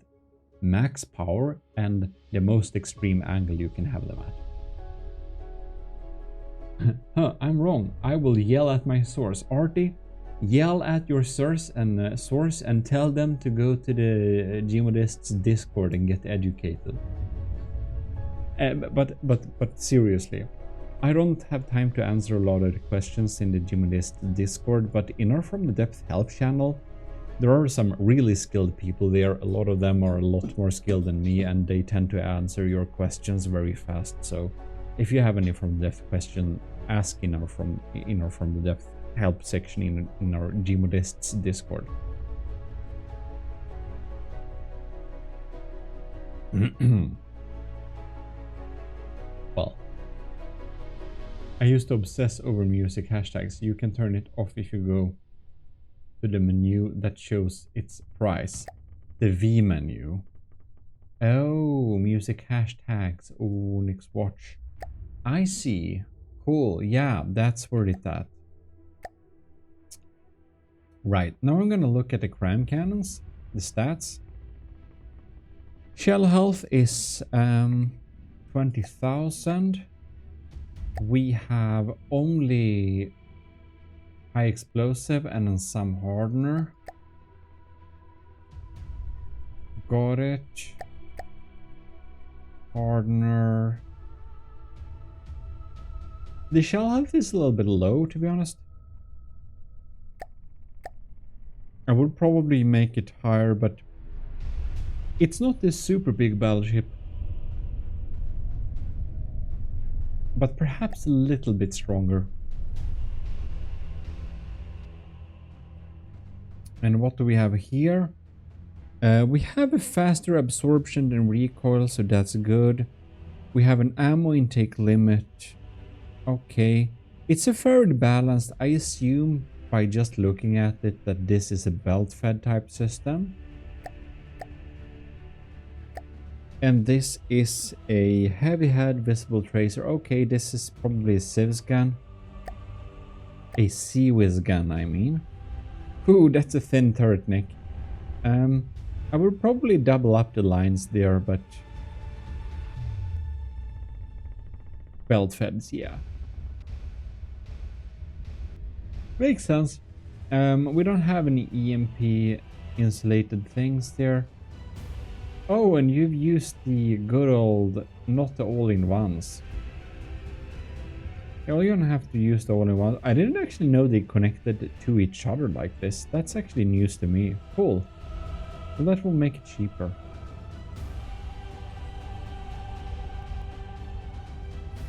max power, and the most extreme angle you can have them at. Huh, I'm wrong. I will yell at my source. Artie, yell at your source and tell them to go to the gmodists Discord and get educated. But seriously, I don't have time to answer a lot of the questions in the gmodists Discord, but in our From the Depth help channel, there are some really skilled people there. A lot of them are a lot more skilled than me, and they tend to answer your questions very fast. So if you have any From the Depth question, ask in our From the Depth help section in our gmodists Discord. Well, I used to obsess over music hashtags. You can turn it off if you go to the menu that shows its price. The V menu. Oh, music hashtags. Oh, Nick's watch. I see. Cool. Yeah, that's where it's at. Right. Now I'm gonna look at the crime cannons, the stats. Shell health is 20,000. We have only high explosive and then some hardener. Got it. Hardener. The shell health is a little bit low, to be honest. I would probably make it higher, but it's not this super big battleship. But perhaps a little bit stronger. And what do we have here? We have a faster absorption than recoil, so that's good. We have an ammo intake limit. Okay. It's a fairly balanced. I assume by just looking at it that this is a belt-fed type system. And this is a heavy head visible tracer. Okay, this is probably a civs gun. A Sea-Wiz gun, I mean. Ooh, that's a thin turret, Nick. I would probably double up the lines there, but... Belt feds, yeah. Makes sense. We don't have any EMP insulated things there. Oh, and you've used the good old, not the all-in-ones. Well, you don't have to use the all-in-ones. I didn't actually know they connected to each other like this. That's actually news to me. Cool. Well, that will make it cheaper.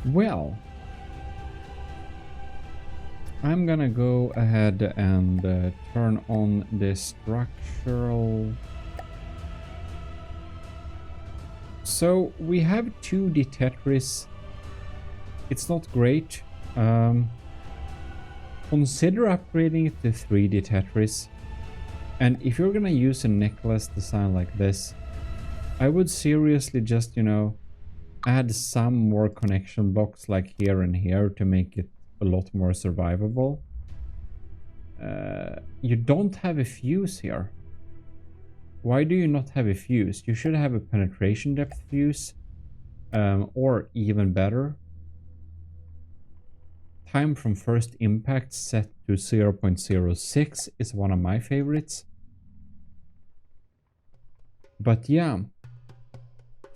Well, I'm gonna go ahead and turn on the structural. So we have 2D Tetris. It's not great. Consider upgrading it to 3D Tetris. And if you're gonna use a necklace design like this, I would seriously just, you know, add some more connection blocks like here and here to make it a lot more survivable. You don't have a fuse here. Why do you not have a fuse? You should have a penetration depth fuse, or even better, time from first impact set to 0.06 is one of my favorites. But yeah,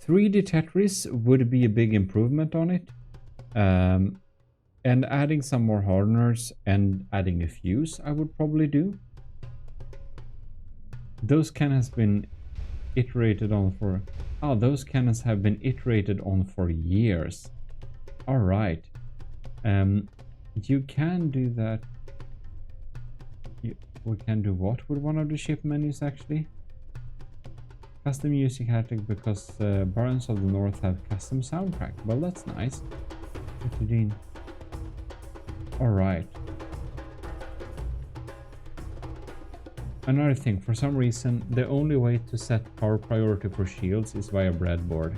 3D Tetris would be a big improvement on it. And adding some more hardeners and adding a fuse I would probably do. Those cannons have been iterated on for... Oh, those cannons have been iterated on for years. Alright. You can do that. We can do what with one of the ship menus actually? Custom music haptic because Barons of the North have custom soundtrack. Well, that's nice. What you doing? Alright. Another thing, for some reason, the only way to set power priority for shields is via breadboard.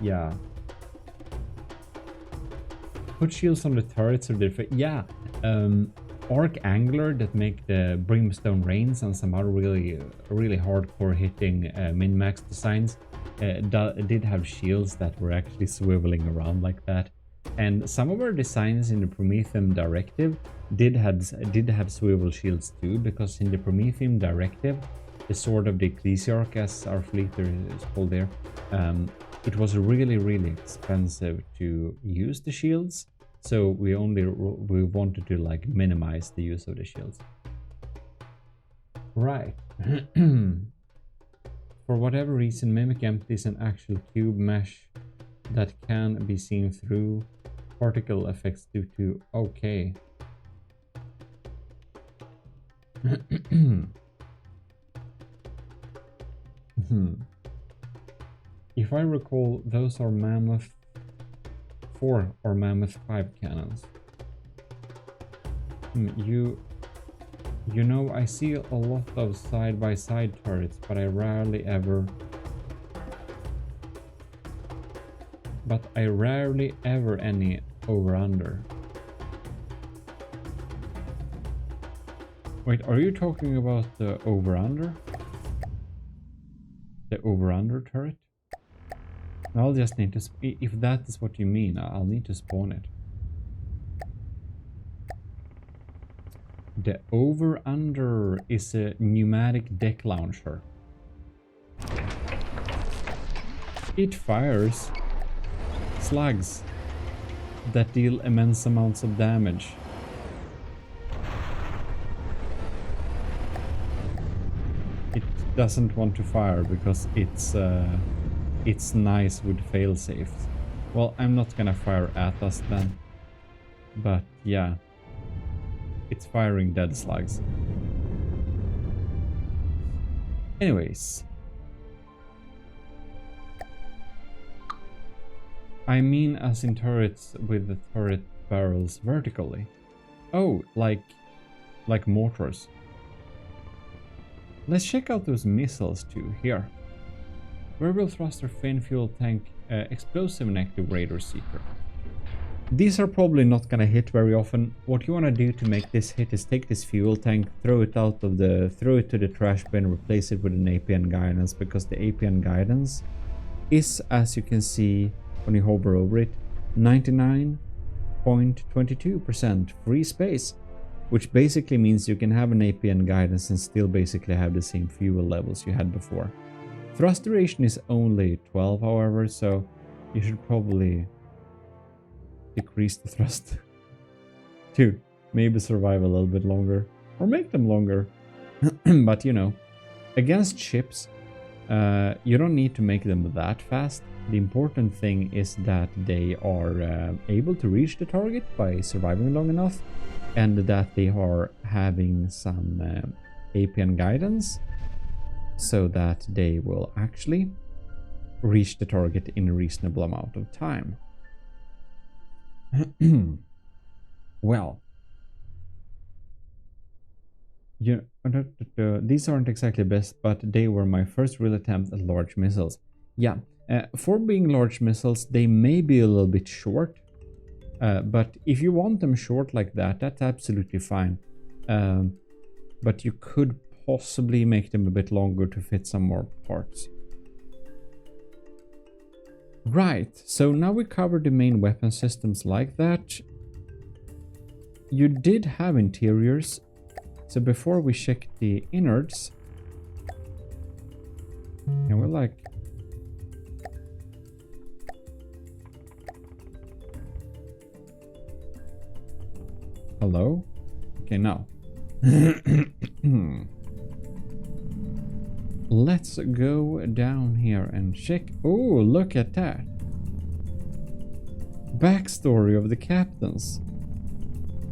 Yeah. Put shields on the turrets or different. Yeah. Arc Angler that make the Brimstone Rains and some other really hardcore hitting min-max designs did have shields that were actually swiveling around like that. And some of our designs in the Prometheum Directive did have swivel shields too, because in the Prometheum Directive, the Sword of the Ecclesiarch, as our fleet is called there, it was really expensive to use the shields, so we wanted to like minimize the use of the shields. Right. For whatever reason, Mimic Empty is an actual cube mesh that can be seen through particle effects due to... Okay. If I recall, those are Mammoth 4 or Mammoth 5 cannons. You know, I see a lot of side-by-side turrets, but I rarely ever any over-under. Wait, are you talking about the over-under? The over-under turret? I'll just need to... If that is what you mean, I'll need to spawn it. The over-under is a pneumatic deck launcher. It fires slugs that deal immense amounts of damage. It doesn't want to fire because it's nice with failsafes. Well, I'm not gonna fire at us then, but yeah, it's firing dead slugs. Anyways, I mean as in turrets with the turret barrels vertically. Oh, like mortars. Let's check out those missiles too, here. Variable thruster, fin fuel tank, explosive and active radar seeker. These are probably not gonna hit very often. What you wanna do to make this hit is take this fuel tank, throw it to the trash bin, replace it with an APN guidance, because the APN guidance is, as you can see when you hover over it, 99.22% free space. which basically means you can have an APN guidance and still basically have the same fuel levels you had before. Thrust duration is only 12, however, so you should probably decrease the thrust to maybe survive a little bit longer, or make them longer. But you know, against ships, you don't need to make them that fast. The important thing is that they are able to reach the target by surviving long enough, and that they are having some APN guidance, so that they will actually reach the target in a reasonable amount of time. Well, these aren't exactly best, but they were my first real attempt at large missiles. Yeah, for being large missiles, they may be a little bit short, but if you want them short like that, that's absolutely fine. But you could possibly make them a bit longer to fit some more parts. Right, so now we covered the main weapon systems like that. You did have interiors, so before we check the innards, and we're like, hello? Okay, now. Let's go down here and check. Oh, look at that. Backstory of the captains.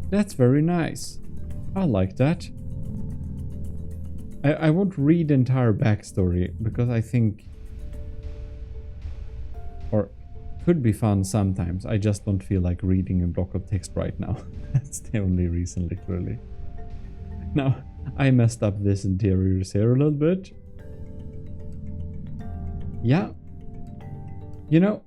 That's very nice. I like that. I won't read the entire backstory because I think, or could be fun sometimes. I just don't feel like reading a block of text right now. That's the only reason, literally. Now, I messed up this interiors here a little bit. Yeah. You know,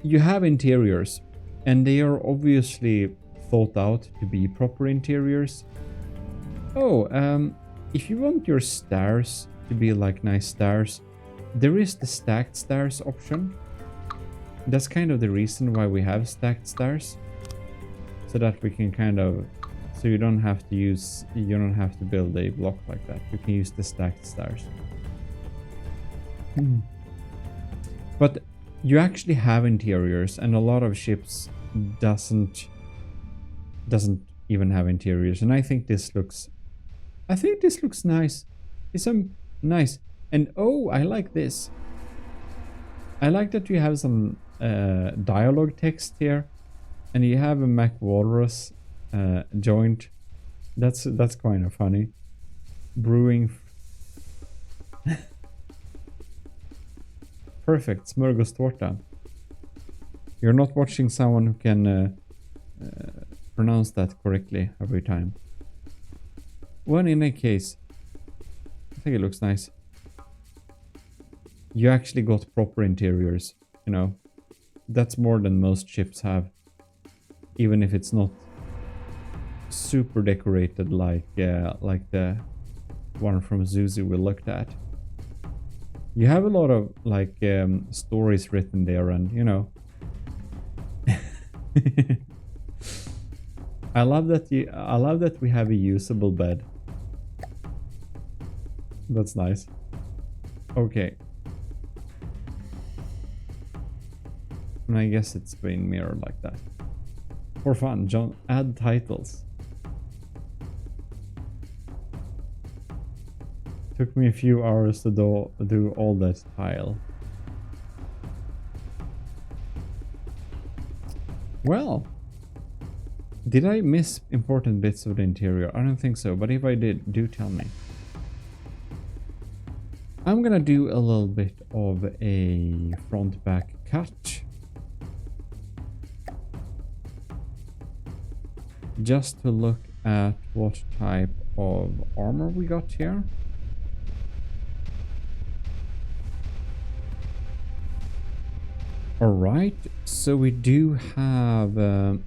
you have interiors, and they are obviously thought out to be proper interiors. Oh, if you want your stairs to be like nice stairs, there is the stacked stairs option. That's kind of the reason why we have stacked stairs, so that we can kind of, so you don't have to build a block like that. You can use the stacked stairs. But you actually have interiors, and a lot of ships doesn't even have interiors, and I think this looks nice. It's nice. And oh, I like this. I like that you have some dialogue text here, and you have a Mac Walrus joint. That's kind of funny. Brewing. Perfect, smörgåstårta. You're not watching someone who can pronounce that correctly every time. One in a case. I think it looks nice. You actually got proper interiors, you know. That's more than most ships have. Even if it's not super decorated like the one from Zuzu we looked at. You have a lot of like stories written there, and you know. I love that we have a usable bed. That's nice. Okay. And I guess it's been mirrored like that. For fun, John, add titles. Took me a few hours to do all that tile. Well, did I miss important bits of the interior? I don't think so, but if I did, do tell me. I'm gonna do a little bit of a front-back cut. Just to look at what type of armor we got here. Alright, so we do have a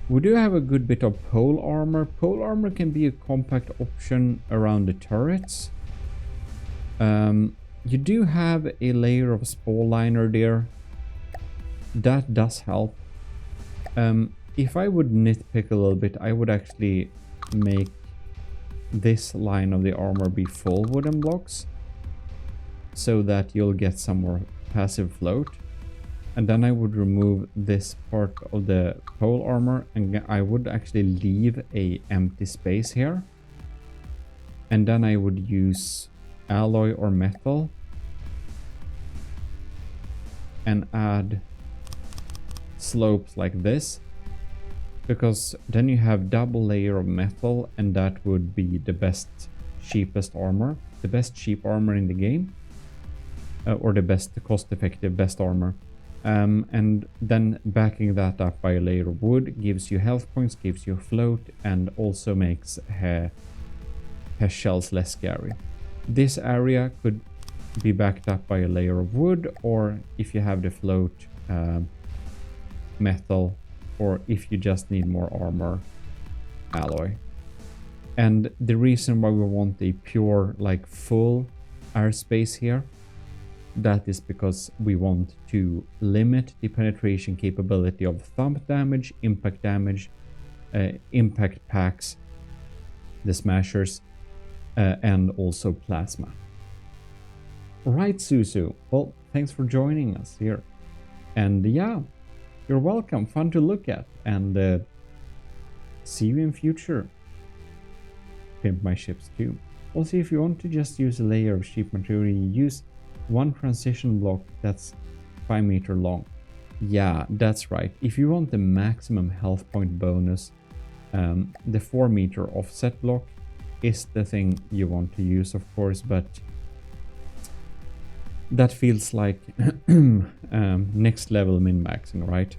good bit of pole armor. Pole armor can be a compact option around the turrets. You do have a layer of spall liner there. That does help. if I would nitpick a little bit, I would actually make this line of the armor be full wooden blocks so that you'll get some more passive float. And then I would remove this part of the pole armor and I would actually leave a empty space here. And then I would use alloy or metal and add slopes like this, because then you have double layer of metal and that would be the best cheapest armor, the best cheap armor in the game, or the best cost-effective best armor. And then backing that up by a layer of wood gives you health points, gives you float, and also makes shells less scary. This area could be backed up by a layer of wood, or if you have the float, metal, or if you just need more armor, alloy. And the reason why we want a pure, like full airspace here, that is because we want to limit the penetration capability of thump damage, impact packs, the smashers, and also plasma. Right, Susu. Well, thanks for joining us here. And yeah, you're welcome. Fun to look at. And see you in future. Pimp my ships too. Also, if you want to just use a layer of sheep material, use one transition block that's 5 meters long. Yeah, that's right. If you want the maximum health point bonus, the 4 meter offset block is the thing you want to use, of course, but that feels like next level min-maxing, right?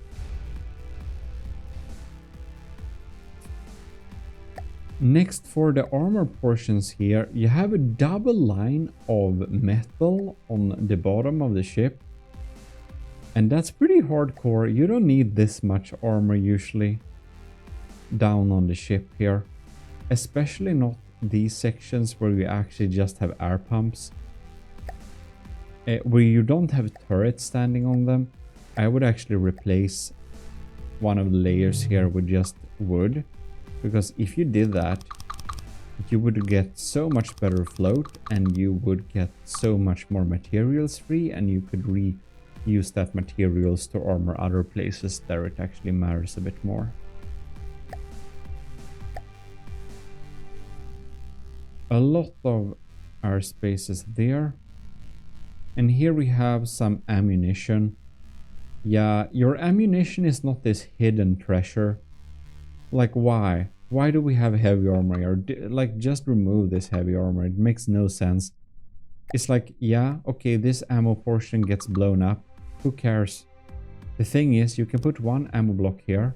Next, for the armor portions here, you have a double line of metal on the bottom of the ship. And that's pretty hardcore. You don't need this much armor usually down on the ship here. Especially not these sections where you actually just have air pumps. Where you don't have turrets standing on them. I would actually replace one of the layers here with just wood. Because if you did that, you would get so much better float and you would get so much more materials free, and you could reuse that materials to armor other places there it actually matters a bit more. A lot of our spaces there. And here we have some ammunition. Yeah, your ammunition is not this hidden treasure. Like, why? Why do we have heavy armor here? Like, just remove this heavy armor. It makes no sense. It's like, yeah, okay, this ammo portion gets blown up. Who cares? The thing is, you can put one ammo block here.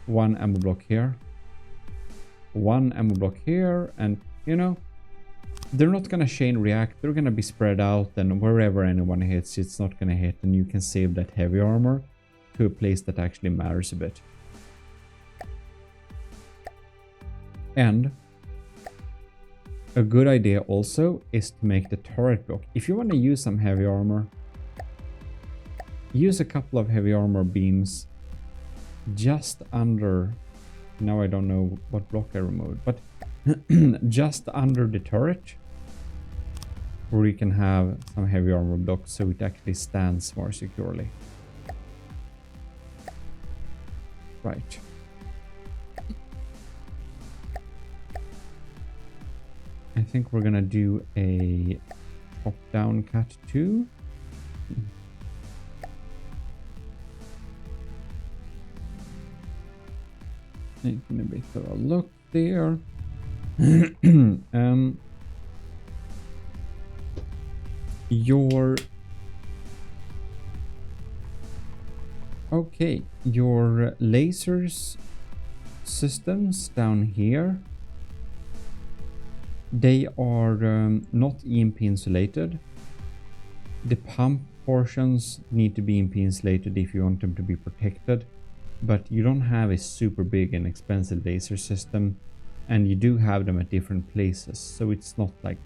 One ammo block here. One ammo block here. And, you know, they're not gonna chain react. They're gonna be spread out. And wherever anyone hits, it's not gonna hit. And you can save that heavy armor to a place that actually matters a bit. And a good idea also is to make the turret block. If you want to use some heavy armor, use a couple of heavy armor beams just under, now I don't know what block I removed, but just under the turret, where you can have some heavy armor blocks so it actually stands more securely. Right. I think we're gonna do a top-down cut too. Taking a bit of a look there. Your lasers systems down here, they are not EMP insulated. The pump portions need to be EMP insulated if you want them to be protected, but you don't have a super big and expensive laser system, and you do have them at different places, so it's not like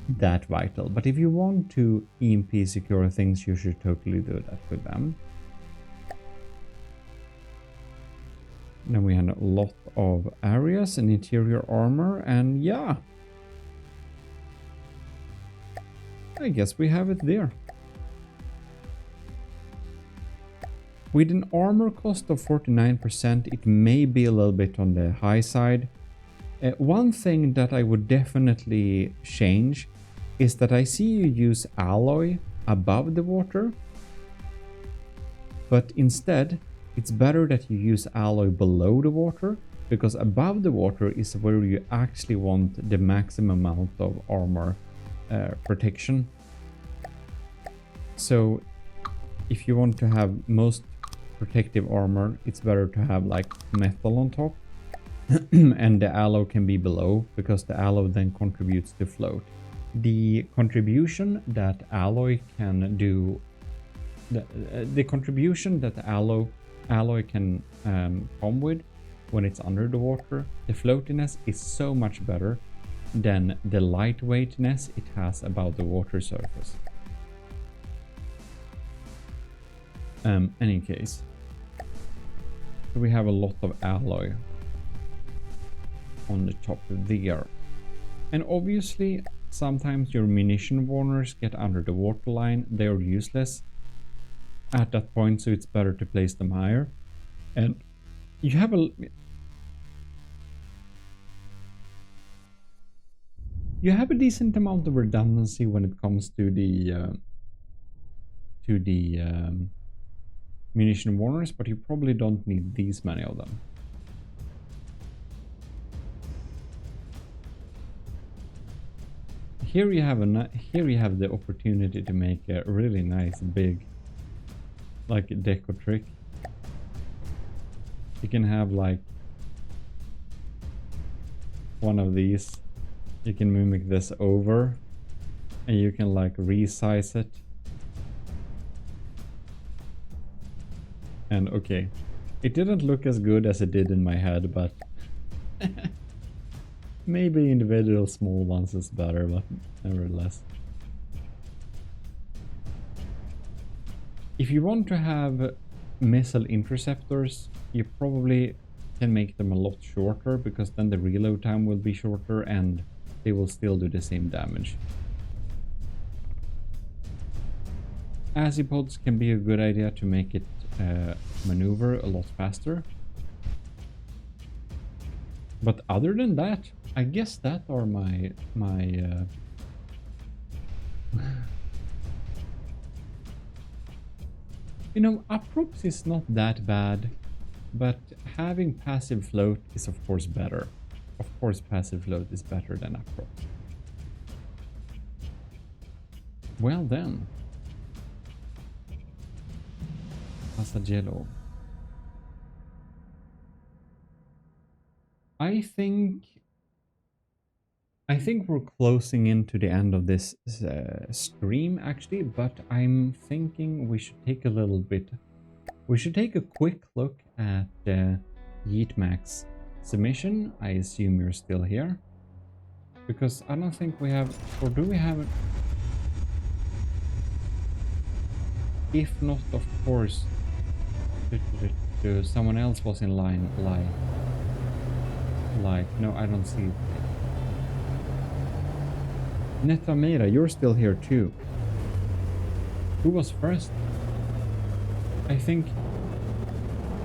that vital. But if you want to EMP secure things, you should totally do that with them. Then we had a lot of areas and interior armor, and yeah, I guess we have it there. With an armor cost of 49%, it may be a little bit on the high side. One thing that I would definitely change is that I see you use alloy above the water, but instead it's better that you use alloy below the water, because above the water is where you actually want the maximum amount of armor protection. So if you want to have most protective armor, it's better to have like metal on top and the alloy can be below, because the alloy then contributes to float. The contribution that alloy can do, the contribution that the alloy can come with when it's under the water, the floatiness is so much better than the lightweightness it has above the water surface. Any case, we have a lot of alloy on the top there, and obviously sometimes your munition warners get under the waterline. They are useless at that point, so it's better to place them higher. And you have a decent amount of redundancy when it comes to the munition warners, but you probably don't need these many of them. Here you have the opportunity to make a really nice big like deco trick. You can have like one of these. You can mimic this over and you can like resize it. And okay, it didn't look as good as it did in my head, but maybe individual small ones is better, but nevertheless. If you want to have missile interceptors, you probably can make them a lot shorter, because then the reload time will be shorter and they will still do the same damage. Azipods can be a good idea to make it maneuver a lot faster. But other than that, I guess that are my you know, uprops is not that bad, but having passive float is of course better. Of course passive float is better than uprops. Well then. Passagello. I think we're closing into the end of this stream actually, but I'm thinking we should take a quick look at Yeetmack's submission. I assume you're still here, because I don't think we have, or do we have it? If not, of course, someone else was in line. Like, no, I don't see. Netamira, you're still here too. Who was first? I think,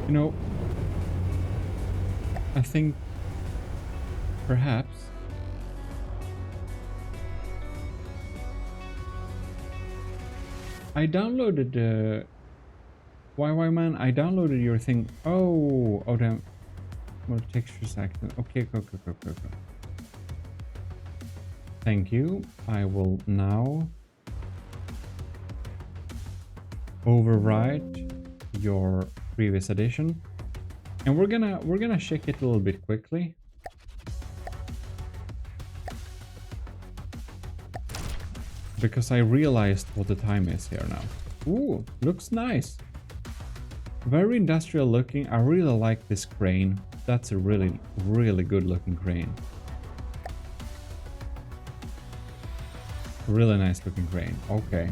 you know, I think perhaps I downloaded the YY man. I downloaded your thing. Oh damn. More textures active. Okay. Thank you. I will now override your previous edition, and we're gonna check it a little bit quickly. Because I realized what the time is here now. Ooh, looks nice. Very industrial looking. I really like this crane. That's a really good looking crane. Really nice looking crane. Okay.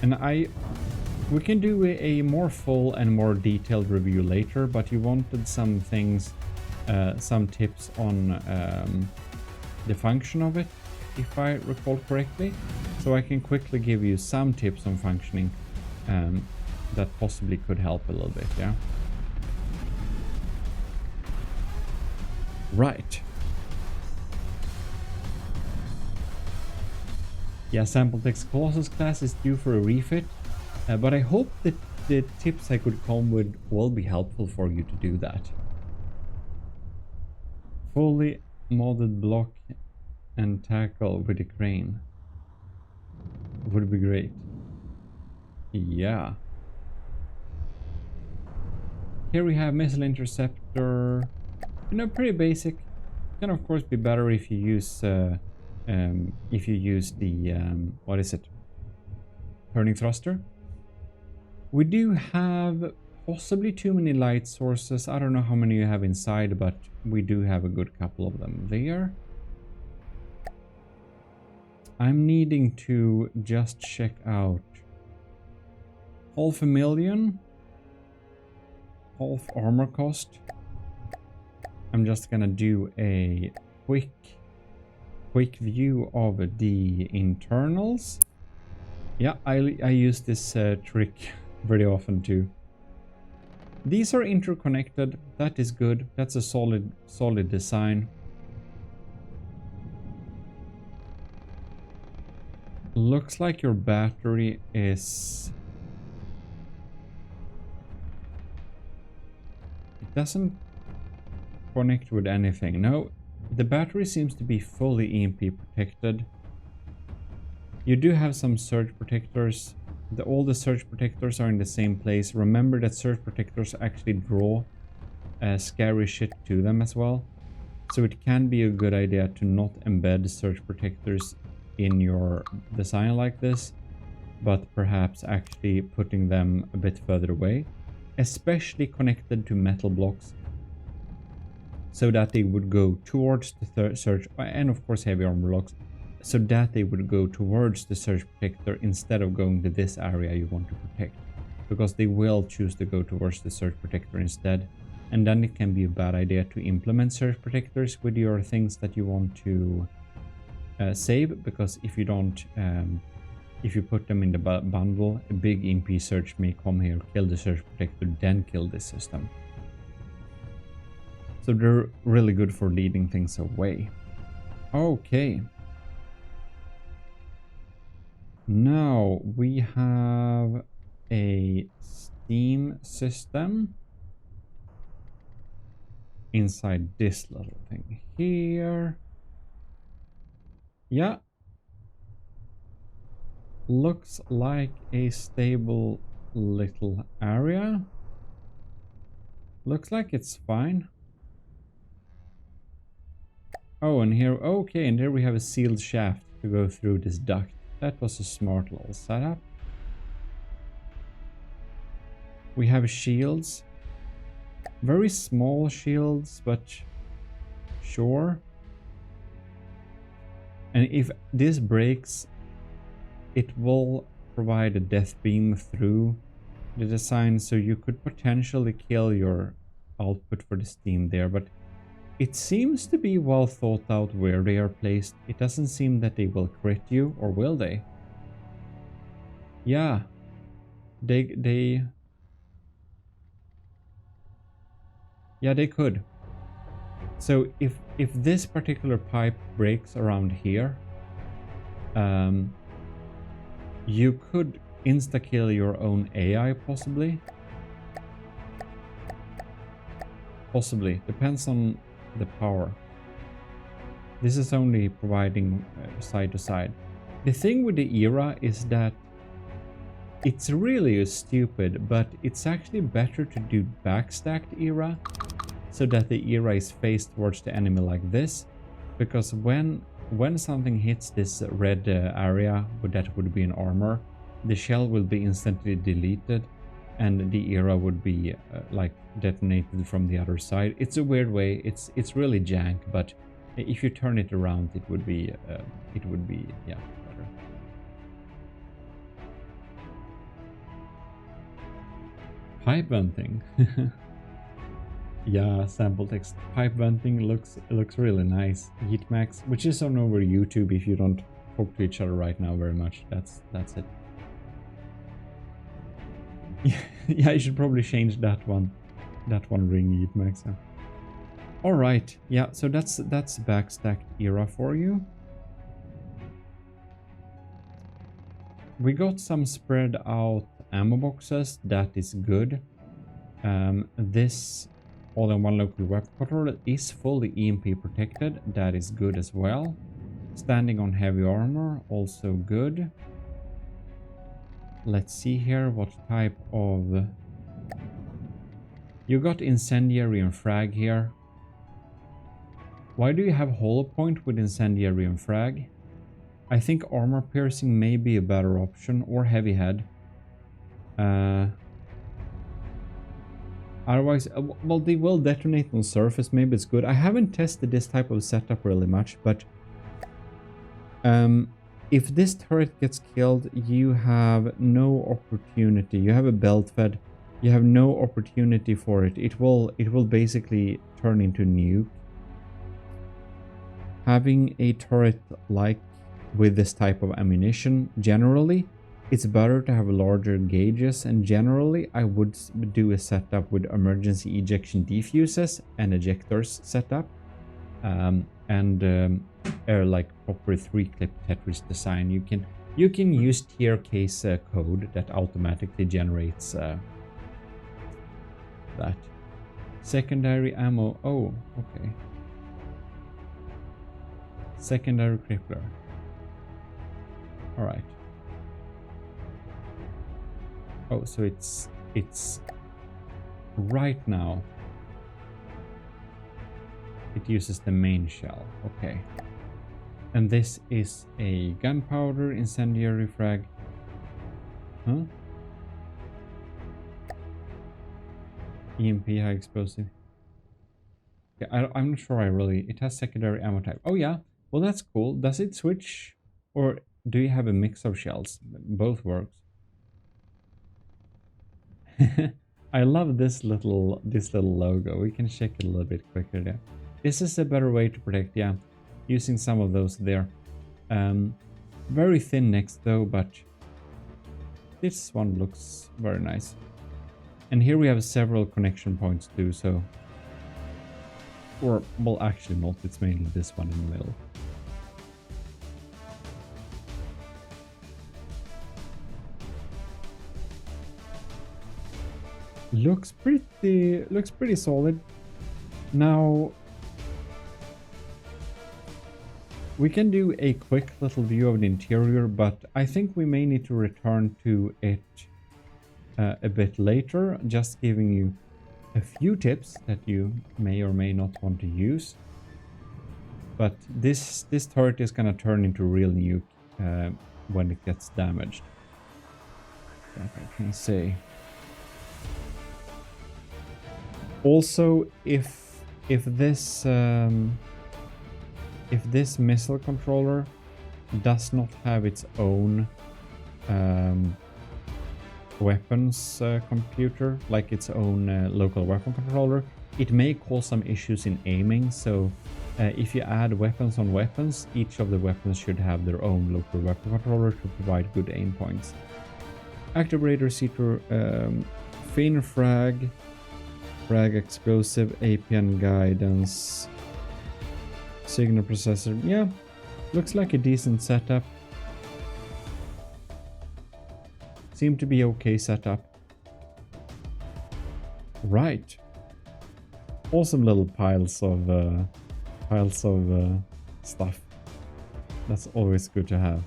And We can do a more full and more detailed review later, but you wanted some things, some tips on the function of it, if I recall correctly. So I can quickly give you some tips on functioning that possibly could help a little bit, yeah? Right. Yeah, Sample Text Colossus class is due for a refit, but I hope that the tips I could come with will be helpful for you to do that. Fully modded block and tackle with a crane would be great. Yeah. Here we have missile interceptor. You know, pretty basic. Can of course be better if you use the what is it? Turning thruster. We do have possibly too many light sources. I don't know how many you have inside, but we do have a good couple of them there. I'm needing to just check out 500,000 half armor cost. I'm just gonna do a quick view of the internals. Yeah, I use this trick very often too. These are interconnected. That is good. That's a solid design. Looks like your battery is... It doesn't connect with anything. No, the battery seems to be fully EMP protected. You do have some surge protectors. All the surge protectors are in the same place. Remember that surge protectors actually draw scary shit to them as well. So it can be a good idea to not embed surge protectors in your design like this, but perhaps actually putting them a bit further away, especially connected to metal blocks, so that they would go towards the surge, and of course heavy armor blocks, so that they would go towards the surge protector instead of going to this area you want to protect, because they will choose to go towards the surge protector instead, and then it can be a bad idea to implement surge protectors with your things that you want to save, because if you don't, if you put them in the bundle, a big EMP surge may come here, kill the surge protector, then kill this system. So they're really good for leading things away. Okay. Now we have a steam system inside this little thing here. Yeah. Looks like a stable little area. Looks like it's fine. Oh, and here, okay, and here we have a sealed shaft to go through this duct. That was a smart little setup. We have shields. Very small shields, but sure. And if this breaks, it will provide a death beam through the design, so you could potentially kill your output for the steam there, but it seems to be well thought out where they are placed. It doesn't seem that they will crit you, or will they? Yeah. Yeah, they could. So if this particular pipe breaks around here, you could insta-kill your own AI, possibly. Possibly. Depends on the power. This is only providing side to side. The thing with the era is that it's really stupid, but it's actually better to do backstacked era, so that the era is faced towards the enemy like this, because when something hits this red area, that would be an armor, the shell will be instantly deleted, and the era would be like detonated from the other side. It's a weird way. It's really jank, but if you turn it around, it would be yeah, better. Pipe venting. Yeah, sample text. Pipe venting looks really nice. Heatmax, which is on over YouTube if you don't talk to each other right now very much. That's it. Yeah, you should probably change that one. That one ring heatmax. Yeah. All right. Yeah, so that's backstacked era for you. We got some spread out ammo boxes. That is good. This all-in-one local weapon controller is fully EMP protected. That is good as well. Standing on heavy armor, also good. Let's see here what type of... You got incendiary and frag here. Why do you have hollow point with incendiary and frag? I think armor piercing may be a better option, or heavy head. Otherwise, well, they will detonate on surface. Maybe it's good. I haven't tested this type of setup really much, but if this turret gets killed, you have no opportunity. You have a belt fed. You have no opportunity for it. It will basically turn into nuke. Having a turret like with this type of ammunition, generally, it's better to have larger gauges, and generally I would do a setup with emergency ejection defuses and ejectors setup, like proper 3-clip Tetris design. You can use tier case code that automatically generates that. Secondary ammo. Oh, okay. Secondary crippler. All right. Oh, so it's right now. It uses the main shell. Okay. And this is a gunpowder incendiary frag. Huh? EMP high explosive. Yeah, I'm not sure I really... It has secondary ammo type. Oh yeah. Well, that's cool. Does it switch? Or do you have a mix of shells? Both works. I love this little logo. We can check it a little bit quicker there. This is a better way to protect, yeah. Using some of those there. Very thin necks though, but this one looks very nice. And here we have several connection points too, so... Or, well, actually not. It's mainly this one in the middle. Looks pretty solid. Now we can do a quick little view of the interior, but I think we may need to return to it a bit later, just giving you a few tips that you may or may not want to use. But this turret is gonna turn into real nuke when it gets damaged. That I can say. Also, if this missile controller does not have its own weapons computer, like its own local weapon controller, it may cause some issues in aiming. So if you add weapons on weapons, each of the weapons should have their own local weapon controller to provide good aim points. Activator seater, fin frag, frag explosive, APN guidance, signal processor. Yeah, looks like a decent setup. Seem to be okay setup. Right. Awesome little piles of stuff. That's always good to have.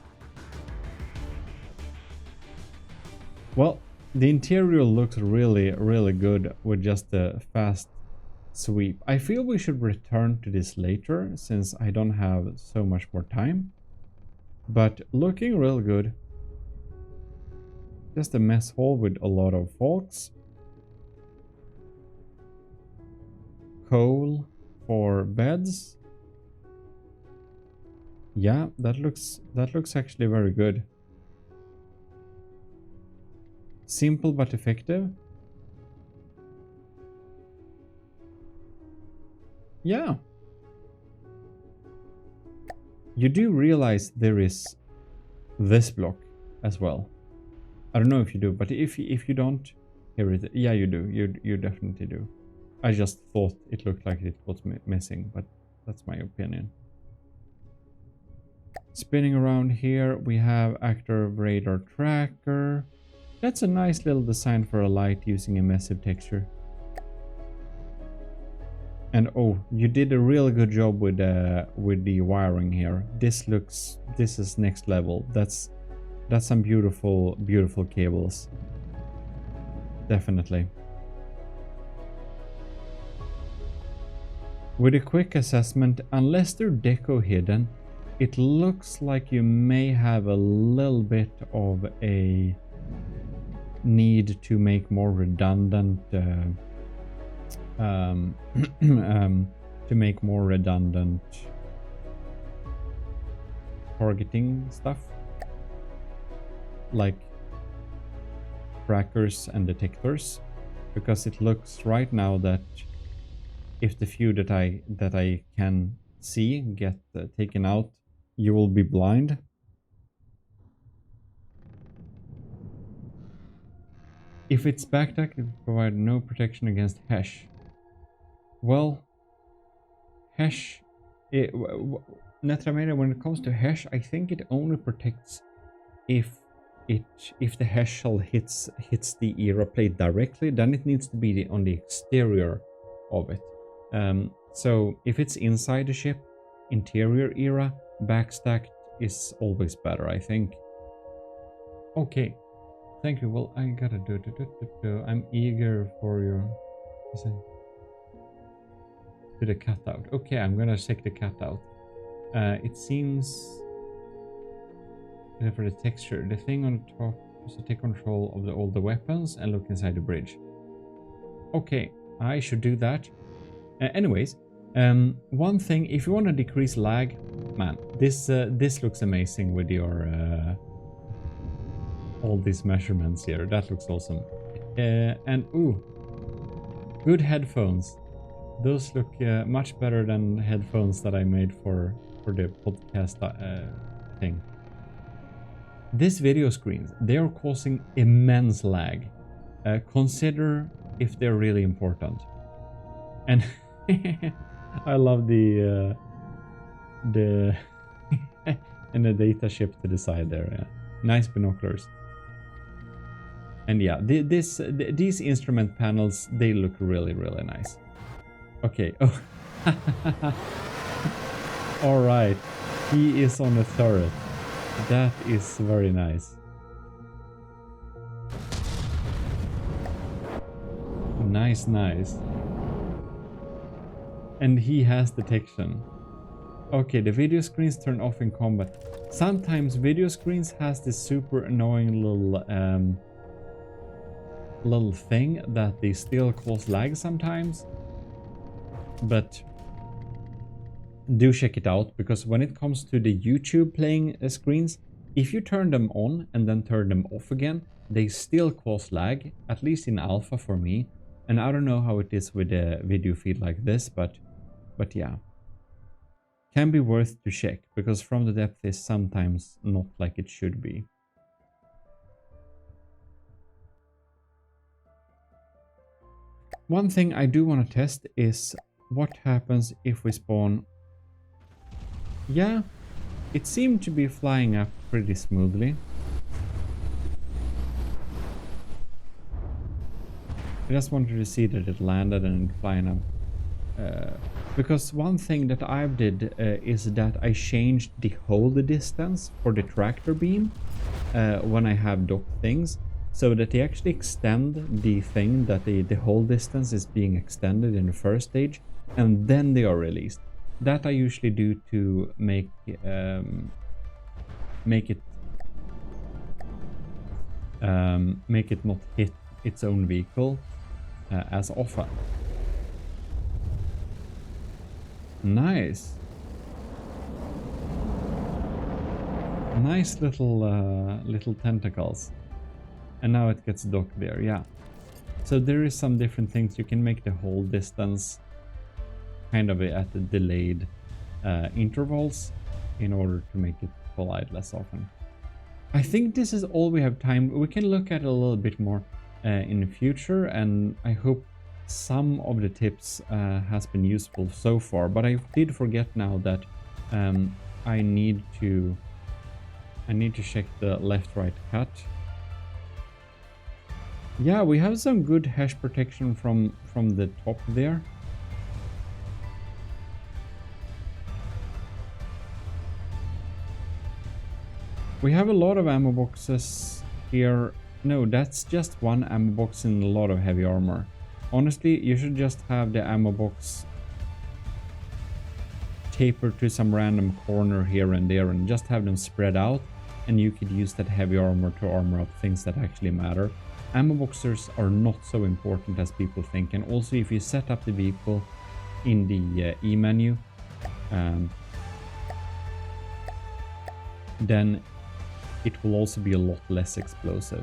Well, the interior looks really, really good with just a fast sweep. I feel we should return to this later since I don't have so much more time. But looking real good. Just a mess hall with a lot of forks. Coal for beds. Yeah, that looks actually very good. Simple but effective. Yeah. You do realize there is this block as well. I don't know if you do, but if you don't, here it. Yeah, you do. You definitely do. I just thought it looked like it was missing, but that's my opinion. Spinning around here, we have active radar tracker. That's a nice little design for a light using a massive texture. And oh, you did a really good job with the wiring here. This is next level. That's some beautiful cables. Definitely. With a quick assessment, unless they're deco hidden, it looks like you may have a little bit of a need to make more redundant targeting stuff, like trackers and detectors, because it looks right now that if the few that I can see get taken out, you will be blind. If it's backtack, it will provide no protection against hash. Well, hash, Netrameda, when it comes to hash, I think it only protects if the hash shell hits the era plate directly. Then it needs to be on the exterior of it. So if it's inside the ship, interior era, backstacked is always better, I think. Okay, thank you. Well, I gotta do. I'm eager for your to the cutout. Okay, I'm gonna check the cutout. It seems for the texture, the thing on the top is to take control of all the weapons and look inside the bridge. Okay, I should do that. Anyways, one thing, if you want to decrease lag, man, this looks amazing with your all these measurements here. That looks awesome. And ooh, good headphones. Those look much better than headphones that I made for the podcast thing. These video screens, they are causing immense lag. Consider if they're really important. And I love the and the data ship to the side there. Yeah. Nice binoculars. And yeah, these instrument panels, they look really, really nice. Okay. Oh. All right. He is on a turret. That is very nice. Nice. And he has detection. Okay, the video screens turn off in combat. Sometimes video screens has this super annoying little thing that they still cause lag sometimes. But do check it out, because when it comes to the YouTube playing screens, if you turn them on and then turn them off again, they still cause lag, at least in alpha for me. And I don't know how it is with a video feed like this, but yeah. Can be worth to check, because From the Depth is sometimes not like it should be. One thing I do want to test is what happens if we spawn. Yeah, it seemed to be flying up pretty smoothly. I just wanted to see that it landed and flying up. Because one thing that I did is that I changed the hold distance for the tractor beam when I have docked things, so that they actually extend the thing, that the hold distance is being extended in the first stage, and then they are released. That I usually do to make it not hit its own vehicle as often. Nice little tentacles, and now it gets docked there. Yeah, so there is some different things you can make the hold distance kind of at the delayed intervals in order to make it collide less often. I think this is all we have time. We can look at it a little bit more in the future, and I hope some of the tips has been useful so far. But I did forget now that I need to check the left-right cut. Yeah, we have some good hash protection from the top there. We have a lot of ammo boxes here. No, that's just one ammo box in a lot of heavy armor. Honestly, you should just have the ammo box tapered to some random corner here and there and just have them spread out, and you could use that heavy armor to armor up things that actually matter. Ammo boxes are not so important as people think, and also if you set up the vehicle in the E menu, then it will also be a lot less explosive.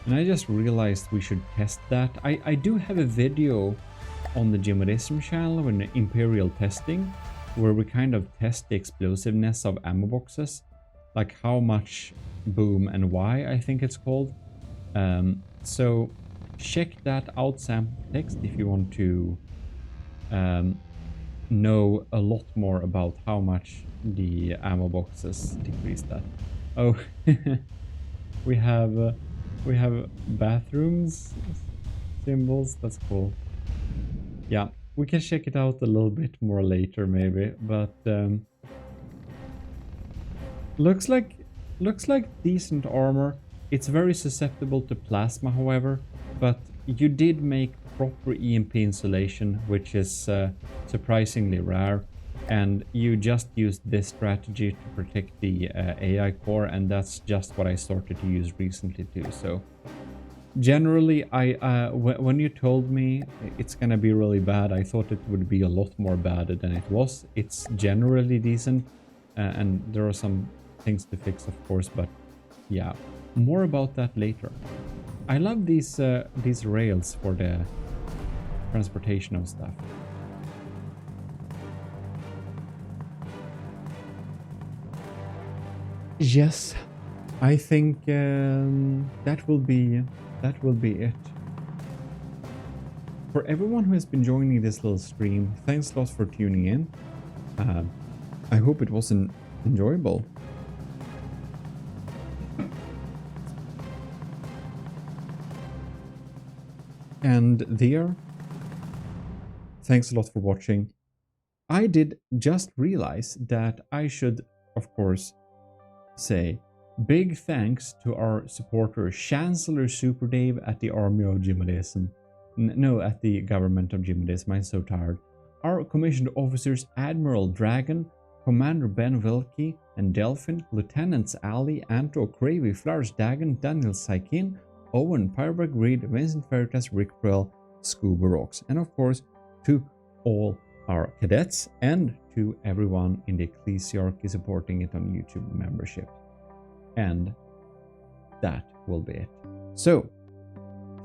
And I just realized we should test that. I do have a video on the gmodists channel with the Imperial testing, where we kind of test the explosiveness of ammo boxes, like how much boom and why, I think it's called. So check that out, sample text, if you want to know a lot more about how much the ammo boxes decrease that. Oh, we have bathrooms symbols. That's cool. Yeah, we can check it out a little bit more later, maybe. But looks like decent armor. It's very susceptible to plasma, however. But you did make proper EMP insulation, which is surprisingly rare. And you just used this strategy to protect the AI core, and that's just what I started to use recently too. So generally, when you told me it's gonna be really bad, I thought it would be a lot more bad than it was. It's generally decent, and there are some things to fix, of course, but yeah, more about that later. I love these rails for the transportation of stuff. Yes, I think that will be it. For everyone who has been joining this little stream, thanks a lot for tuning in. I hope it was enjoyable. And there, thanks a lot for watching. I did just realize that I should, of course, say big thanks to our supporter Chancellor Super Dave at the Army of Gmodism. No, at the Government of Gmodism. I'm so tired. Our commissioned officers Admiral Dragon, Commander Ben Wilkie and Delphin, Lieutenants Ali, Anto, Cravey, Flowers, Dagon, Daniel Saikin, Owen, Pyreberg, Reed, Vincent Veritas, Rick Prell, Scuba Rocks, and of course to all our cadets and to everyone in the Ecclesiarchy supporting it on YouTube membership. And that will be it. So,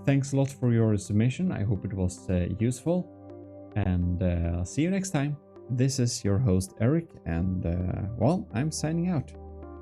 thanks a lot for your submission. I hope it was useful. And I'll see you next time. This is your host Eric, and well, I'm signing out.